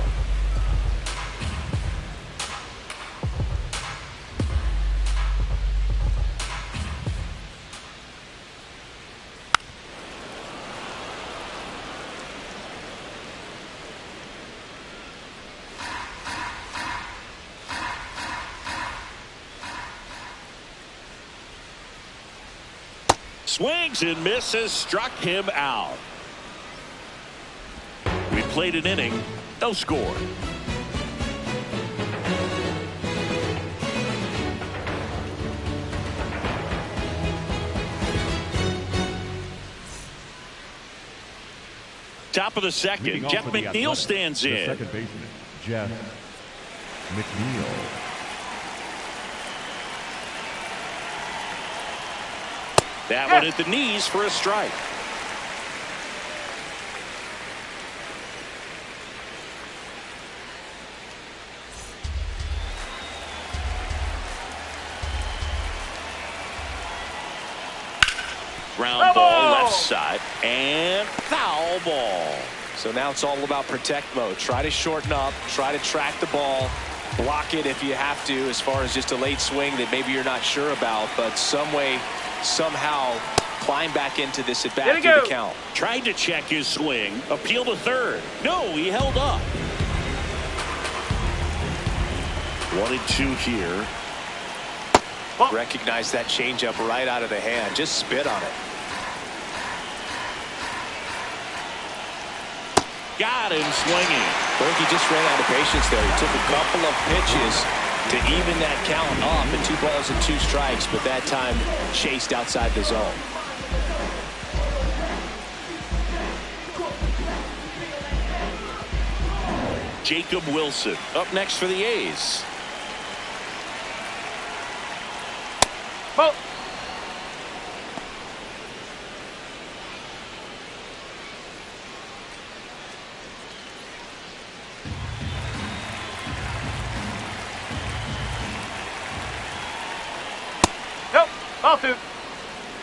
Swings and misses, struck him out. We played an inning, no score. Top of the second, Jeff McNeil stands in. Second baseman, Jeff McNeil. That one at the knees for a strike. Ground ball left side and foul ball. So now it's all about protect mode. Try to shorten up, try to track the ball, block it if you have to, as far as just a late swing that maybe you're not sure about, but some way, somehow climb back into this at bat through the count. Tried to check his swing, appeal to third. No, he held up. 1-2 here. Recognize that changeup right out of the hand. Just spit on it. Got him swinging. I think he just ran out of patience there. He took a couple of pitches to even that count up at 2 balls and 2 strikes, but that time chased outside the zone. Jacob Wilson up next for the A's. Oh. Nope. Ball 2.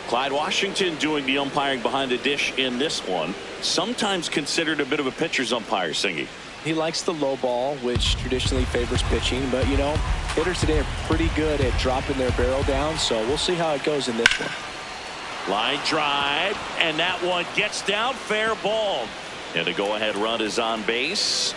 Clyde Washington doing the umpiring behind the dish in this one. Sometimes considered a bit of a pitcher's umpire, Singy. He likes the low ball, which traditionally favors pitching, but you know, hitters today are pretty good at dropping their barrel down, so we'll see how it goes in this one. Line drive, and that one gets down, fair ball. And a go-ahead run is on base.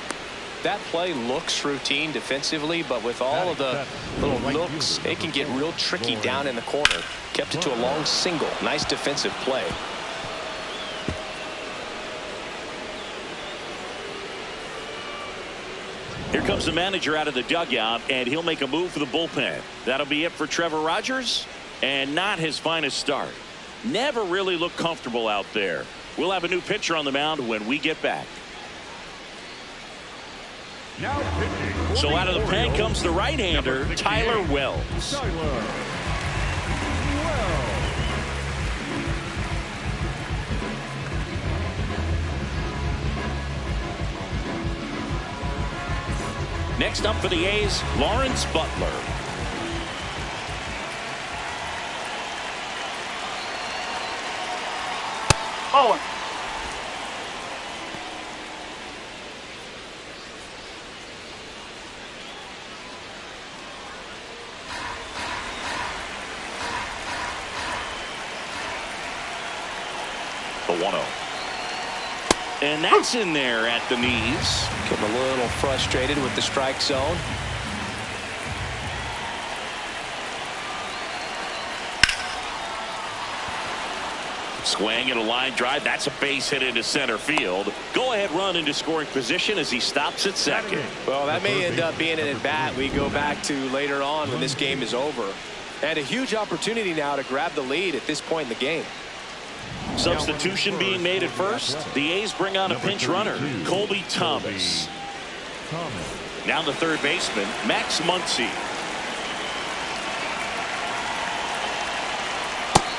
That play looks routine defensively, but with all of the little nooks, it can get real tricky down in the corner. Kept it to a long single. Nice defensive play. Here comes the manager out of the dugout, and he'll make a move for the bullpen. That'll be it for Trevor Rogers, and not his finest start. Never really looked comfortable out there. We'll have a new pitcher on the mound when we get back. So out of the pen comes the right-hander, Tyler Wells. Next up for the A's, Lawrence Butler. Oh. The 1-0. And that's in there at the knees. Getting a little frustrated with the strike zone. Swing and a line drive. That's a base hit into center field. Go ahead run into scoring position as he stops at second. Well, that may end up being an at-bat we go back to later on when this game is over. And a huge opportunity now to grab the lead at this point in the game. Substitution being made at first. The A's bring on a pinch runner, Colby Thomas. Now the third baseman, Max Muncy.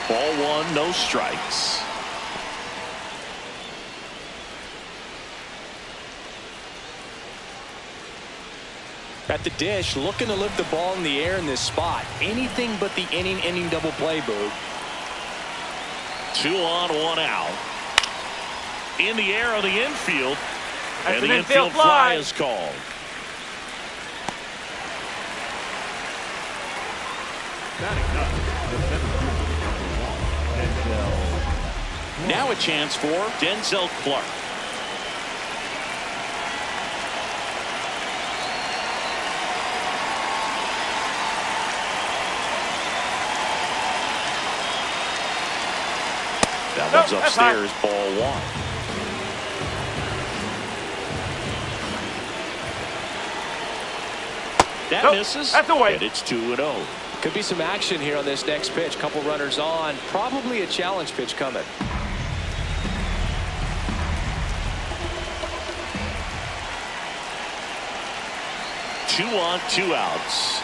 Ball one, no strikes. At the dish, looking to lift the ball in the air in this spot. Anything but the inning double play, Boog. 2 on, 1 out. In the air on the infield. That's and an the infield fly is called. Now a chance for Denzel Clark. That one's upstairs, ball one. That misses. That's away. And it's 2-0. Could be some action here on this next pitch. Couple runners on. Probably a challenge pitch coming. Two on, 2 outs.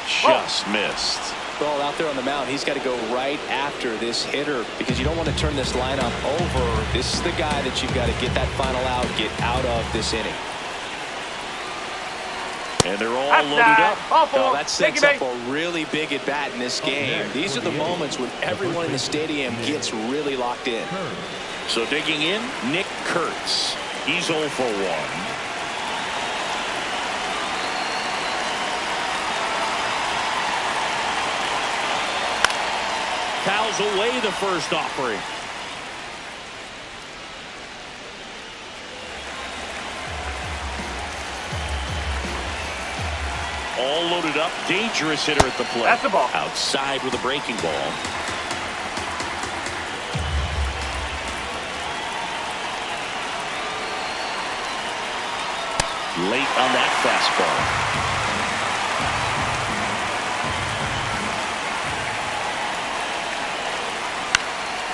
Just missed. Well, out there on the mound, he's got to go right after this hitter because you don't want to turn this lineup over. This is the guy that you've got to get that final out, get out of this inning. And they're all loaded up. Oh, that sets up a really big at bat in this game. These are the moments when everyone in the stadium gets really locked in. So digging in, Nick Kurtz. He's 0 for 1. Fouls away the first offering. All loaded up. Dangerous hitter at the plate. That's the ball. Outside with a breaking ball. Late on that fastball.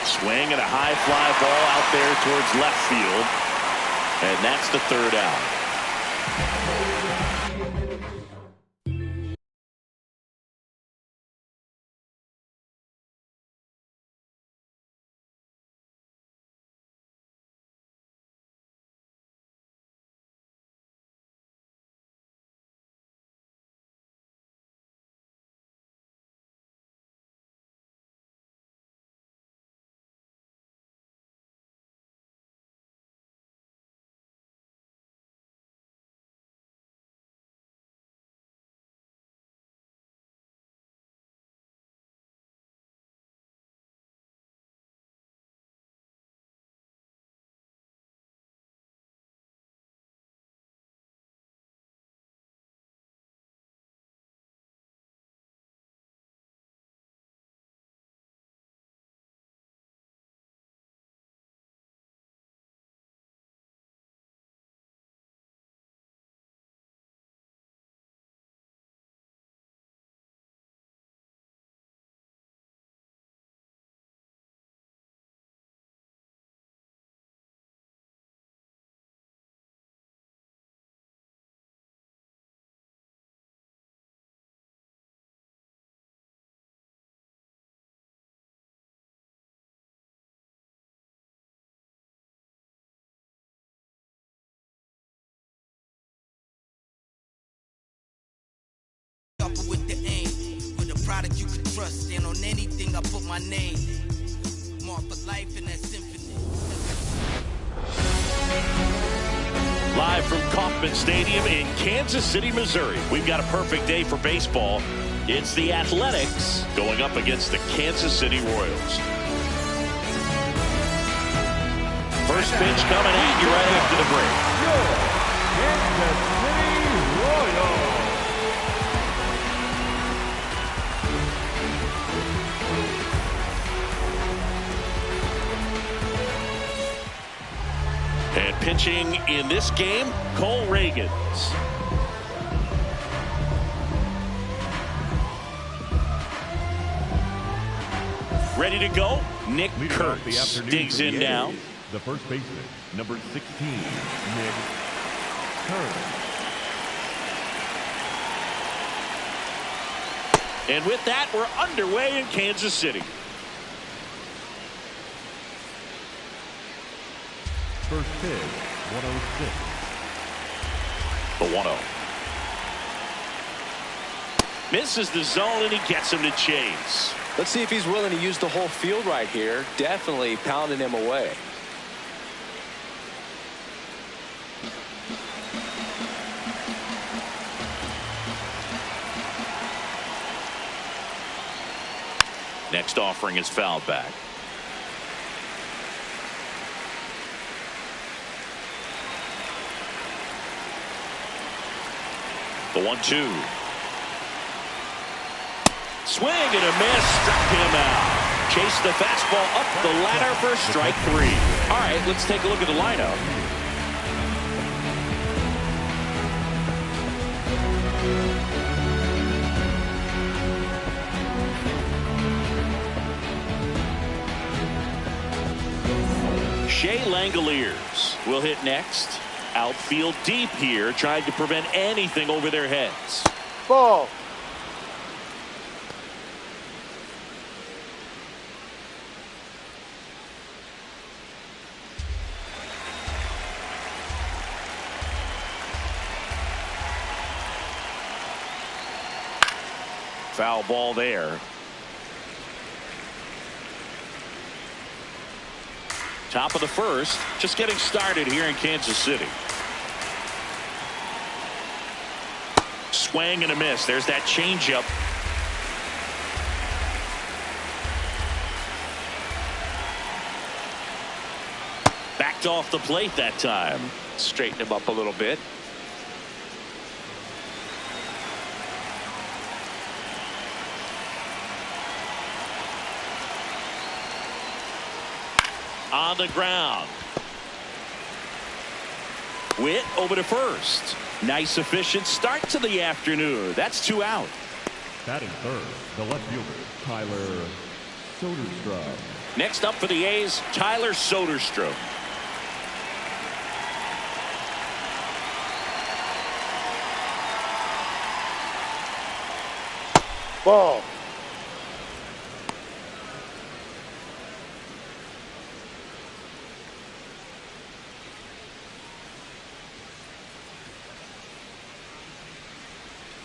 Swing and a high fly ball out there towards left field. And that's the third out. sharper with the aim. With a product you can trust, stand on anything, I put my name. More for life in that symphony. Live from Kauffman Stadium in Kansas City, Missouri. We've got a perfect day for baseball. It's the Athletics going up against the Kansas City Royals. First pitch coming at you right after the break. Your Kansas City Royals. And pitching in this game, Cole Ragans. Ready to go? Nick Kurtz digs in now. The first baseman, number 16, Nick Kurtz. And with that, we're underway in Kansas City. First pitch, 106. The 1-0. Misses the zone, and he gets him to chase. Let's see if he's willing to use the whole field right here. Definitely pounding him away. Next offering is fouled back. The 1-2. Swing and a miss. Struck him out. Chase the fastball up the ladder for strike 3. All right, let's take a look at the lineup. Shea Langoliers will hit next. Outfield deep here, trying to prevent anything over their heads. Ball. Foul ball there. Top of the first, just getting started here in Kansas City. Swing and a miss. There's that changeup. Backed off the plate that time. Straighten him up a little bit. On the ground. Witt over to first. Nice efficient start to the afternoon. That's 2 out. Batting third, the left fielder, Tyler Soderstrom. Next up for the A's, Tyler Soderstrom. Ball.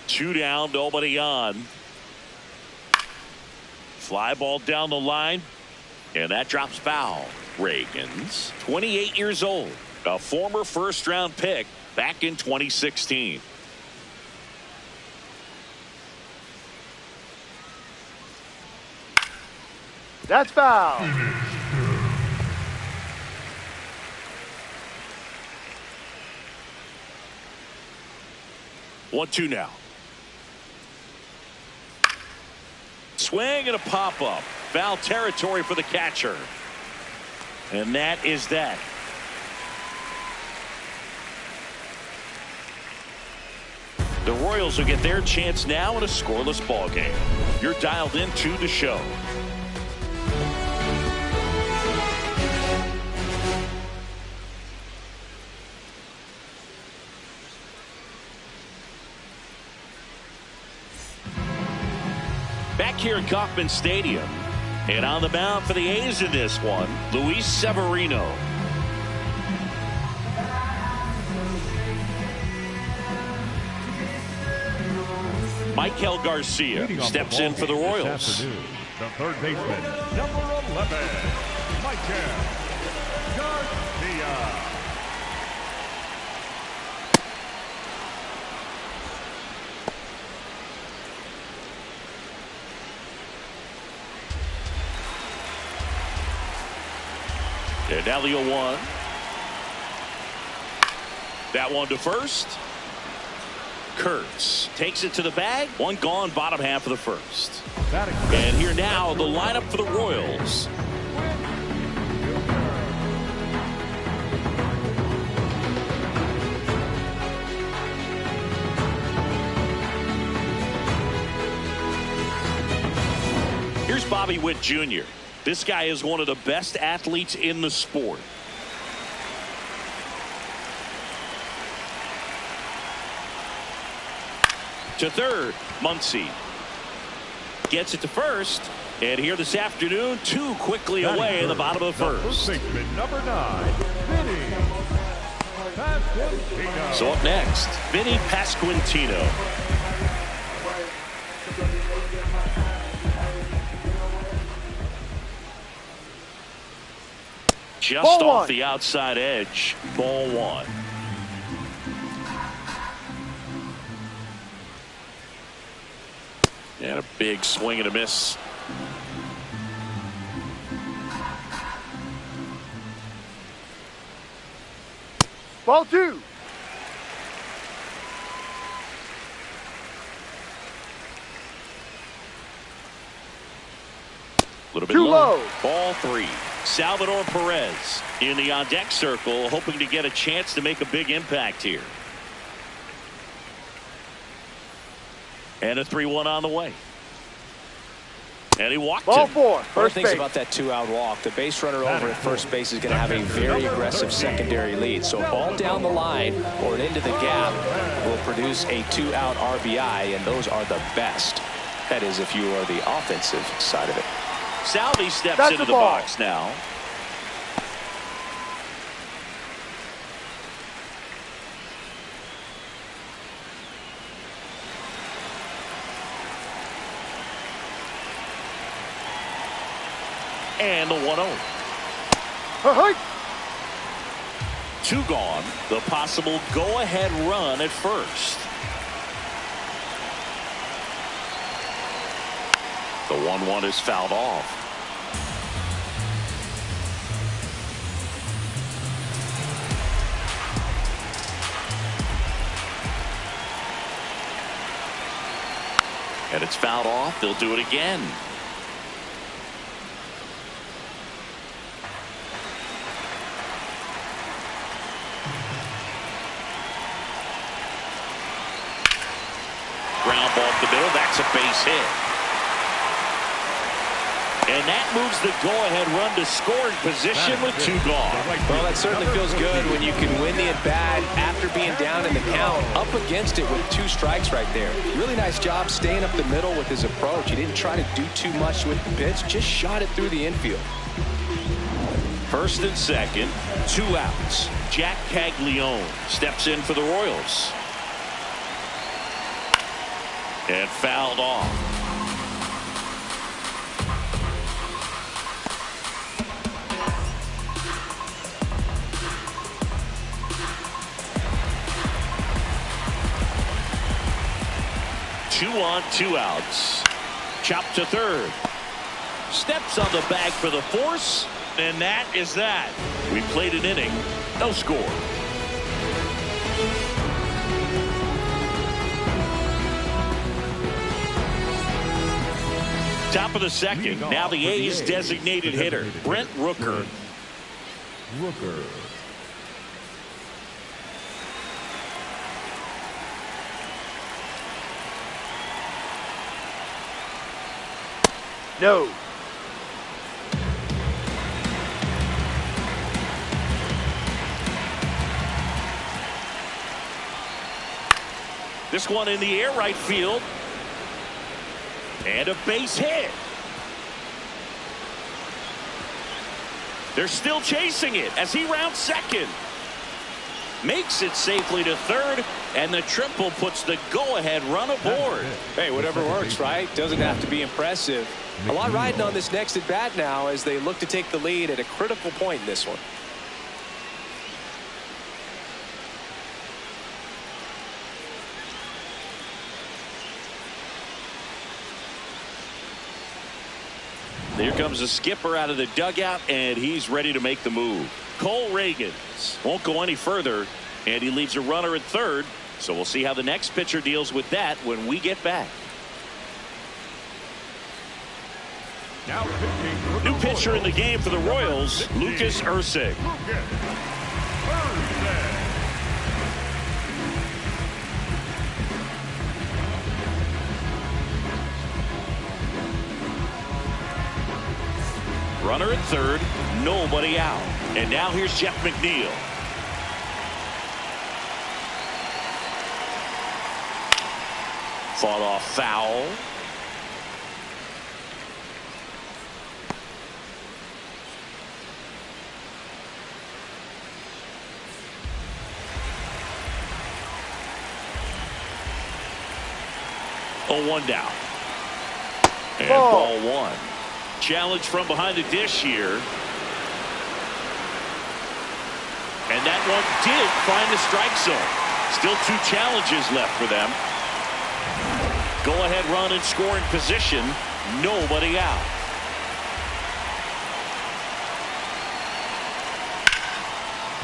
Two down, nobody on. Fly ball down the line, and that drops foul. Ragans, 28 years old, a former first-round pick back in 2016. That's foul. 1-2 now. Swing and a pop-up. Foul territory for the catcher. And that is that. The Royals will get their chance now in a scoreless ball game. You're dialed into the show. Back here at Kauffman Stadium, and on the mound for the A's in this one, Luis Severino. Michael Garcia steps in for the Royals. The third baseman, number 11, Michael Garcia. And now the 0-1. That one to first. Kurtz takes it to the bag. One gone, bottom half of the first. And here now, the lineup for the Royals. Here's Bobby Witt Jr. This guy is one of the best athletes in the sport. To third, Muncy gets it to first, and here this afternoon, two quickly away in the bottom of the first. Number 9, Vinny Pasquantino. So up next, Vinny Pasquantino. Just Ball off one. the outside edge, ball one. And a big swing and a miss. Ball 2. A little bit Too low. Ball 3. Salvador Perez in the on-deck circle, hoping to get a chance to make a big impact here. And a 3-1 on the way. And he walked Ball it. 4. One First thing base. about that two-out walk, the base runner over at first base is going to have a very aggressive secondary lead. So a ball down the line or into the gap will produce a two-out RBI, and those are the best. That is, if you are the offensive side of it. Salvi steps That's into the the ball. box now. And the 1-0. Hey. Two gone. The possible go-ahead run at first. The 1-1 is fouled off. And it's fouled off. They'll do it again. Ground ball up the middle. That's a base hit. And that moves the go-ahead run to scoring position with two gone. Well, that certainly feels good when you can win the at-bat after being down in the count, up against it with two strikes right there. Really nice job staying up the middle with his approach. He didn't try to do too much with the pitch, just shot it through the infield. First and second, two outs. Jack Caglione steps in for the Royals. And fouled off. Two on, two outs. Chop to third. Steps on the bag for the force, and that is that. We played an inning, no score. Top of the second. Now the A's designated hitter, Brent Rooker. No. This one in the air, right field. And a base hit. They're still chasing it as he rounds second. makes it safely to third, and the triple puts the go-ahead run aboard. Hey, whatever works, right? Doesn't have to be impressive. A lot riding on this next at bat now as they look to take the lead at a critical point in this one. Here comes the skipper out of the dugout, and he's ready to make the move. Cole Ragans won't go any further, and he leaves a runner at third. So we'll see how the next pitcher deals with that when we get back. Now pitching. New pitcher in the game for the Royals, Lucas Erceg. Runner at third, nobody out. And now here's Jeff McNeil. Fought off foul. Oh, 1 down. And ball one. Challenge from behind the dish here. And that one did find the strike zone. Still 2 challenges left for them. Go ahead run in scoring position. Nobody out.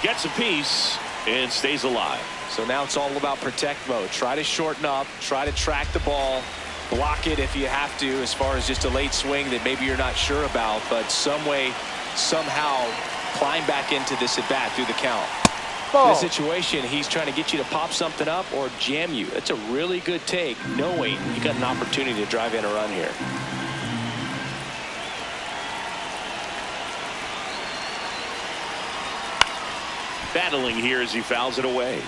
Gets a piece and stays alive. So now it's all about protect mode. Try to shorten up. Try to track the ball. Block it if you have to, as far as just a late swing that maybe you're not sure about, but some way, somehow climb back into this at bat through the count. In this situation, he's trying to get you to pop something up or jam you. That's a really good take, knowing you got an opportunity to drive in a run here. Battling here as he fouls it away.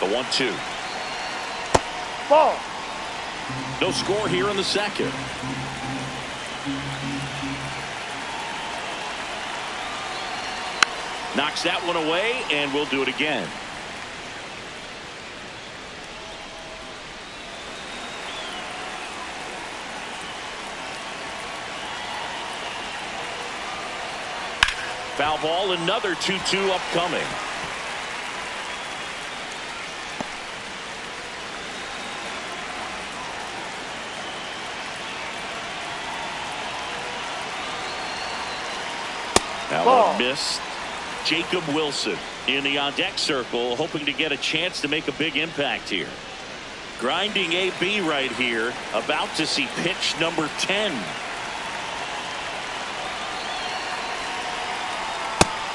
The 1-2. Ball. No score here in the second. Knocks that one away, and we'll do it again. Foul ball, another 2-2 upcoming. That one missed. Jacob Wilson in the on-deck circle, hoping to get a chance to make a big impact here. Grinding AB right here, about to see pitch number 10.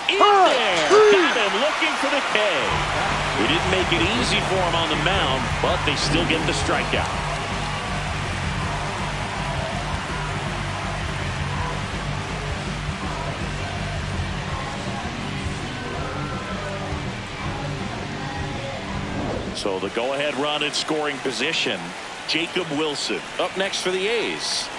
In there! Got him looking for the K. He didn't make it easy for him on the mound, but they still get the strikeout. So the go-ahead run in scoring position. Jacob Wilson up next for the A's.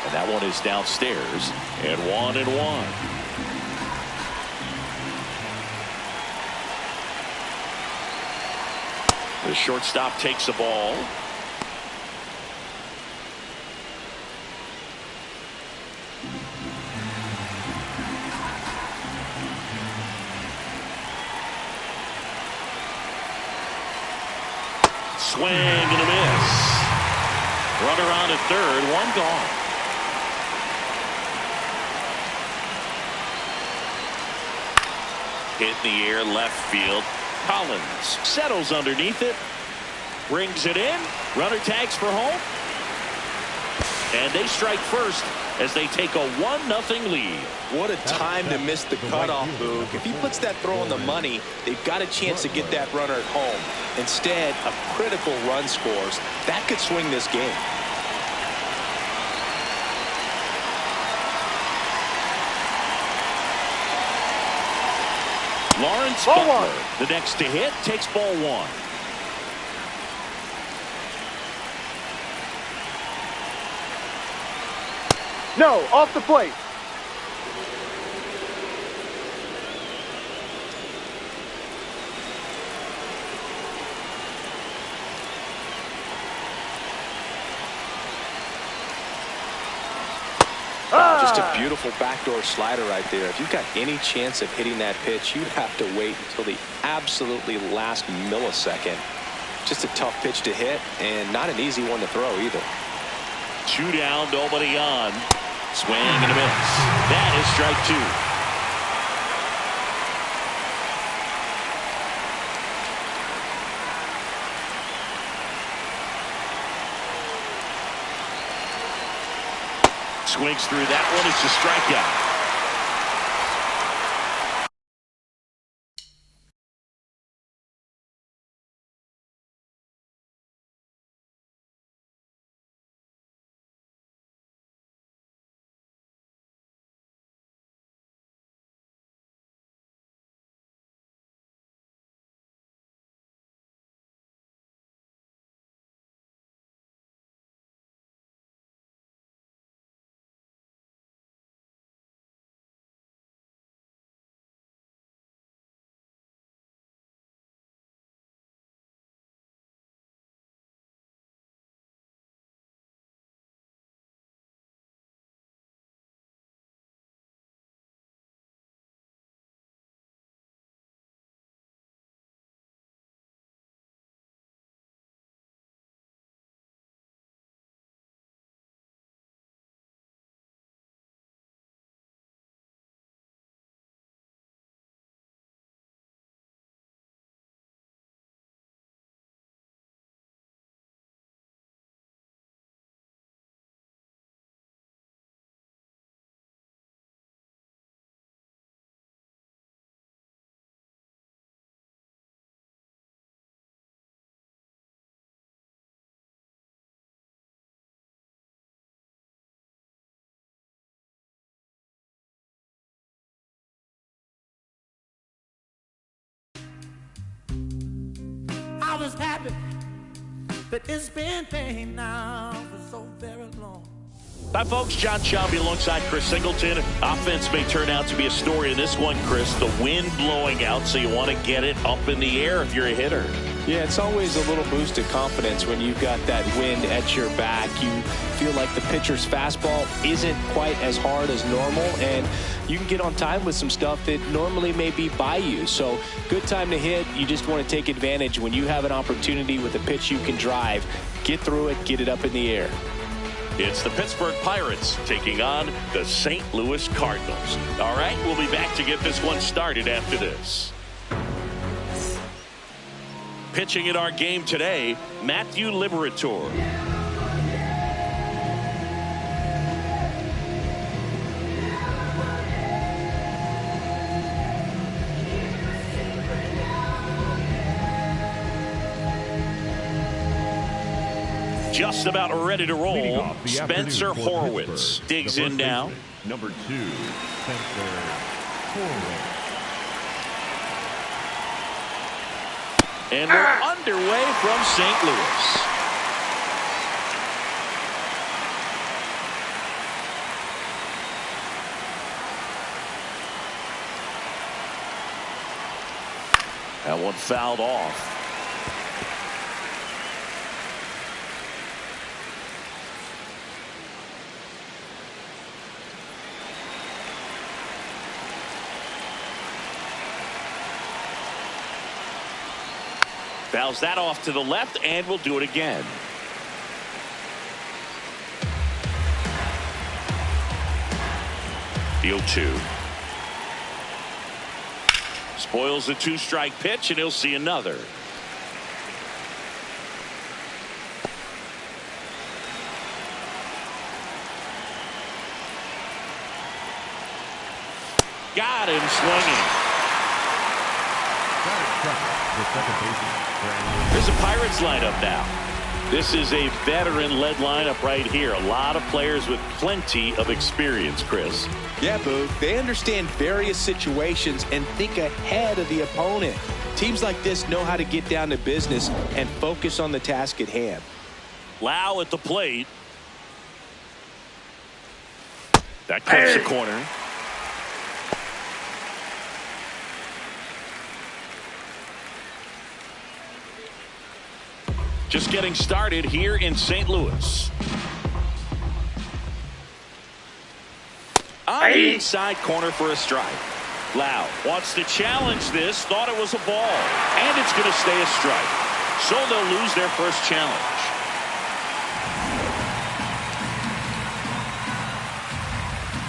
And that one is downstairs, and 1-1. The shortstop takes the ball. Swing and a miss. Runner on at third, 1 gone. Hit in the air left field. Collins settles underneath it. Brings it in. Runner tags for home. And they strike first as they take a 1-0 lead. What a time to miss the cutoff, Boog. If he puts that throw on the money, they've got a chance to get that runner at home. Instead, a critical run scores. That could swing this game. Lawrence Butler, the next to hit, takes ball 1. No, off the plate. Just a beautiful backdoor slider right there. If you've got any chance of hitting that pitch, you have to wait until the absolutely last millisecond. Just a tough pitch to hit and not an easy one to throw either. 2 down, nobody on. Swing and a miss. That is strike 2. Swings through that one. It's a strikeout. I was happy, but it's been pain now for so very long. Hi, folks. John Shelby alongside Chris Singleton. Offense may turn out to be a story in this one, Chris. The wind blowing out, so you want to get it up in the air if you're a hitter. Yeah, it's always a little boost of confidence when you've got that wind at your back. You feel like the pitcher's fastball isn't quite as hard as normal, and you can get on time with some stuff that normally may be by you. So good time to hit. You just want to take advantage when you have an opportunity with a pitch you can drive. Get through it, get it up in the air. It's the Pittsburgh Pirates taking on the St. Louis Cardinals. All right, we'll be back to get this one started after this. Pitching in our game today, Matthew Liberatore. Just about ready to roll. Spencer Horwitz digs in now. Number 2, Spencer Horwitz. And we're underway from St. Louis. That one fouled off. Fouls that off to the left, and we'll do it again. The 0-2. Spoils the 2-strike pitch, and he'll see another. got him swinging. Here's the Pirates lineup now. This is a veteran-led lineup right here. A lot of players with plenty of experience, Chris. Yeah, Boo. They understand various situations and think ahead of the opponent. Teams like this know how to get down to business and focus on the task at hand. Lau at the plate. That clips the corner. Just getting started here in St. Louis. On the inside corner for a strike. Lau wants to challenge this, thought it was a ball, and it's going to stay a strike. So they'll lose their first challenge.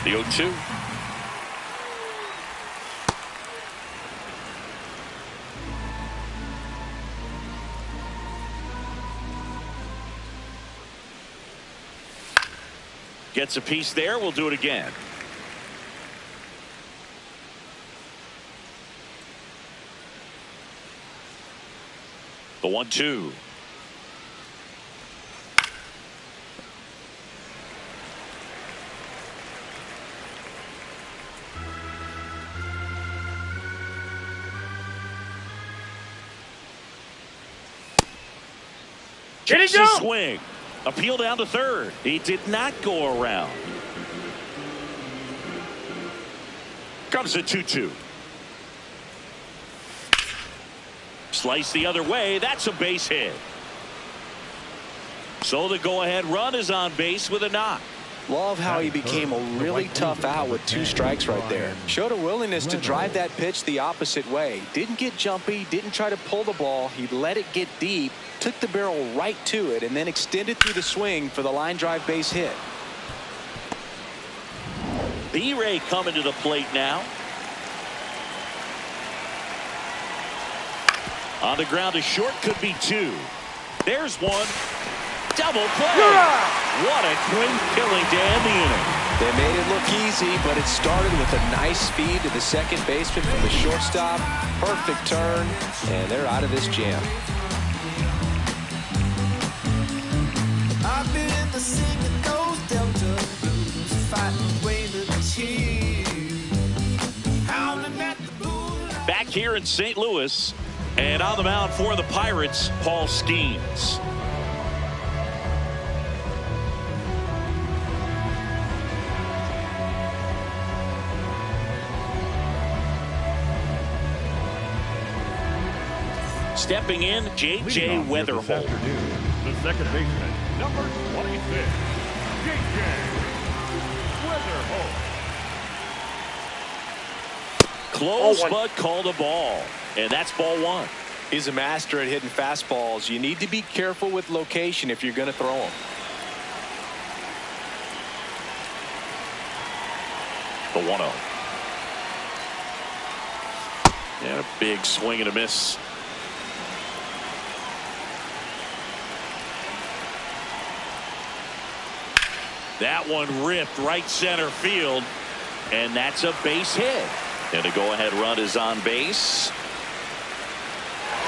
The 0-2. Gets a piece there. We'll do it again. The 1-2. Takes a swing. Appeal down to third. He did not go around. Comes a 2-2. Slice the other way. That's a base hit. So the go-ahead run is on base with a knock. Love how he became a really tough out with 2 strikes right there. Showed a willingness to drive that pitch the opposite way. Didn't get jumpy, didn't try to pull the ball. He let it get deep, took the barrel right to it, and then extended through the swing for the line drive base hit. B-Ray coming to the plate now. On the ground to short, could be 2. There's one. Double play. What a quick killing to end the inning. They made it look easy, but it started with a nice feed to the second baseman from the shortstop. Perfect turn, and they're out of this jam. I've been singing those Delta blues, fighting away the tears, howling at the moonlight. Back here in St. Louis, and on the mound for the Pirates, Paul Skeens. Stepping in, J.J. Wetherholt. The second baseman, number 26, J.J. Wetherholt. Close, but called a ball. And that's ball 1. He's a master at hitting fastballs. You need to be careful with location if you're going to throw them. The 1-0. And a big swing and a miss. That one ripped right center field, and that's a base hit. And a go-ahead run is on base.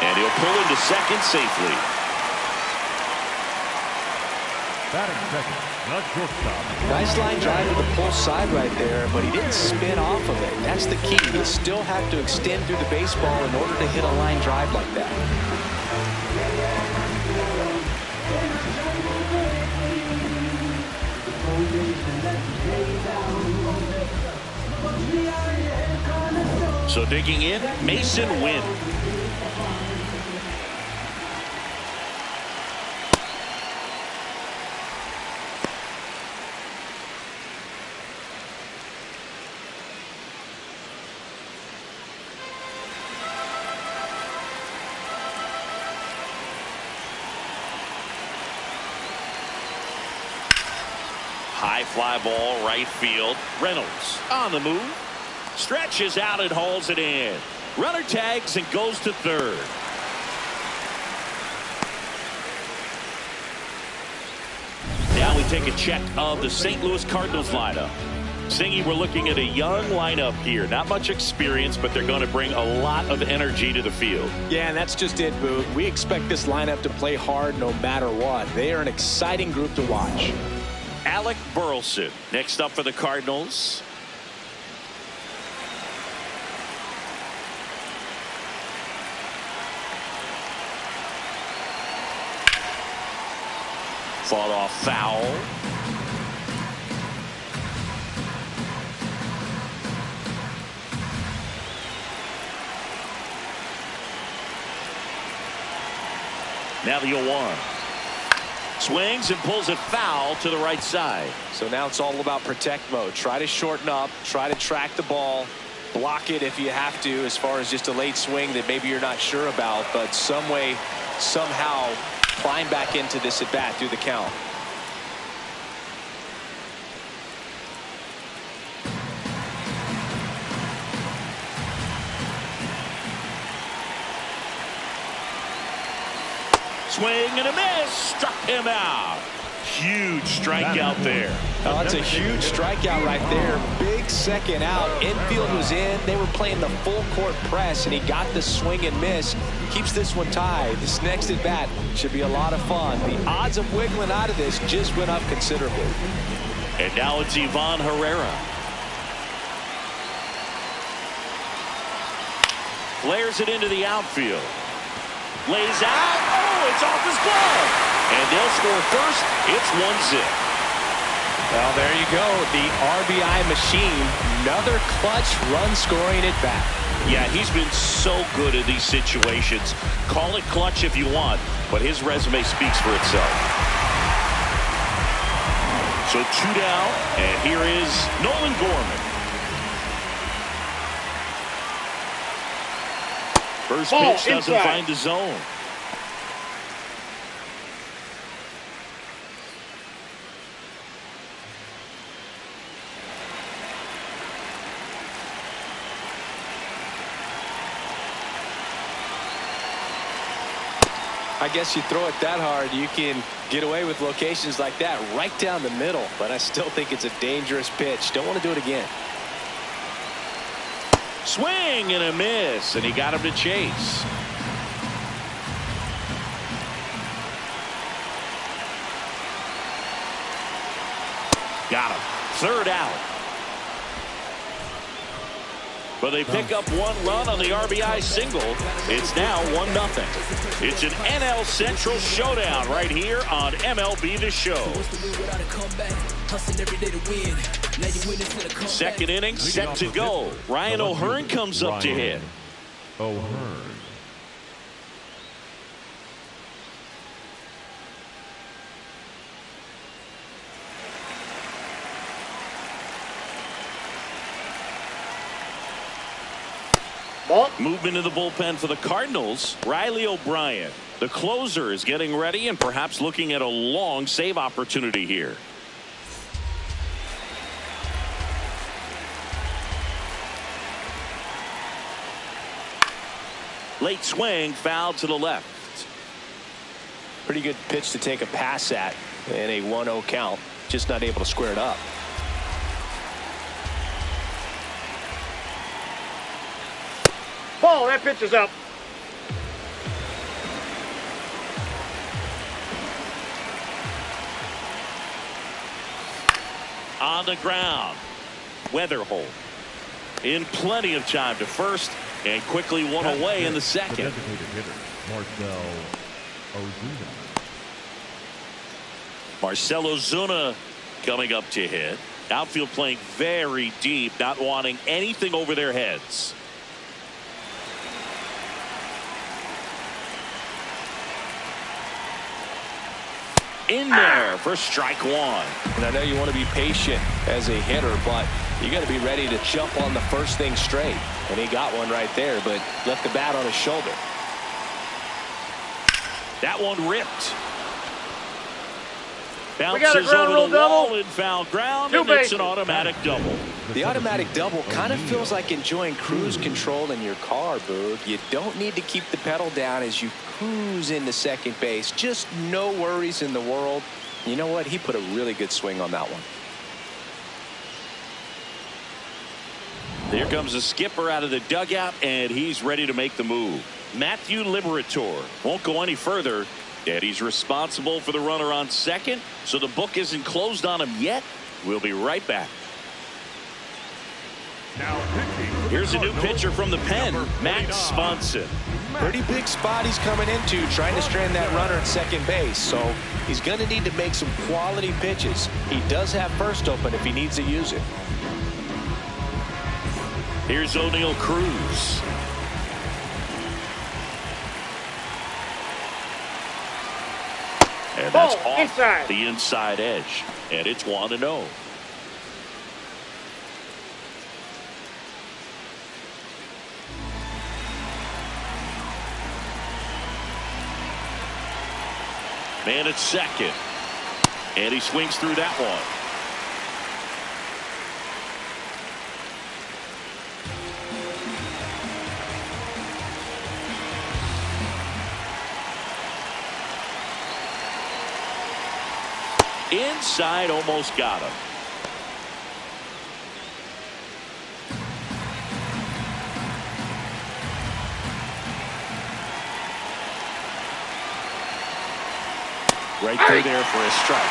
And he'll pull into second safely. Batting second, the shortstop. Nice line drive to the pull side right there, but he didn't spin off of it. That's the key. You still have to extend through the baseball in order to hit a line drive like that. So digging in, Mason Wynn. High fly ball, right field. Reynolds on the move. Stretches out and hauls it in. Runner tags and goes to third. Now we take a check of the St. Louis Cardinals lineup. Singy, we're looking at a young lineup here. Not much experience, but they're going to bring a lot of energy to the field. Yeah, and that's just it, Boog. We expect this lineup to play hard no matter what. They are an exciting group to watch. Alec Burleson next up for the Cardinals. Fought off foul. Now the 0-1. Swings and pulls it foul to the right side. So now it's all about protect mode. Try to shorten up, try to track the ball, block it if you have to, as far as just a late swing that maybe you're not sure about, but some way, somehow climb back into this at bat through the count. Swing and a miss. Struck him out. Huge strikeout there. Oh, that's a huge strikeout right there. Big second out. Infield was in. They were playing the full court press, and he got the swing and miss. Keeps this one tied. This next at bat should be a lot of fun. The odds of wiggling out of this just went up considerably. And now it's Ivan Herrera. Flares it into the outfield. Lays out. Oh, it's off his glove. And they'll score first. It's 1-0. Well, there you go. The RBI machine. Another clutch run scoring at bat. Yeah, he's been so good at these situations. Call it clutch if you want, but his resume speaks for itself. So 2 down, and here is Nolan Gorman. First pitch doesn't find the zone. I guess you throw it that hard, you can get away with locations like that right down the middle, but I still think it's a dangerous pitch. Don't want to do it again. Swing and a miss, and he got him to chase. Got him. Third out. But they pick up 1 run on the RBI single. It's now 1-0. It's an NL Central showdown right here on MLB The Show. Second inning set to go. Ryan O'Hearn comes up to hit. O'Hearn. Movement in the bullpen for the Cardinals. Riley O'Brien, the closer, is getting ready and perhaps looking at a long save opportunity here. Late swing, foul to the left. Pretty good pitch to take a pass at in a 1-0 count. Just not able to square it up. Ball, that pitch is up. On the ground. Weatherholt in plenty of time to first and quickly one away in the second. The designated hitter, Marcell Ozuna. Marcell Ozuna coming up to hit. Outfield playing very deep, not wanting anything over their heads. In there for strike 1. And I know you want to be patient as a hitter, but you got to be ready to jump on the first thing straight. And he got one right there, but left the bat on his shoulder. That one ripped. We got a Bounces ground over rule the wall double. in foul ground, Two and it's bases. an automatic double. The automatic double kind of feels like enjoying cruise control in your car, Boog. You don't need to keep the pedal down as you cruise into second base. Just no worries in the world. You know what? He put a really good swing on that one. Here comes the skipper out of the dugout, and he's ready to make the move. Matthew Liberatore won't go any further, and he's responsible for the runner on second, so the book isn't closed on him yet. We'll be right back. Here's a new pitcher from the pen, Max Swanson. Pretty big spot he's coming into, trying to strand that runner at second base, so he's going to need to make some quality pitches. He does have first open if he needs to use it. Here's O'Neal Cruz. And that's off the inside edge. And it's 1-0. Man at second. And he swings through that one. Inside, almost got him. Right through there for a strike.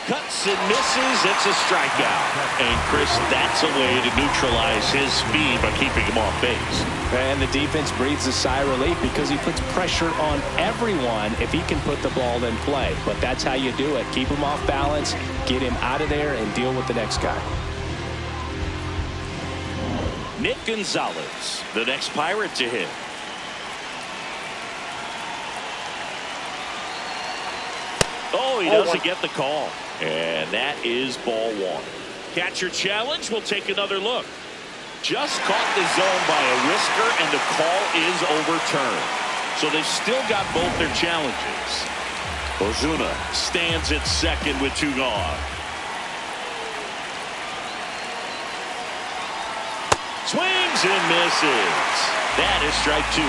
Cuts and misses. It's a strikeout. And Chris, that's a way to neutralize his speed by keeping him off base. And the defense breathes a sigh of relief because he puts pressure on everyone if he can put the ball in play. But that's how you do it. Keep him off balance, get him out of there, and deal with the next guy. Nick Gonzalez, the next Pirate to hit. Oh, he doesn't get the call. And that is ball one. Catcher challenge. We'll take another look. Just caught the zone by a whisker, and the call is overturned. So they've still got both their challenges. Ozuna stands at second with 2 gone. Swings and misses. That is strike 2.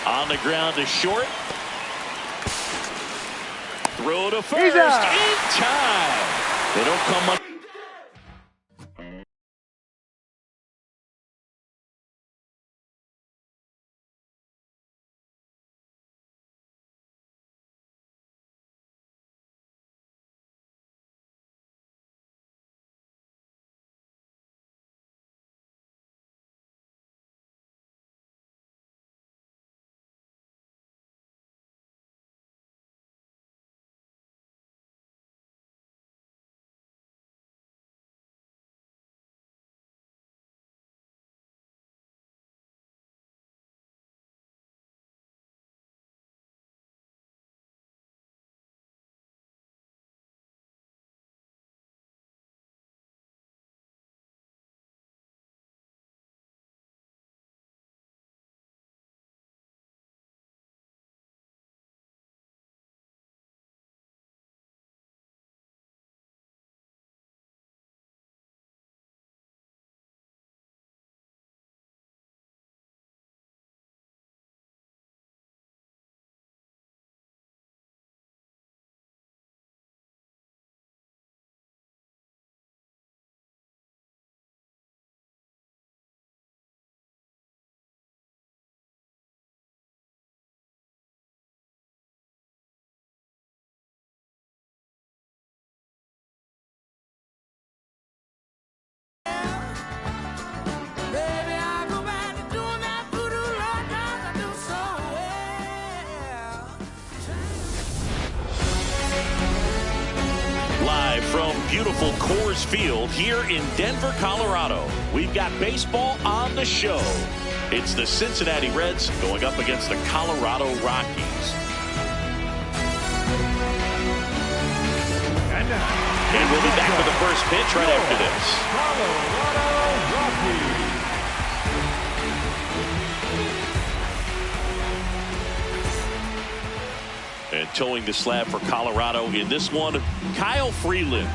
On the ground to short. Throw to first in time. They don't come up. From beautiful Coors Field here in Denver, Colorado, we've got baseball on the show. It's the Cincinnati Reds going up against the Colorado Rockies. And we'll be back for the first pitch right after this. Colorado Rockies. And towing the slab for Colorado in this one, Kyle Freeland.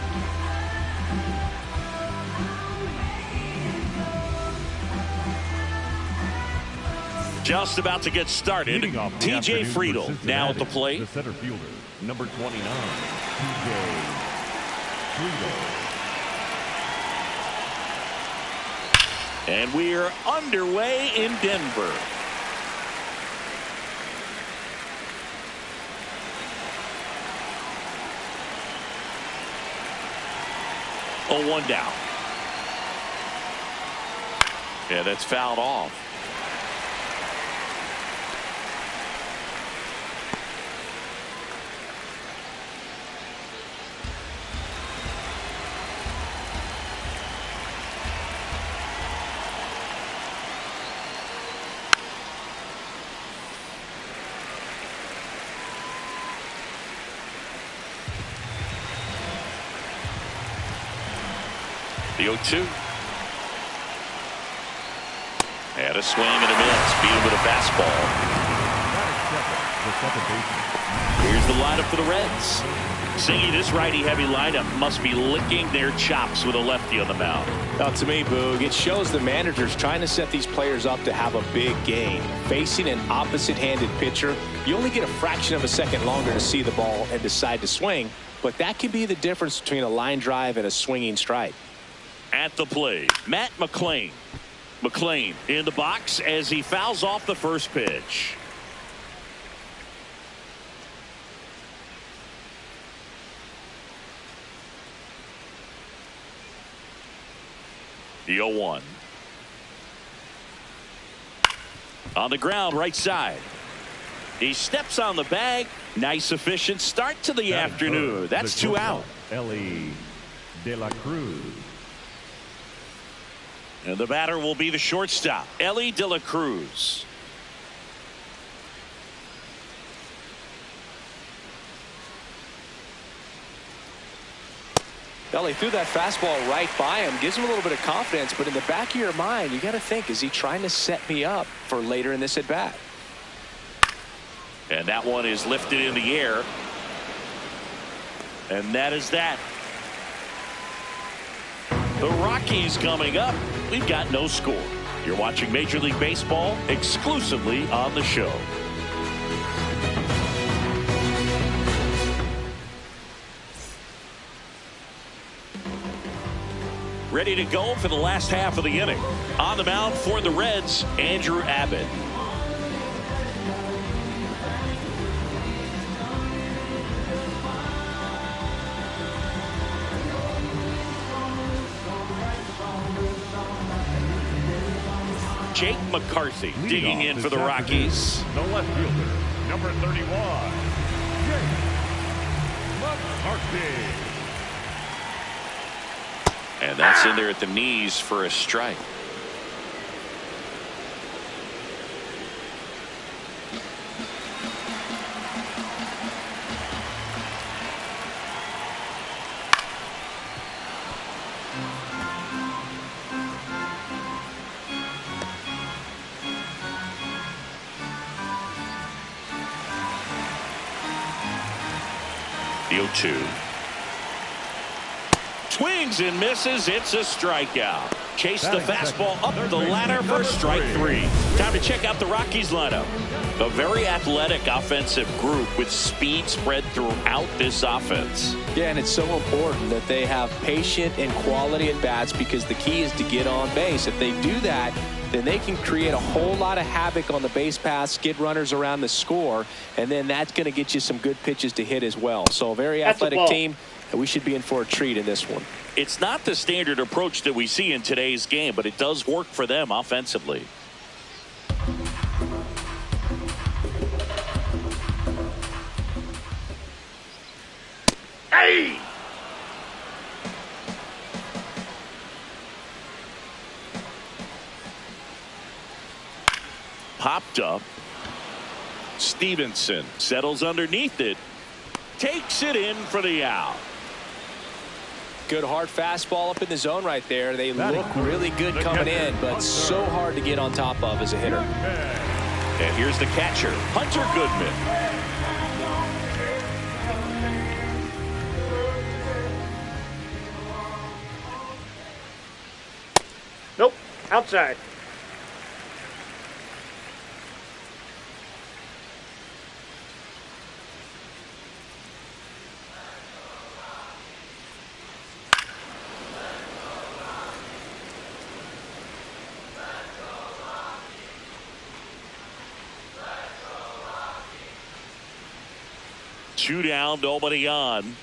Just about to get started. TJ Friedel now at the plate. The center fielder, number 29, TJ Friedel. And we are underway in Denver. Oh, 1 down. Yeah, that's fouled off. The 0-2. And a swing and a miss. Beat him with a fastball. Here's the lineup for the Reds. Singy, this righty-heavy lineup must be licking their chops with a lefty on the mound. Now, to me, Boog, it shows the manager's trying to set these players up to have a big game. Facing an opposite-handed pitcher, you only get a fraction of a second longer to see the ball and decide to swing. But that can be the difference between a line drive and a swinging strike. At the plate, Matt McLain. McLain in the box as he fouls off the first pitch. The 0-1. On the ground, right side. He steps on the bag. Nice, efficient start to the afternoon. That's 2 out. Elly De La Cruz. And the batter will be the shortstop, Elly De La Cruz. Elly threw that fastball right by him, gives him a little bit of confidence, but in the back of your mind, you got to think, is he trying to set me up for later in this at bat? And that one is lifted in the air. And that is that. The Rockies coming up. We've got no score. You're watching Major League Baseball exclusively on the show. Ready to go for the last half of the inning. On the mound for the Reds, Andrew Abbott. Jake McCarthy digging in for the Rockies. The left fielder, number 31, Jake McCarthy. And that's in there at the knees for a strike. The 0-2. Swings and misses. It's a strikeout. Chase the fastball up the ladder for strike 3. Time to check out the Rockies lineup. A very athletic offensive group with speed spread throughout this offense. Yeah, and it's so important that they have patient and quality at bats, because the key is to get on base. If they do that, then they can create a whole lot of havoc on the base paths, skid runners around the score, and then that's going to get you some good pitches to hit as well. So a very athletic team, and we should be in for a treat in this one. It's not the standard approach that we see in today's game, but it does work for them offensively. Hey! Popped up. Stevenson settles underneath it. Takes it in for the out. Good hard fastball up in the zone right there. They look really good coming in, but so hard to get on top of as a hitter. And here's the catcher, Hunter Goodman. Nope, outside. 2 down, nobody on.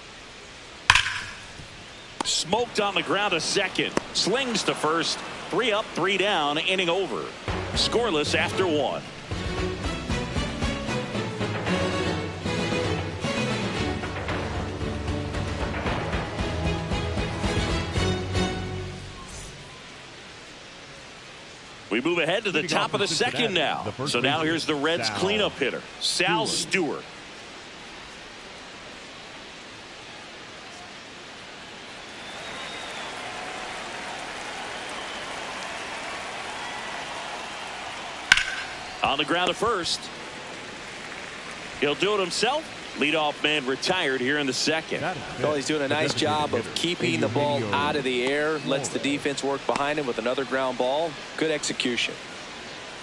Smoked on the ground to second. Slings to first. 3 up, 3 down, inning over. Scoreless after 1. We move ahead to the top of the second now. So now here's the Reds cleanup hitter, Sal Stewart. On the ground to first. He'll do it himself. Leadoff man retired here in the second. Well, he's doing a nice job of keeping the ball out of the air. Lets the defense work behind him with another ground ball. Good execution.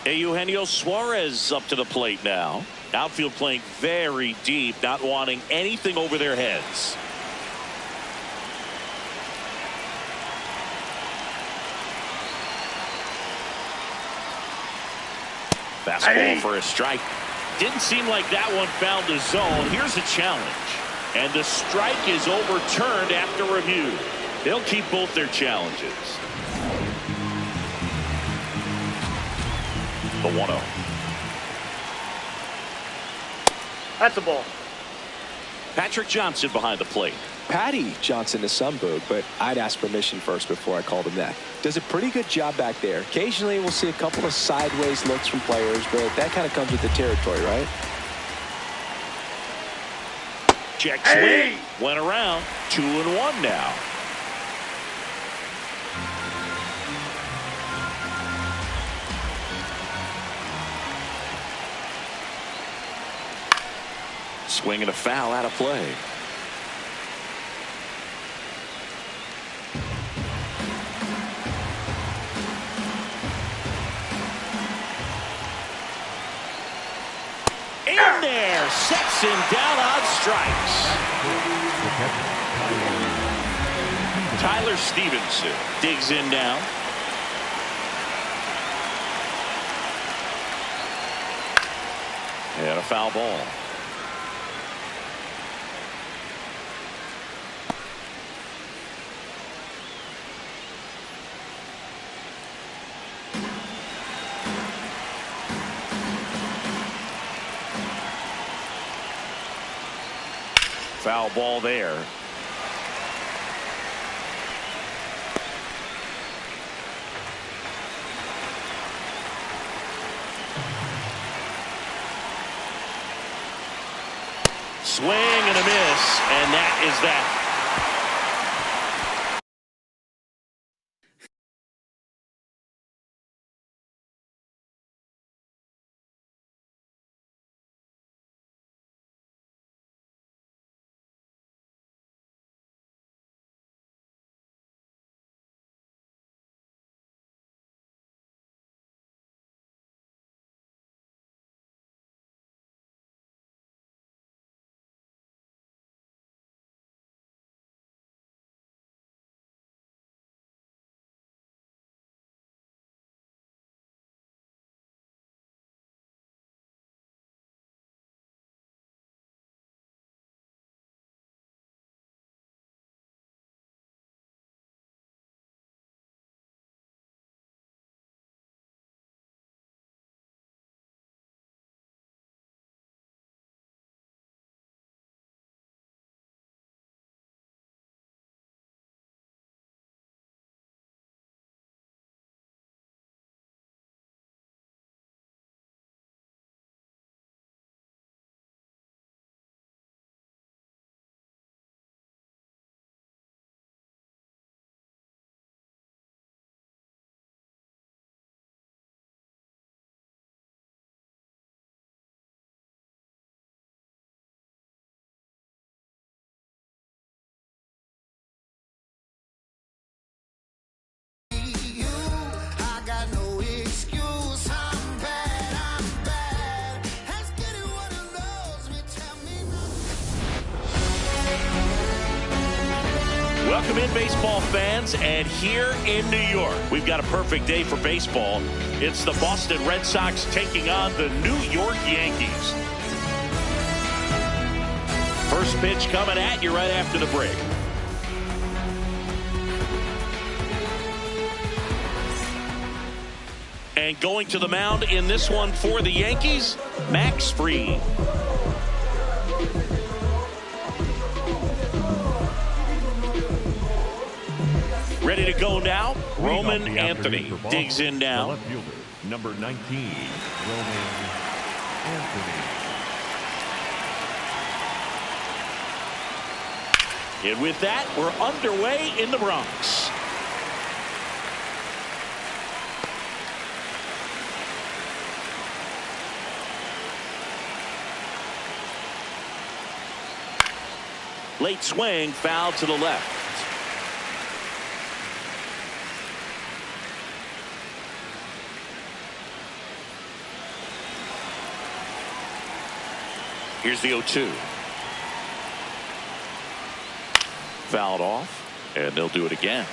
Eugenio Suarez up to the plate now. Outfield playing very deep, not wanting anything over their heads. Fastball for a strike. Didn't seem like that one found the zone. Here's a challenge. And the strike is overturned after review. They'll keep both their challenges. The 1-0. That's a ball. Patrick Johnson behind the plate. Patty Johnson to some boot, but I'd ask permission first before I called him that. Does a pretty good job back there. Occasionally we'll see a couple of sideways looks from players, but that kind of comes with the territory, right? Check swing. Went around. 2-1 now. Swing and a foul out of play. In there, sets him down on strikes. Tyler Stevenson digs in now. And a foul ball. Foul ball there. Swing and a miss, and that is that. Welcome in, baseball fans, and here in New York, we've got a perfect day for baseball. It's the Boston Red Sox taking on the New York Yankees. first pitch coming at you right after the break. And going to the mound in this one for the Yankees, Max Fried. Ready to go now. Roman Anthony digs in now. Left fielder, number 19, Roman Anthony. And with that, we're underway in the Bronx. Late swing, foul to the left. Here's the 0-2. Fouled off, and they'll do it again.